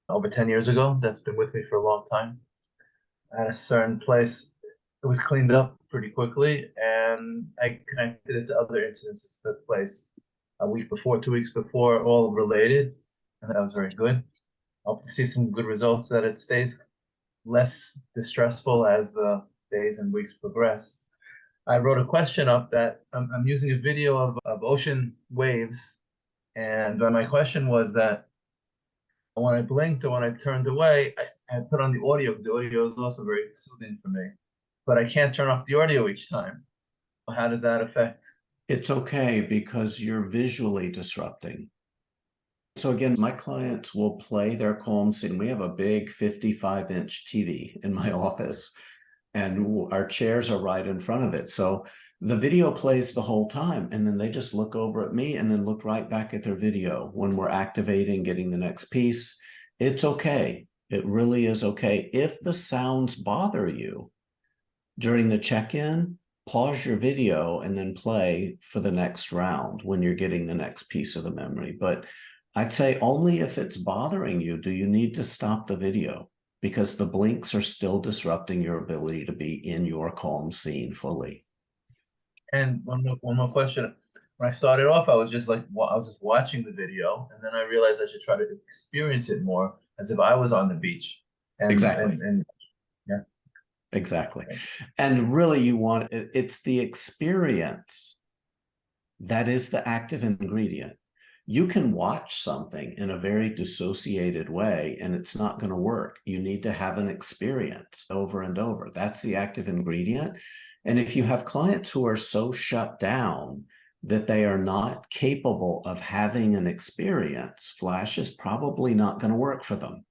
over 10 years ago. That's been with me for a long time. At a certain place, it was cleaned up pretty quickly, and I connected it to other incidences that took place a week before, 2 weeks before, all related, and that was very good. I hope to see some good results, that it stays less distressful as the days and weeks progress. I wrote a question up that I'm using a video of ocean waves, and my question was that when I blinked or when I turned away, I put on the audio because the audio is also very soothing for me. But I can't turn off the audio each time. How does that affect? It's okay because you're visually disrupting. So again, my clients will play their calm scene. We have a big 55-inch TV in my office, and our chairs are right in front of it. So the video plays the whole time, and then they just look over at me and then look right back at their video when we're activating, getting the next piece. It's okay. It really is okay. If the sounds bother you during the check-in, pause your video and then play for the next round when you're getting the next piece of the memory. But I'd say only if it's bothering you do you need to stop the video, because the blinks are still disrupting your ability to be in your calm scene fully. And one more question. When I started off, I was just watching the video, and then I realized I should try to experience it more as if I was on the beach. Exactly. Yeah. Exactly. And really it's the experience that is the active ingredient. You can watch something in a very dissociated way and it's not going to work. You need to have an experience over and over. That's the active ingredient. And if you have clients who are so shut down that they are not capable of having an experience, Flash is probably not going to work for them.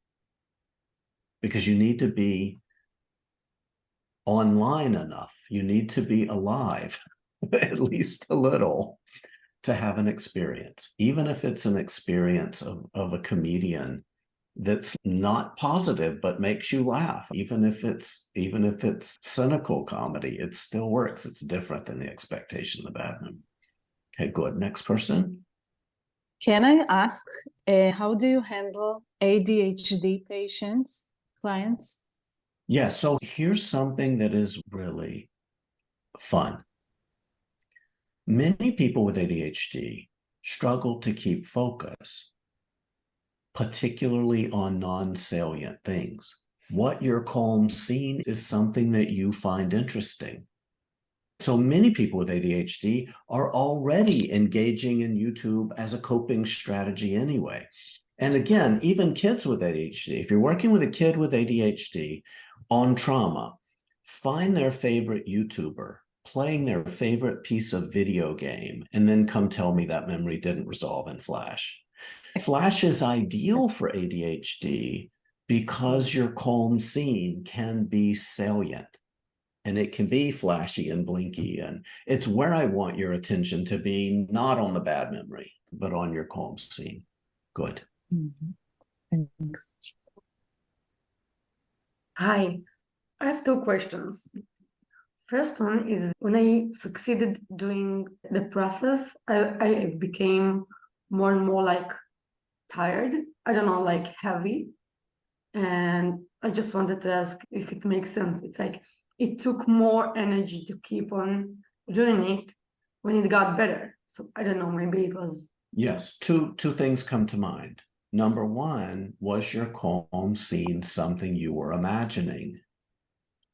because you need to be online enough. You need to be alive, at least a little, to have an experience, even if it's an experience of a comedian that's not positive but makes you laugh. Even if it's cynical comedy, it still works. It's different than the expectation of the bad memory. Okay, good. Next person. Can I ask, how do you handle ADHD patients, clients? Yeah, so here's something that is really fun. Many people with ADHD struggle to keep focus, particularly on non-salient things. What your calm scene is something that you find interesting. So many people with ADHD are already engaging in YouTube as a coping strategy anyway. And again, even kids with ADHD, if you're working with a kid with ADHD on trauma, find their favorite YouTuber playing their favorite piece of video game, and then come tell me that memory didn't resolve in Flash. Flash is ideal for ADHD because your calm scene can be salient. And it can be flashy and blinky. And it's where I want your attention to be, not on the bad memory, but on your calm scene. Good. Thanks. Hi, I have two questions. First one is, when I succeeded doing the process, I became more and more like tired. I don't know, like heavy. And I just wanted to ask if it makes sense. It's like it took more energy to keep on doing it when it got better. So I don't know, maybe it was. Yes, two things come to mind. Number one, was your calm scene something you were imagining?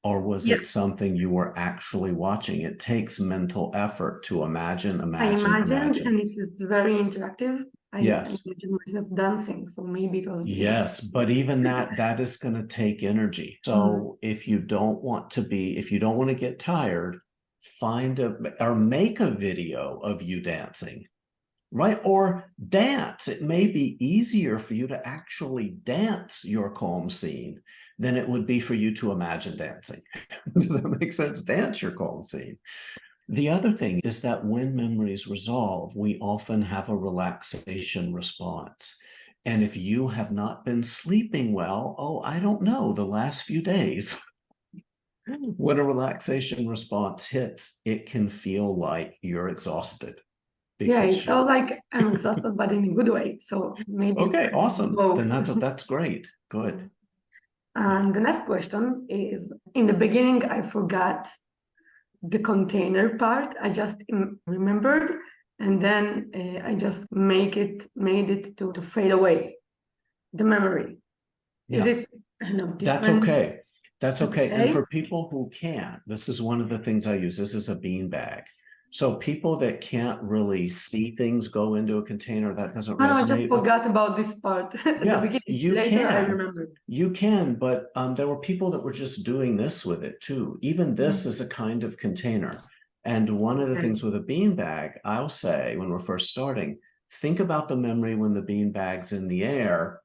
Or was it something you were actually watching? It takes mental effort to imagine. I imagined, and it is very interactive. Yes. I imagined myself dancing, so maybe it was. Yes, but even that is going to take energy. So if you don't want to get tired, or make a video of you dancing, right? Or dance. It may be easier for you to actually dance your calm scene than it would be for you to imagine dancing. Does that make sense? Dance your calm scene. The other thing is that when memories resolve, we often have a relaxation response. And if you have not been sleeping well, I don't know, the last few days, when a relaxation response hits, it can feel like you're exhausted. Yeah, it felt like I'm exhausted, but in a good way. So maybe. Okay, awesome. Then that's great. Good. And the next question is, in the beginning, I forgot the container part. I just remembered, and then I just made it to fade away, the memory. Yeah. Is it different? That's okay. That's okay. And for people who can't, this is one of the things I use. This is a beanbag. So people that can't really see things go into a container, that doesn't resonate. I just forgot about this part at the beginning. Later, I remembered. You can, but there were people that were just doing this with it too. Even this is a kind of container. And one of the things with a beanbag, I'll say when we're first starting, think about the memory when the beanbag's in the air,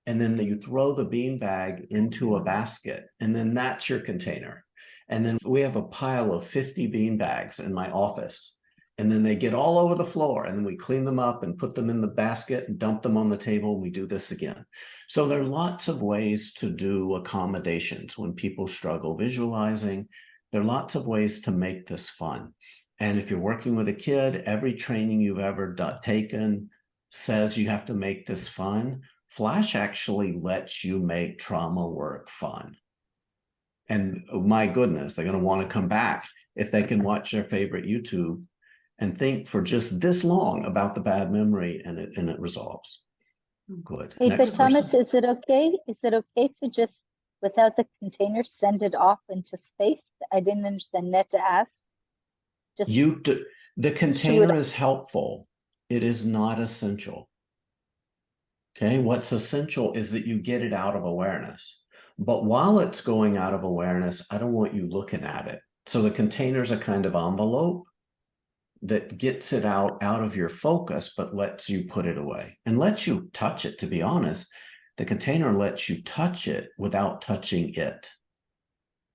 and then you throw the beanbag into a basket, and then that's your container. And then we have a pile of 50 beanbags in my office, and then they get all over the floor, and then we clean them up and put them in the basket and dump them on the table, and we do this again. So there are lots of ways to do accommodations when people struggle visualizing. There are lots of ways to make this fun. And if you're working with a kid, every training you've ever taken says you have to make this fun. Flash actually lets you make trauma work fun. And my goodness, they're going to want to come back if they can watch their favorite YouTube and think for just this long about the bad memory, and it resolves. Good. Hey, Next but Thomas, person. is it okay to just, without the container, send it off into space? I didn't understand that to ask. Just the container is helpful. It is not essential. Okay, what's essential is that you get it out of awareness. But while it's going out of awareness, I don't want you looking at it. So the container's a kind of envelope that gets it out of your focus, but lets you put it away and lets you touch it, to be honest. The container lets you touch it without touching it.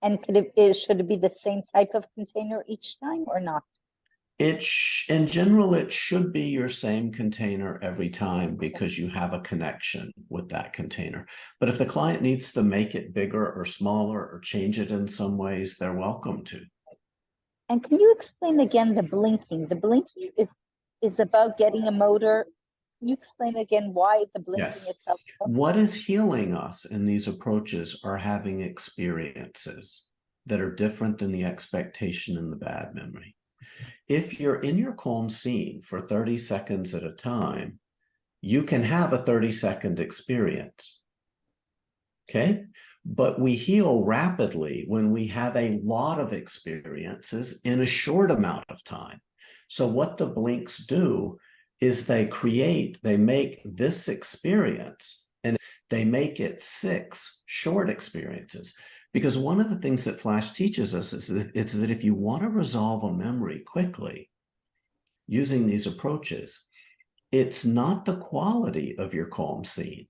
And should it be the same type of container each time or not? In general, it should be your same container every time because you have a connection with that container. But if the client needs to make it bigger or smaller or change it in some ways, they're welcome to. And can you explain again the blinking? The blinking is about getting a motor. Can you explain again why the blinking itself? What is healing us in these approaches are having experiences that are different than the expectation in the bad memory. If you're in your calm scene for 30 seconds at a time, you can have a 30-second experience. Okay? But we heal rapidly when we have a lot of experiences in a short amount of time. So what the blinks do is they make this experience and they make it 6 short experiences. Because one of the things that Flash teaches us is that if you want to resolve a memory quickly using these approaches, it's not the quality of your calm scene.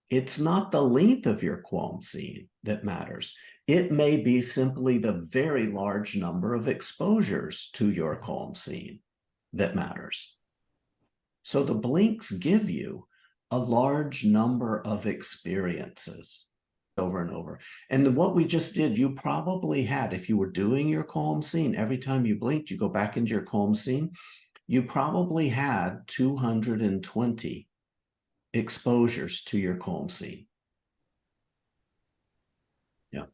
It's not the length of your calm scene that matters. It may be simply the very large number of exposures to your calm scene that matters. So the blinks give you a large number of experiences over and over. And what we just did, you probably had, if you were doing your calm scene, every time you blinked, you go back into your calm scene, you probably had 220 exposures to your calm scene. Yeah.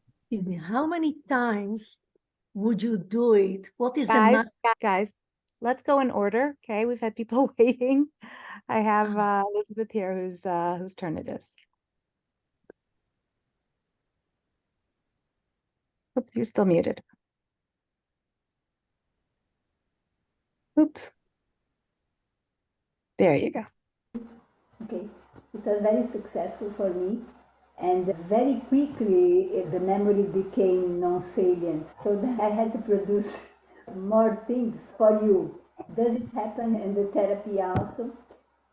How many times would you do it? What is the guys, let's go in order. Okay, we've had people waiting. I have Elizabeth here whose turn it is. Oops, you're still muted. Oops. There you go. Okay, it was very successful for me, and very quickly the memory became non-salient, so that I had to produce more things for you. Does it happen in the therapy also?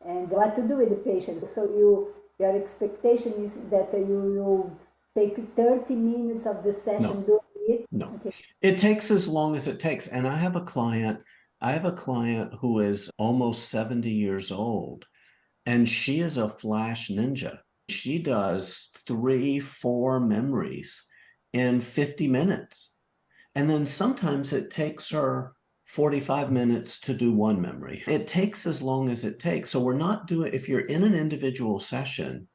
And what to do with the patient? So your expectation is that you take 30 minutes of the session doing it? No, okay. It takes as long as it takes. And I have a client who is almost 70 years old, and she is a Flash ninja. She does 3-4 memories in 50 minutes. And then sometimes it takes her 45 minutes to do 1 memory. It takes as long as it takes. So we're not doing, if you're in an individual session,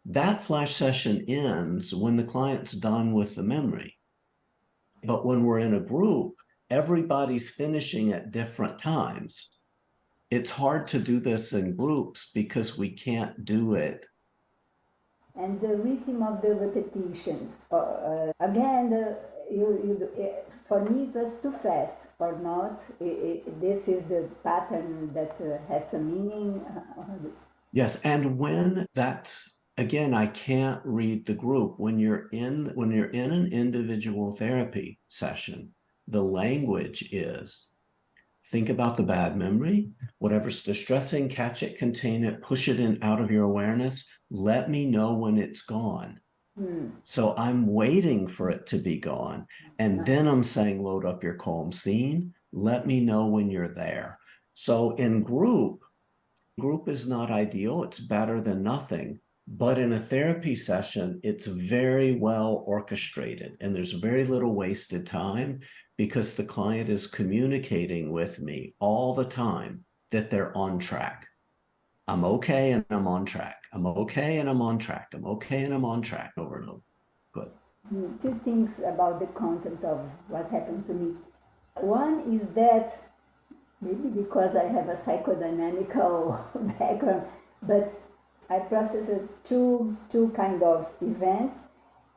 that Flash session ends when the client's done with the memory. But when we're in a group, everybody's finishing at different times. It's hard to do this in groups because we can't do it. And the rhythm of the repetitions, again, for me it was too fast or not. This is the pattern that has a meaning. Yes, and when that's, again, I can't read the group. When you're in an individual therapy session, the language is, think about the bad memory, whatever's distressing, catch it, contain it, push it in out of your awareness. Let me know when it's gone. So I'm waiting for it to be gone. And then I'm saying, load up your calm scene. Let me know when you're there. So in group is not ideal. It's better than nothing. But in a therapy session, it's very well orchestrated and there's very little wasted time because the client is communicating with me all the time that they're on track. I'm okay and I'm on track. I'm okay and I'm on track. I'm okay and I'm on track over and over. Good. 2 things about the content of what happened to me. One is that maybe because I have a psychodynamical background, but I processed 2 kind of events,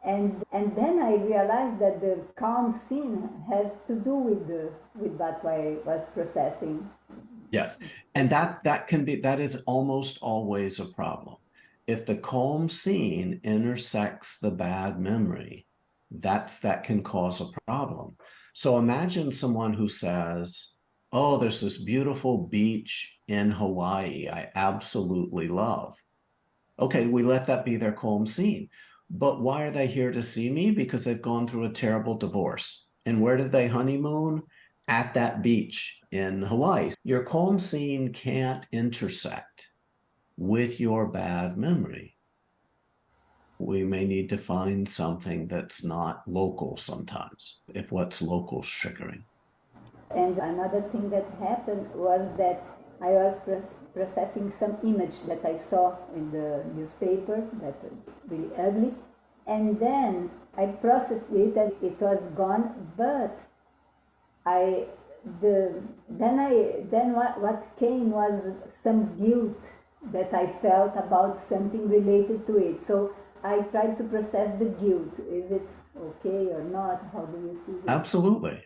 and then I realized that the calm scene has to do with what I was processing. Yes, and that is almost always a problem. If the calm scene intersects the bad memory, that can cause a problem. So imagine someone who says, oh, there's this beautiful beach in Hawaii I absolutely love. Okay, we let that be their calm scene. But why are they here to see me? Because they've gone through a terrible divorce. And where did they honeymoon? At that beach in Hawaii. Your calm scene can't intersect with your bad memory. We may need to find something that's not local sometimes, if what's local is triggering. And another thing that happened was that I was processing some image that I saw in the newspaper that really ugly. And then I processed it and it was gone, but what came was some guilt that I felt about something related to it. So I tried to process the guilt. Is it okay or not? How do you see it? Absolutely.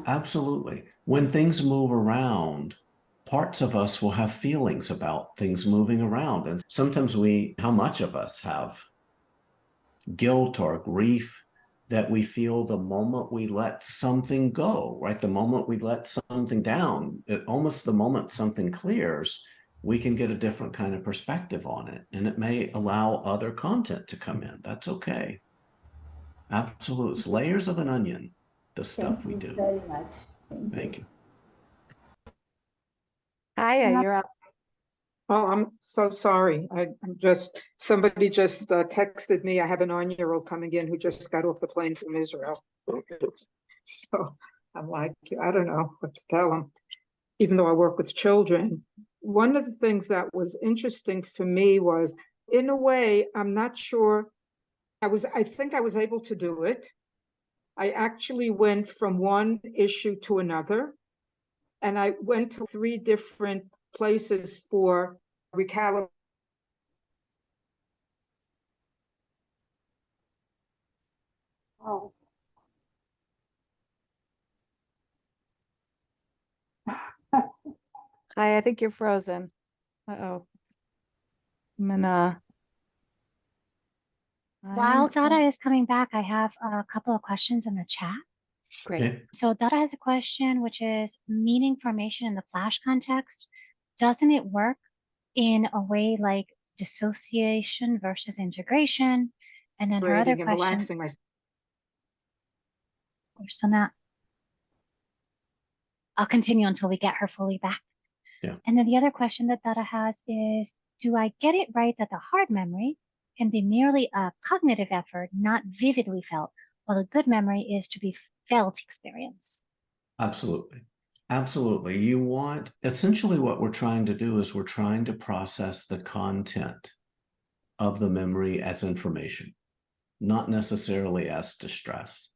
Absolutely. When things move around, parts of us will have feelings about things moving around. And sometimes how much of us have guilt or grief that we feel the moment we let something go, right? The moment we let something down, almost the moment something clears, we can get a different kind of perspective on it. And it may allow other content to come in. That's okay. Absolutely. It's layers of an onion, the stuff we do. Thank you very much. Thank you. Aya, you're up. Oh, I'm so sorry. Somebody just texted me. I have a 9-year-old coming in who just got off the plane from Israel. So I'm like, I don't know what to tell him, even though I work with children. One of the things that was interesting for me was, in a way, I'm not sure. I think I was able to do it. I actually went from one issue to another, and I went to 3 different places for recalibration. Oh. Hi, I think you're frozen. Uh-oh. While Dada is coming back, I have a couple of questions in the chat. Great. Okay. So Dada has a question, which is meaning formation in the Flash context. Doesn't it work in a way like dissociation versus integration? And then her other And question, relaxing myself. so now I'll continue until we get her fully back. Yeah. And then the other question that Dada has is, do I get it right that the hard memory can be merely a cognitive effort, not vividly felt, while a good memory is to be felt experience? Absolutely. Absolutely. Essentially what we're trying to do is we're trying to process the content of the memory as information, not necessarily as distress.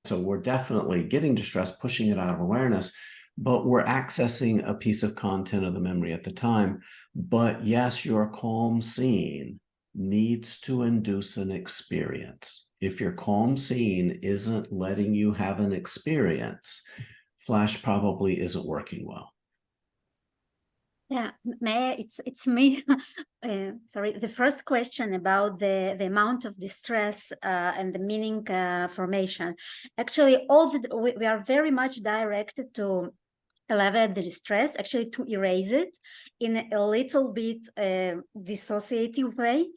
So we're definitely getting distressed, pushing it out of awareness, but we're accessing a piece of content of the memory at the time. But yes, your calm scene needs to induce an experience. If your calm scene isn't letting you have an experience, Flash probably isn't working well. Yeah, it's me. Sorry, the first question about the amount of distress and the meaning formation. Actually, we are very much directed to elevate the distress, actually to erase it in a little bit dissociative way.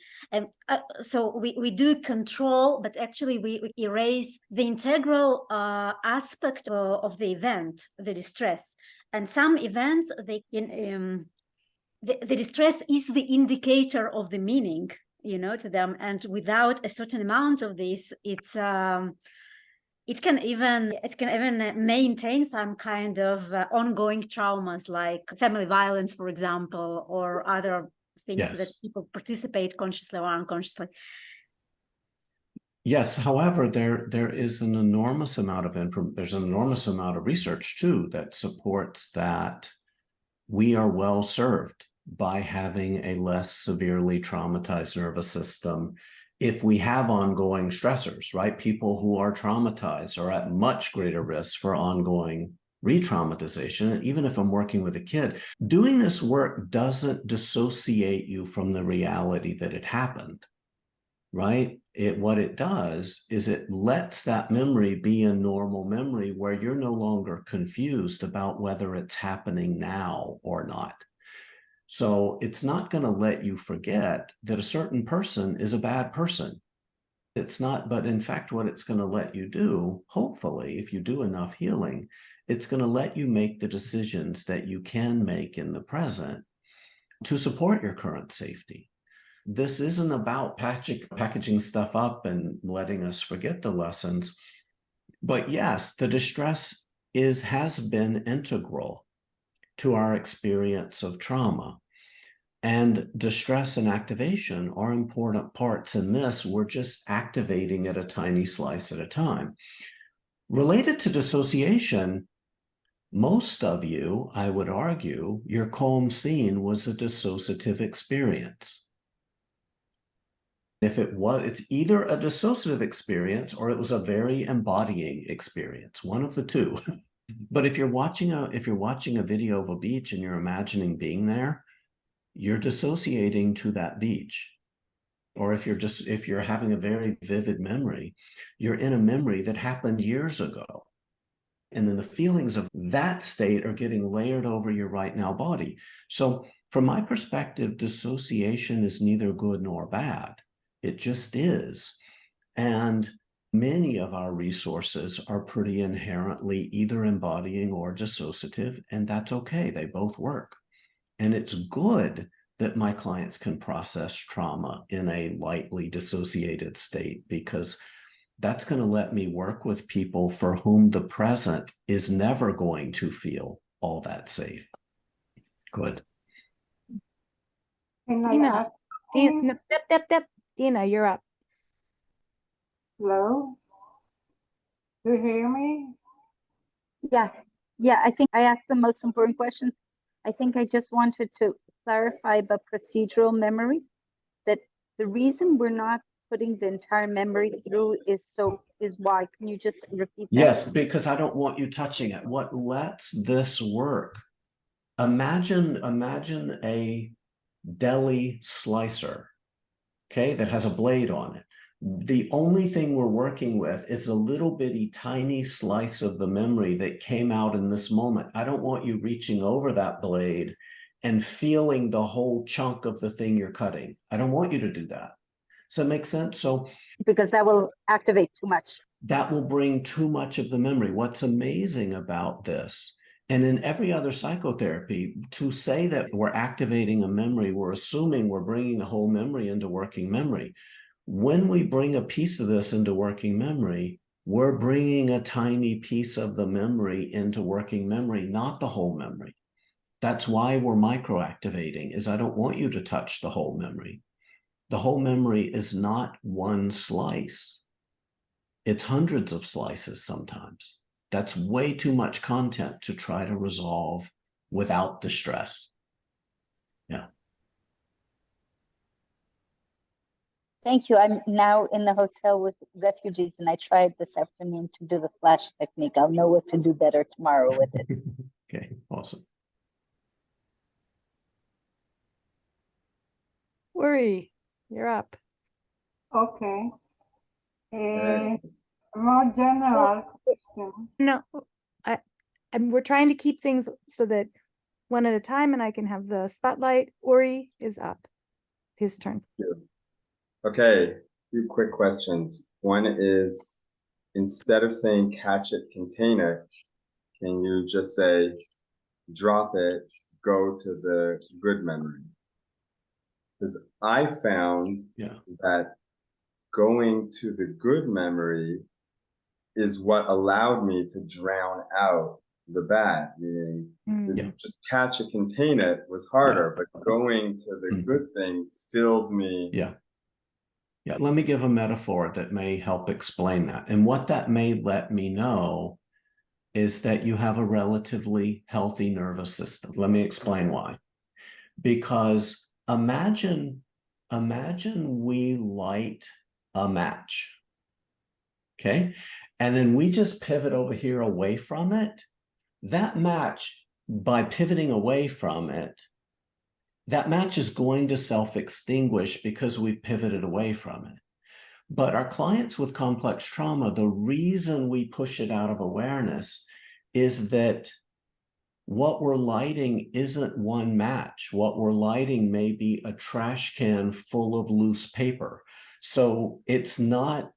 So we do control, but actually we erase the integral aspect of the event, the distress. And some events, the distress is the indicator of the meaning, to them. And without a certain amount of this, it can even maintain some kind of ongoing traumas, like family violence, for example, or other things that people participate consciously or unconsciously. Yes, however, there is an enormous amount of there's an enormous amount of research too that supports that we are well served by having a less severely traumatized nervous system if we have ongoing stressors, right? People who are traumatized are at much greater risk for ongoing re-traumatization. And even if I'm working with a kid, doing this work doesn't dissociate you from the reality that it happened, right? What it does is it lets that memory be a normal memory where you're no longer confused about whether it's happening now or not. So it's not going to let you forget that a certain person is a bad person. It's not, but in fact, what it's going to let you do, hopefully, if you do enough healing, it's going to let you make the decisions that you can make in the present to support your current safety. This isn't about packaging stuff up and letting us forget the lessons. But yes, the distress has been integral to our experience of trauma. And distress and activation are important parts in this. We're just activating it a tiny slice at a time. Related to dissociation, most of you, I would argue, your calm scene was a dissociative experience. If it was, it's either a dissociative experience or it was a very embodying experience, one of the two. But if you're watching a video of a beach and you're imagining being there, you're dissociating to that beach. Or if you're having a very vivid memory, you're in a memory that happened years ago. And then the feelings of that state are getting layered over your right now body. So from my perspective, dissociation is neither good nor bad. It just is. And many of our resources are pretty inherently either embodying or dissociative, and that's okay. They both work. And it's good that my clients can process trauma in a lightly dissociated state, because that's going to let me work with people for whom the present is never going to feel all that safe. Good. Taina, Taina, you're up. Hello? Do you hear me? Yeah, I think I asked the most important question. I think I just wanted to clarify about procedural memory, that the reason we're not putting the entire memory through is why. Can you just repeat that? Yes, because I don't want you touching it. What lets this work? Imagine a deli slicer, okay, that has a blade on it. The only thing we're working with is a little bitty tiny slice of the memory that came out in this moment. I don't want you reaching over that blade and feeling the whole chunk of the thing you're cutting. I don't want you to do that. Does that make sense? So, because that will activate too much. That will bring too much of the memory. What's amazing about this, and in every other psychotherapy, to say that we're activating a memory, we're assuming we're bringing the whole memory into working memory. When we bring a piece of this into working memory, we're bringing a tiny piece of the memory into working memory, not the whole memory. That's why we're microactivating, is I don't want you to touch the whole memory. The whole memory is not one slice. It's hundreds of slices sometimes. That's way too much content to try to resolve without distress. Yeah. Thank you. I'm now in the hotel with refugees, and I tried this afternoon to do the flash technique. I'll know what to do better tomorrow with it. Okay, awesome. Uri, you're up. Okay. More general question. No, we're trying to keep things so that one at a time, and I can have the spotlight. Uri is up. His turn. Okay, few quick questions. One is, instead of saying catch it, contain it, can you just say drop it, go to the good memory? Because I found that going to the good memory is what allowed me to drown out the bad, meaning just catch it, contain it was harder, but going to the good thing filled me. Yeah, let me give a metaphor that may help explain that. And what that may let me know is that you have a relatively healthy nervous system. Let me explain why. Because imagine we light a match, okay? And then we just pivot over here away from it. That match, by pivoting away from it, that match is going to self-extinguish because we pivoted away from it. But our clients with complex trauma, the reason we push it out of awareness is that what we're lighting isn't one match. What we're lighting may be a trash can full of loose paper. So it's not,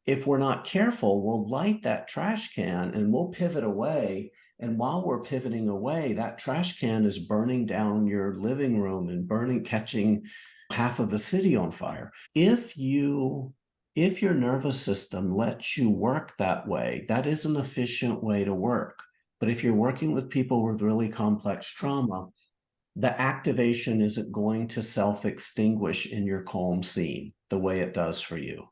if we're not careful, we'll light that trash can and we'll pivot away. And while we're pivoting away, that trash can is burning down your living room and catching half of the city on fire. If your nervous system lets you work that way, that is an efficient way to work. But if you're working with people with really complex trauma, the activation isn't going to self-extinguish in your calm scene the way it does for you.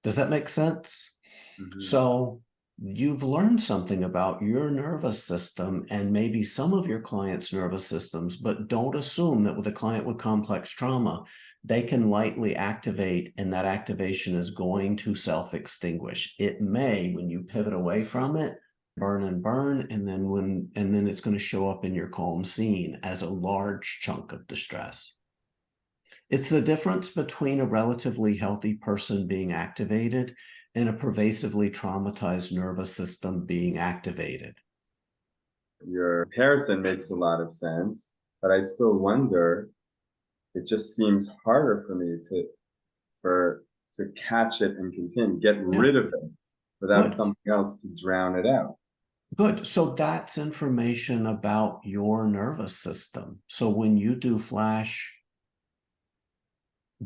Does that make sense? Mm-hmm. So you've learned something about your nervous system and maybe some of your clients' nervous systems, but don't assume that with a client with complex trauma, they can lightly activate and that activation is going to self-extinguish. It may, when you pivot away from it, burn, and then it's going to show up in your calm scene as a large chunk of distress. It's the difference between a relatively healthy person being activated and a pervasively traumatized nervous system being activated. Your comparison makes a lot of sense, but I still wonder, it just seems harder for me to catch it and continue, get rid of it without something else to drown it out. Good. So that's information about your nervous system. So when you do flash,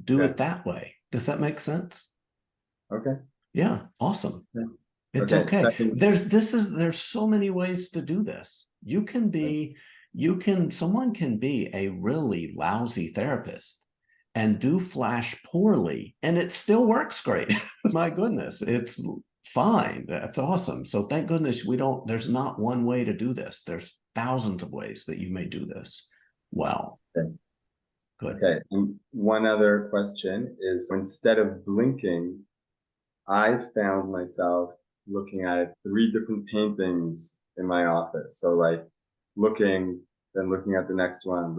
do it that way. Does that make sense? Okay. Yeah. Awesome. Yeah. It's okay. There's so many ways to do this. Someone can be a really lousy therapist and do flash poorly and it still works great. My goodness, it's fine. That's awesome. So thank goodness there's not one way to do this. There's thousands of ways that you may do this well. Okay. Good. Okay. And one other question is, instead of blinking, I found myself looking at 3 different paintings in my office. So like looking at the next one,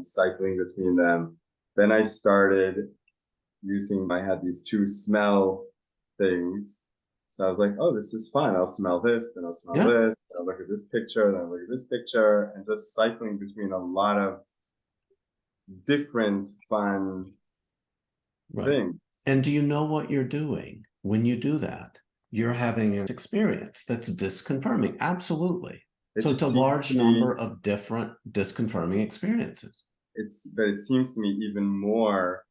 cycling between them. Then I started I had these 2 smell things. So I was like, oh, this is fun. I'll smell this, then I'll smell this, then I'll look at this picture, then I'll look at this picture, and just cycling between a lot of different fun things. And do you know what you're doing when you do that? You're having an experience that's disconfirming. Absolutely. So it's a large number of different disconfirming experiences. But it seems to me even more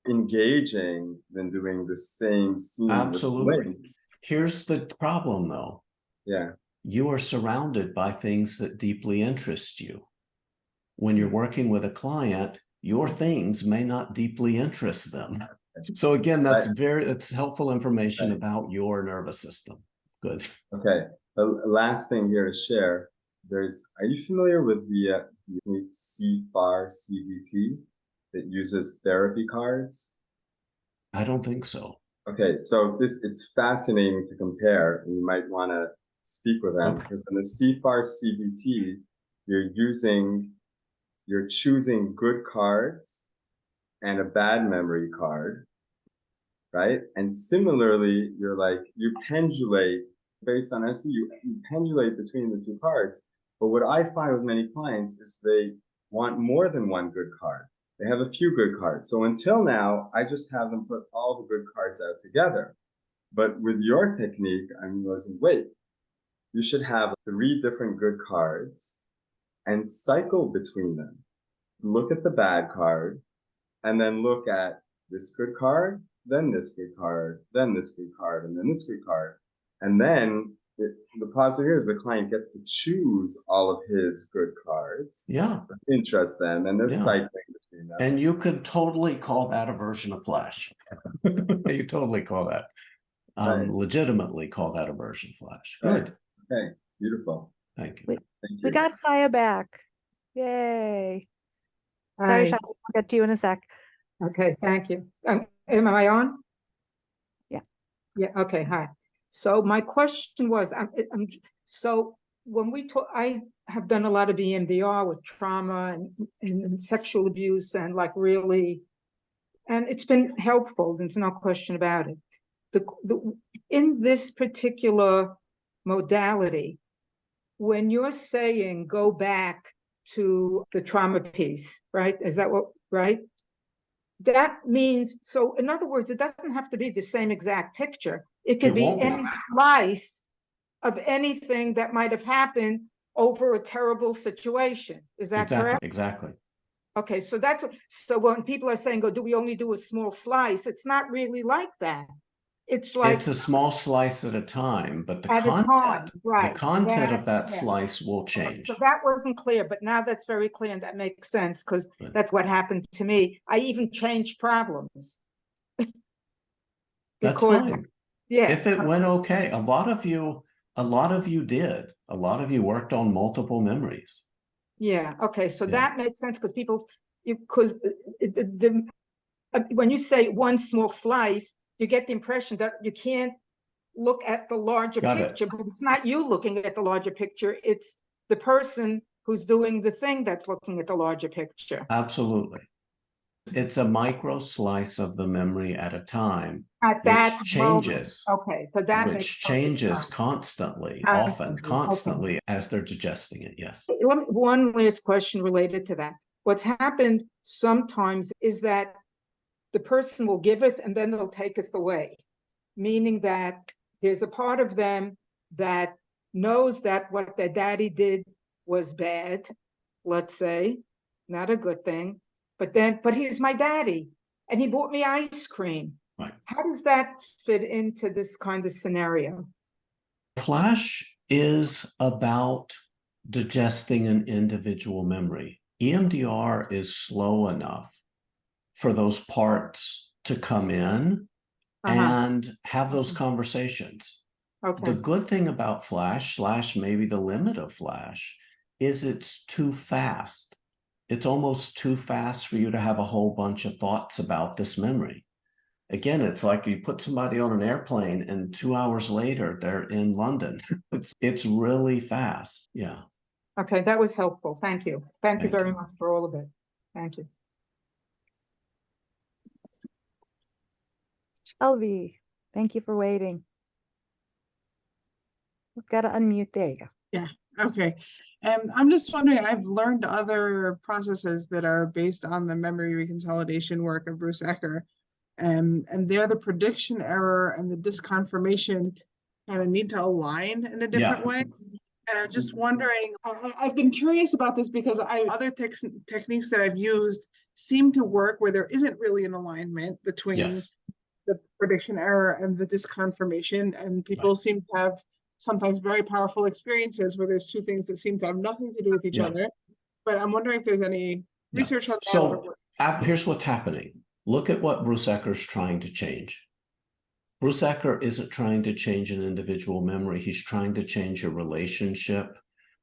engaging than doing the same scene. Absolutely. Here's the problem though. Yeah. You are surrounded by things that deeply interest you. When you're working with a client, your things may not deeply interest them. So again, it's helpful information about your nervous system. Good. Okay. The last thing here to share, are you familiar with the CFAR CBT that uses therapy cards? I don't think so. Okay, so it's fascinating to compare, and you might want to speak with them, because in the CFAR CBT, you're choosing good cards and a bad memory card, right? And similarly, you pendulate based on SE, you pendulate between the 2 cards. But what I find with many clients is they want more than one good card. They have a few good cards. So until now, I just have them put all the good cards out together. But with your technique, I'm realizing, wait, you should have 3 different good cards and cycle between them. Look at the bad card, and then look at this good card, then this good card, then this good card, and then this good card. And then the positive here is the client gets to choose all of his good cards. Yeah. To interest them, and they're cycling between them. And you could totally call that a version of Flash. You totally call that. Legitimately call that a version of Flash. Good. Okay. Beautiful. Thank you. We got Chaya back. Yay. Hi. Sorry, Chaya, I'll get to you in a sec. Okay, thank you. Am I on? Yeah. Yeah, okay, hi. So my question was, so when we talk, I have done a lot of EMDR with trauma and sexual abuse and and it's been helpful. There's no question about it. In this particular modality, when you're saying go back to the trauma piece, right? Is that what, right? That means, so in other words, it doesn't have to be the same exact picture. It could It be won't be. any slice of anything that might have happened over a terrible situation. Is that Exactly, correct? exactly. Okay, so that's, so when people are saying, oh, do we only do a small slice? It's not really like that. It's like It's a small slice at a time, but the at a time, content, right? the content of that Yeah. slice will Okay, change. so that wasn't clear, but now that's very clear and that makes sense because that's what happened to me. I even changed problems. That's Because, fine. yeah. If it went okay, a lot of you did. A lot of you worked on multiple memories. Yeah, okay, so Yeah. that makes sense because people, because when you say one small slice, you get the impression that you can't look at the larger Got it. picture, but it's not you looking at the larger picture, it's the person who's doing the thing that's looking at the larger picture. Absolutely. It's a micro slice of the memory at a time, At that which changes. moment. Okay, so that makes Which perfect changes sense. constantly, Constantly, often, constantly as they're digesting it. Yes. One last question related to that. What's happened sometimes is that the person will giveth and then they'll taketh away, meaning that there's a part of them that knows that what their daddy did was bad, let's say, not a good thing, but he's my daddy and he bought me ice cream. Right. How does that fit into this kind of scenario? Flash is about digesting an individual memory. EMDR is slow enough for those parts to come in and have those conversations. Okay. The good thing about Flash, / maybe the limit of Flash, is it's too fast. It's almost too fast for you to have a whole bunch of thoughts about this memory. Again, it's like you put somebody on an airplane and 2 hours later they're in London. It's really fast. Yeah. Okay, that was helpful. Thank you. Thank you very much for all of it. Thank you. Shelby, thank you for waiting. We've got to unmute. There you go. Yeah, okay. I'm just wondering, I've learned other processes that are based on the memory reconsolidation work of Bruce Ecker. And they're the prediction error and the disconfirmation kind of need to align in a different way. And I'm just wondering, I've been curious about this because other techniques that I've used seem to work where there isn't really an alignment between the prediction error and the disconfirmation. And people seem to have sometimes very powerful experiences where there's two things that seem to have nothing to do with each other. But I'm wondering if there's any research on that. So here's what's happening. Look at what Bruce Ecker's trying to change. Bruce Ecker isn't trying to change an individual memory. He's trying to change your relationship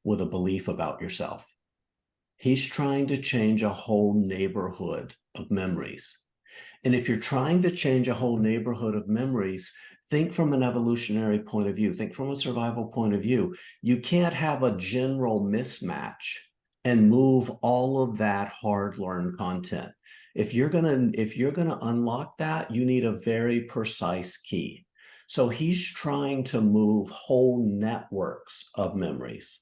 with a belief about yourself. He's trying to change a whole neighborhood of memories. And if you're trying to change a whole neighborhood of memories, think from an evolutionary point of view, think from a survival point of view. You can't have a general mismatch and move all of that hard-learned content. If you're gonna unlock that, you need a very precise key. So he's trying to move whole networks of memories.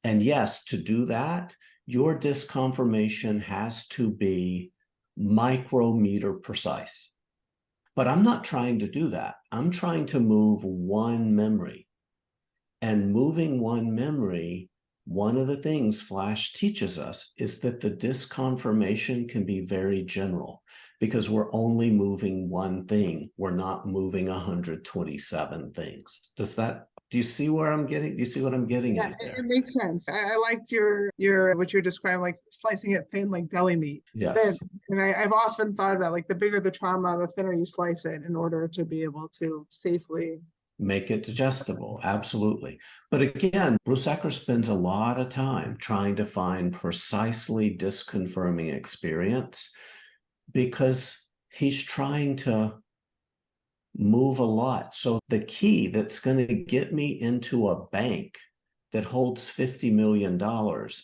And yes, to do that, your disconfirmation has to be micrometer precise. But I'm not trying to do that. I'm trying to move one memory. And moving one memory, one of the things Flash teaches us is that the disconfirmation can be very general because we're only moving one thing. We're not moving 127 things. Do you see where I'm getting? Do you see what I'm getting at there? It makes sense. I liked your what you're describing, like slicing it thin like deli meat. Yes. And I've often thought of that, like the bigger the trauma, the thinner you slice it in order to be able to safely make it digestible. Absolutely. But again, Bruce Ecker spends a lot of time trying to find precisely disconfirming experience because he's trying to move a lot. So the key that's going to get me into a bank that holds $50 million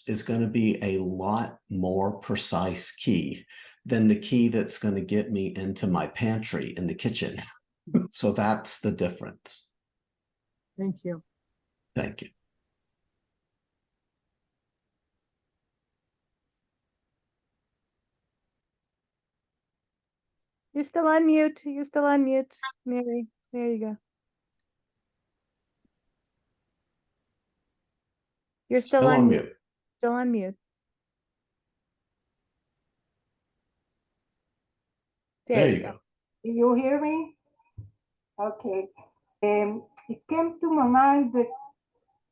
is going to be a lot more precise key than the key that's going to get me into my pantry in the kitchen. So that's the difference. Thank you. Thank you. You're still on mute. You're still on mute, Mary. There you go. You're still on mute. Still on mute. There you go. You hear me? Okay. It came to my mind that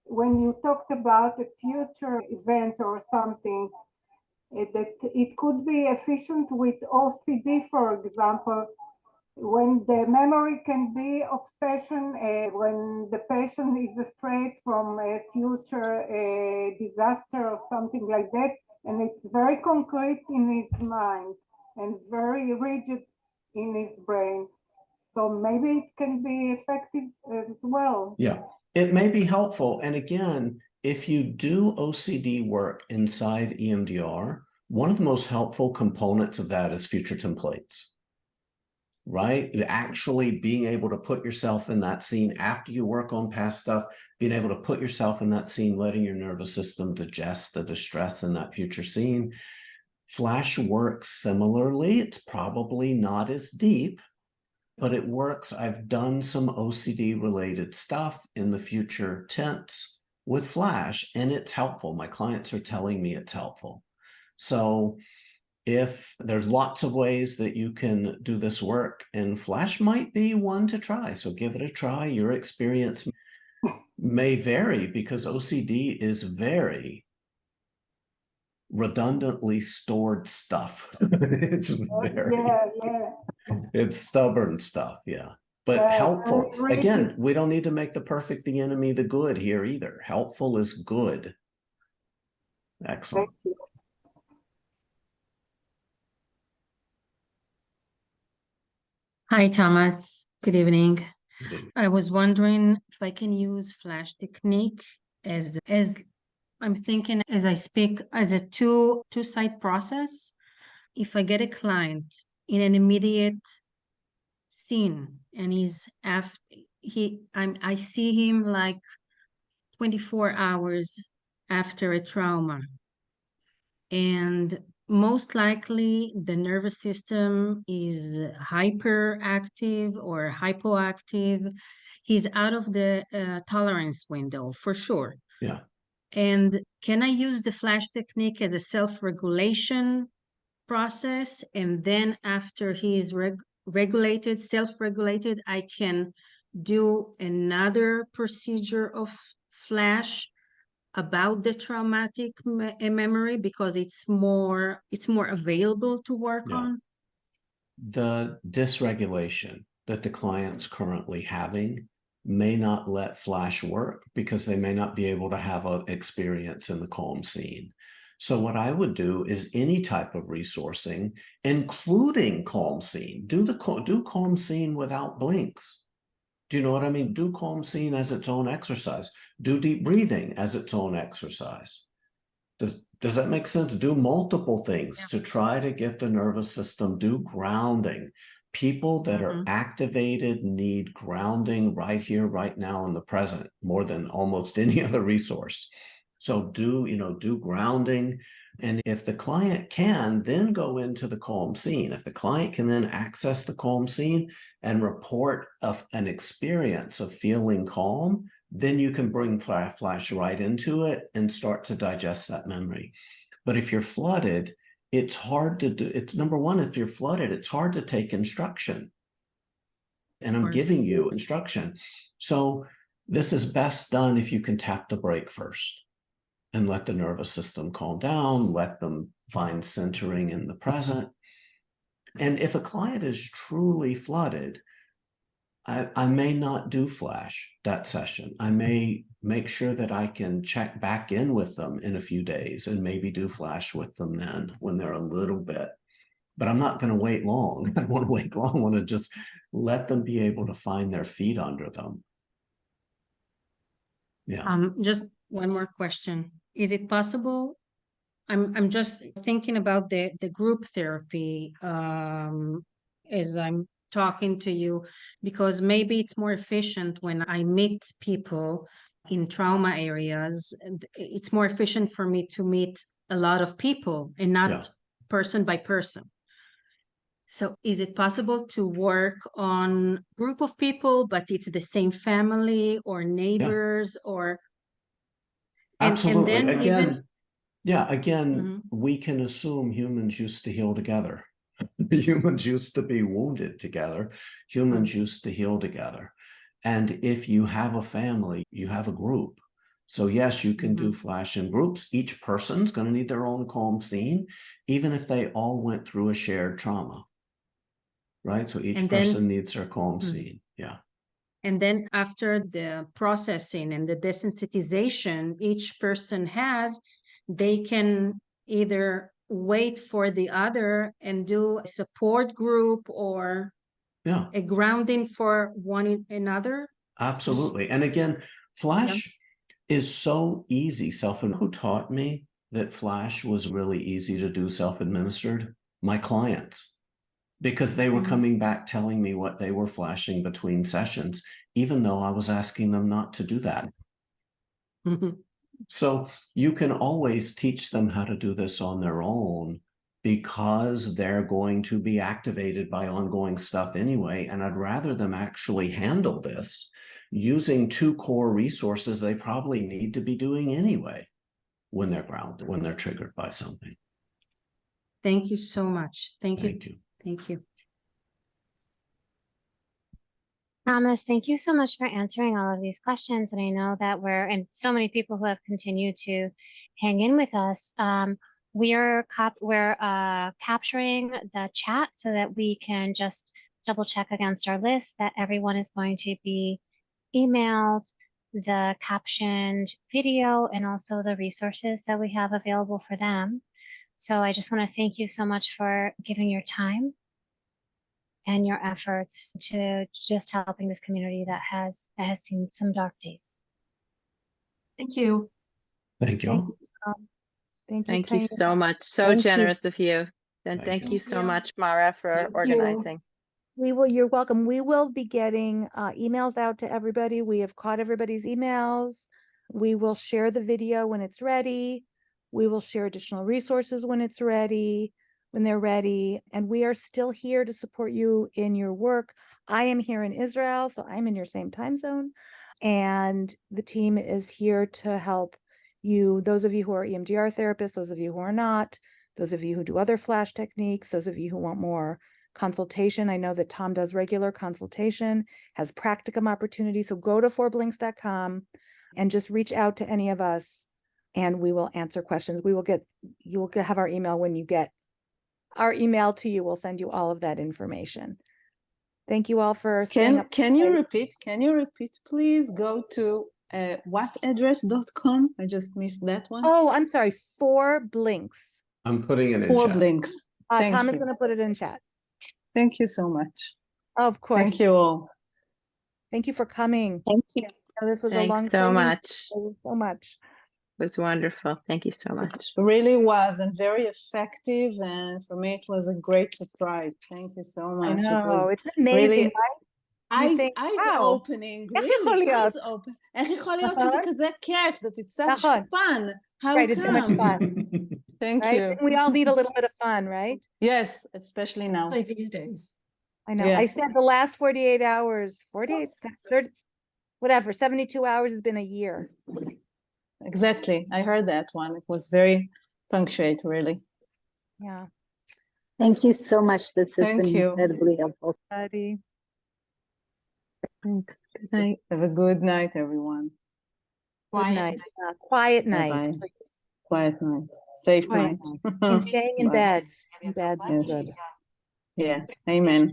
when you talked about a future event or something, that it could be efficient with OCD, for example, when the memory can be obsession, when the patient is afraid from a future disaster or something like that, and it's very concrete in his mind and very rigid in his brain. So maybe it can be effective as well. Yeah, it may be helpful. And again, if you do OCD work inside EMDR, one of the most helpful components of that is future templates, right? Actually being able to put yourself in that scene after you work on past stuff, being able to put yourself in that scene, letting your nervous system digest the distress in that future scene. Flash works similarly. It's probably not as deep, but it works. I've done some OCD related stuff in the future tense with Flash, and it's helpful. My clients are telling me it's helpful. So if there's lots of ways that you can do this work, and Flash might be one to try. So give it a try. Your experience may vary because OCD is very redundantly stored stuff. It's very, it's stubborn stuff, yeah. But helpful. Again, we don't need to make the perfect the enemy the good here either. Helpful is good. Excellent. Hi, Thomas. Good evening. I was wondering if I can use Flash technique as I'm thinking as I speak as a two-side process. If I get a client in an immediate scene and I see him like 24 hours after a trauma, and most likely the nervous system is hyperactive or hypoactive. He's out of the tolerance window for sure. Yeah. And can I use the Flash technique as a self-regulation process? And then after he's regulated, self-regulated, I can do another procedure of Flash about the traumatic memory because it's more available to work on? The dysregulation that the client's currently having may not let Flash work because they may not be able to have an experience in the calm scene. So what I would do is any type of resourcing, including calm scene, do calm scene without blinks. Do you know what I mean? Do calm scene as its own exercise. Do deep breathing as its own exercise. Does that make sense? Do multiple things to try to get the nervous system. Do grounding. People that are activated need grounding right here, right now in the present, more than almost any other resource. So do grounding. And if the client can, then go into the calm scene. If the client can then access the calm scene and report of an experience of feeling calm, then you can bring Flash right into it and start to digest that memory. But if you're flooded, it's hard to do. It's number one, if you're flooded, it's hard to take instruction. And I'm giving you instruction. So this is best done if you can tap the brake first and let the nervous system calm down, let them find centering in the present. And if a client is truly flooded, I may not do Flash that session. I may make sure that I can check back in with them in a few days and maybe do Flash with them then when they're a little bit. But I'm not going to wait long. I don't want to wait long. I want to just let them be able to find their feet under them. Yeah. Just one more question. Is it possible? I'm just thinking about the group therapy as I'm talking to you, because maybe it's more efficient when I meet people in trauma areas. It's more efficient for me to meet a lot of people and not person by person. So is it possible to work on group of people, but it's the same family or neighbors or Absolutely. and then Again, Mhm. we can assume humans used to heal together. Humans used to be wounded together. Humans used to heal together. And if you have a family, you have a group. So yes, you can do flash in groups. Each person's going to need their own calm scene, even if they all went through a shared trauma. Right? So each And then- person needs their calm scene. Yeah. And then after the processing and the desensitization each person has, they can either wait for the other and do a support group or Yeah. a grounding for one another. Absolutely. And again, Flash is so easy. Who taught me that Flash was really easy to do self-administered? My clients. Because they were coming back telling me what they were flashing between sessions, even though I was asking them not to do that. So you can always teach them how to do this on their own because they're going to be activated by ongoing stuff anyway. And I'd rather them actually handle this using two core resources they probably need to be doing anyway when they're grounded, when they're triggered by something. Thank you so much. Thank you. Thank you. Thank you. Thomas, thank you so much for answering all of these questions. And I know that and so many people who have continued to hang in with us. We're capturing the chat so that we can just double check against our list that everyone is going to be emailed the captioned video and also the resources that we have available for them. So I just want to thank you so much for giving your time and your efforts to just helping this community that has seen some dark days. Thank you. Thank you. Thank you Taina. so much. So Thank you. generous of you. And thank you so much, Mara, for organizing. You're welcome. We will be getting emails out to everybody. We have caught everybody's emails. We will share the video when it's ready. We will share additional resources when it's ready, when they're ready. And we are still here to support you in your work. I am here in Israel, so I'm in your same time zone. And the team is here to help you, those of you who are EMDR therapists, those of you who are not, those of you who do other flash techniques, those of you who want more consultation. I know that Tom does regular consultation, has practicum opportunities. So go to forblinks.com and just reach out to any of us and we will answer questions. You will have our email when you get our email to you. We'll send you all of that information. Thank you all for staying up. Can you repeat, please? Go to whataddress.com. I just missed that one. Oh, I'm sorry. 4Blinks. I'm putting it in Four chat. Blinks. Tom is going to put it in chat. Thank you so much. Of course. Thank you all. Thank you for coming. Thank you. This was Thanks a long so journey. much. Thank you so much. It was wonderful. Thank you so much. It really was and very effective. And for me, it was a great surprise. Thank you so much. I know. It was It's amazing, really right? You think, eyes wow, opening. איך יכול Really, eyes להיות? open. איך יכול להיות שזה כזה כיף? That it's such נכון. fun. How Right, it's so much come? fun. Thank Right? you. And we all need a little bit of fun, right? Yes, especially now. Especially these days. I know. Yeah. I said the last 48 hours, 48, 30, whatever, 72 hours has been a year. Exactly. I heard that one. It was very punctuate, really. Yeah. Thank you so much. This has Thank been you. incredibly helpful. Buddy. Thanks. Good night. Have a good night, everyone. Good night. Quiet night. Bye-bye. Please. Quiet night. Safe Quiet night. And staying in Bye. beds. In beds is Yes. good. Yeah. Amen.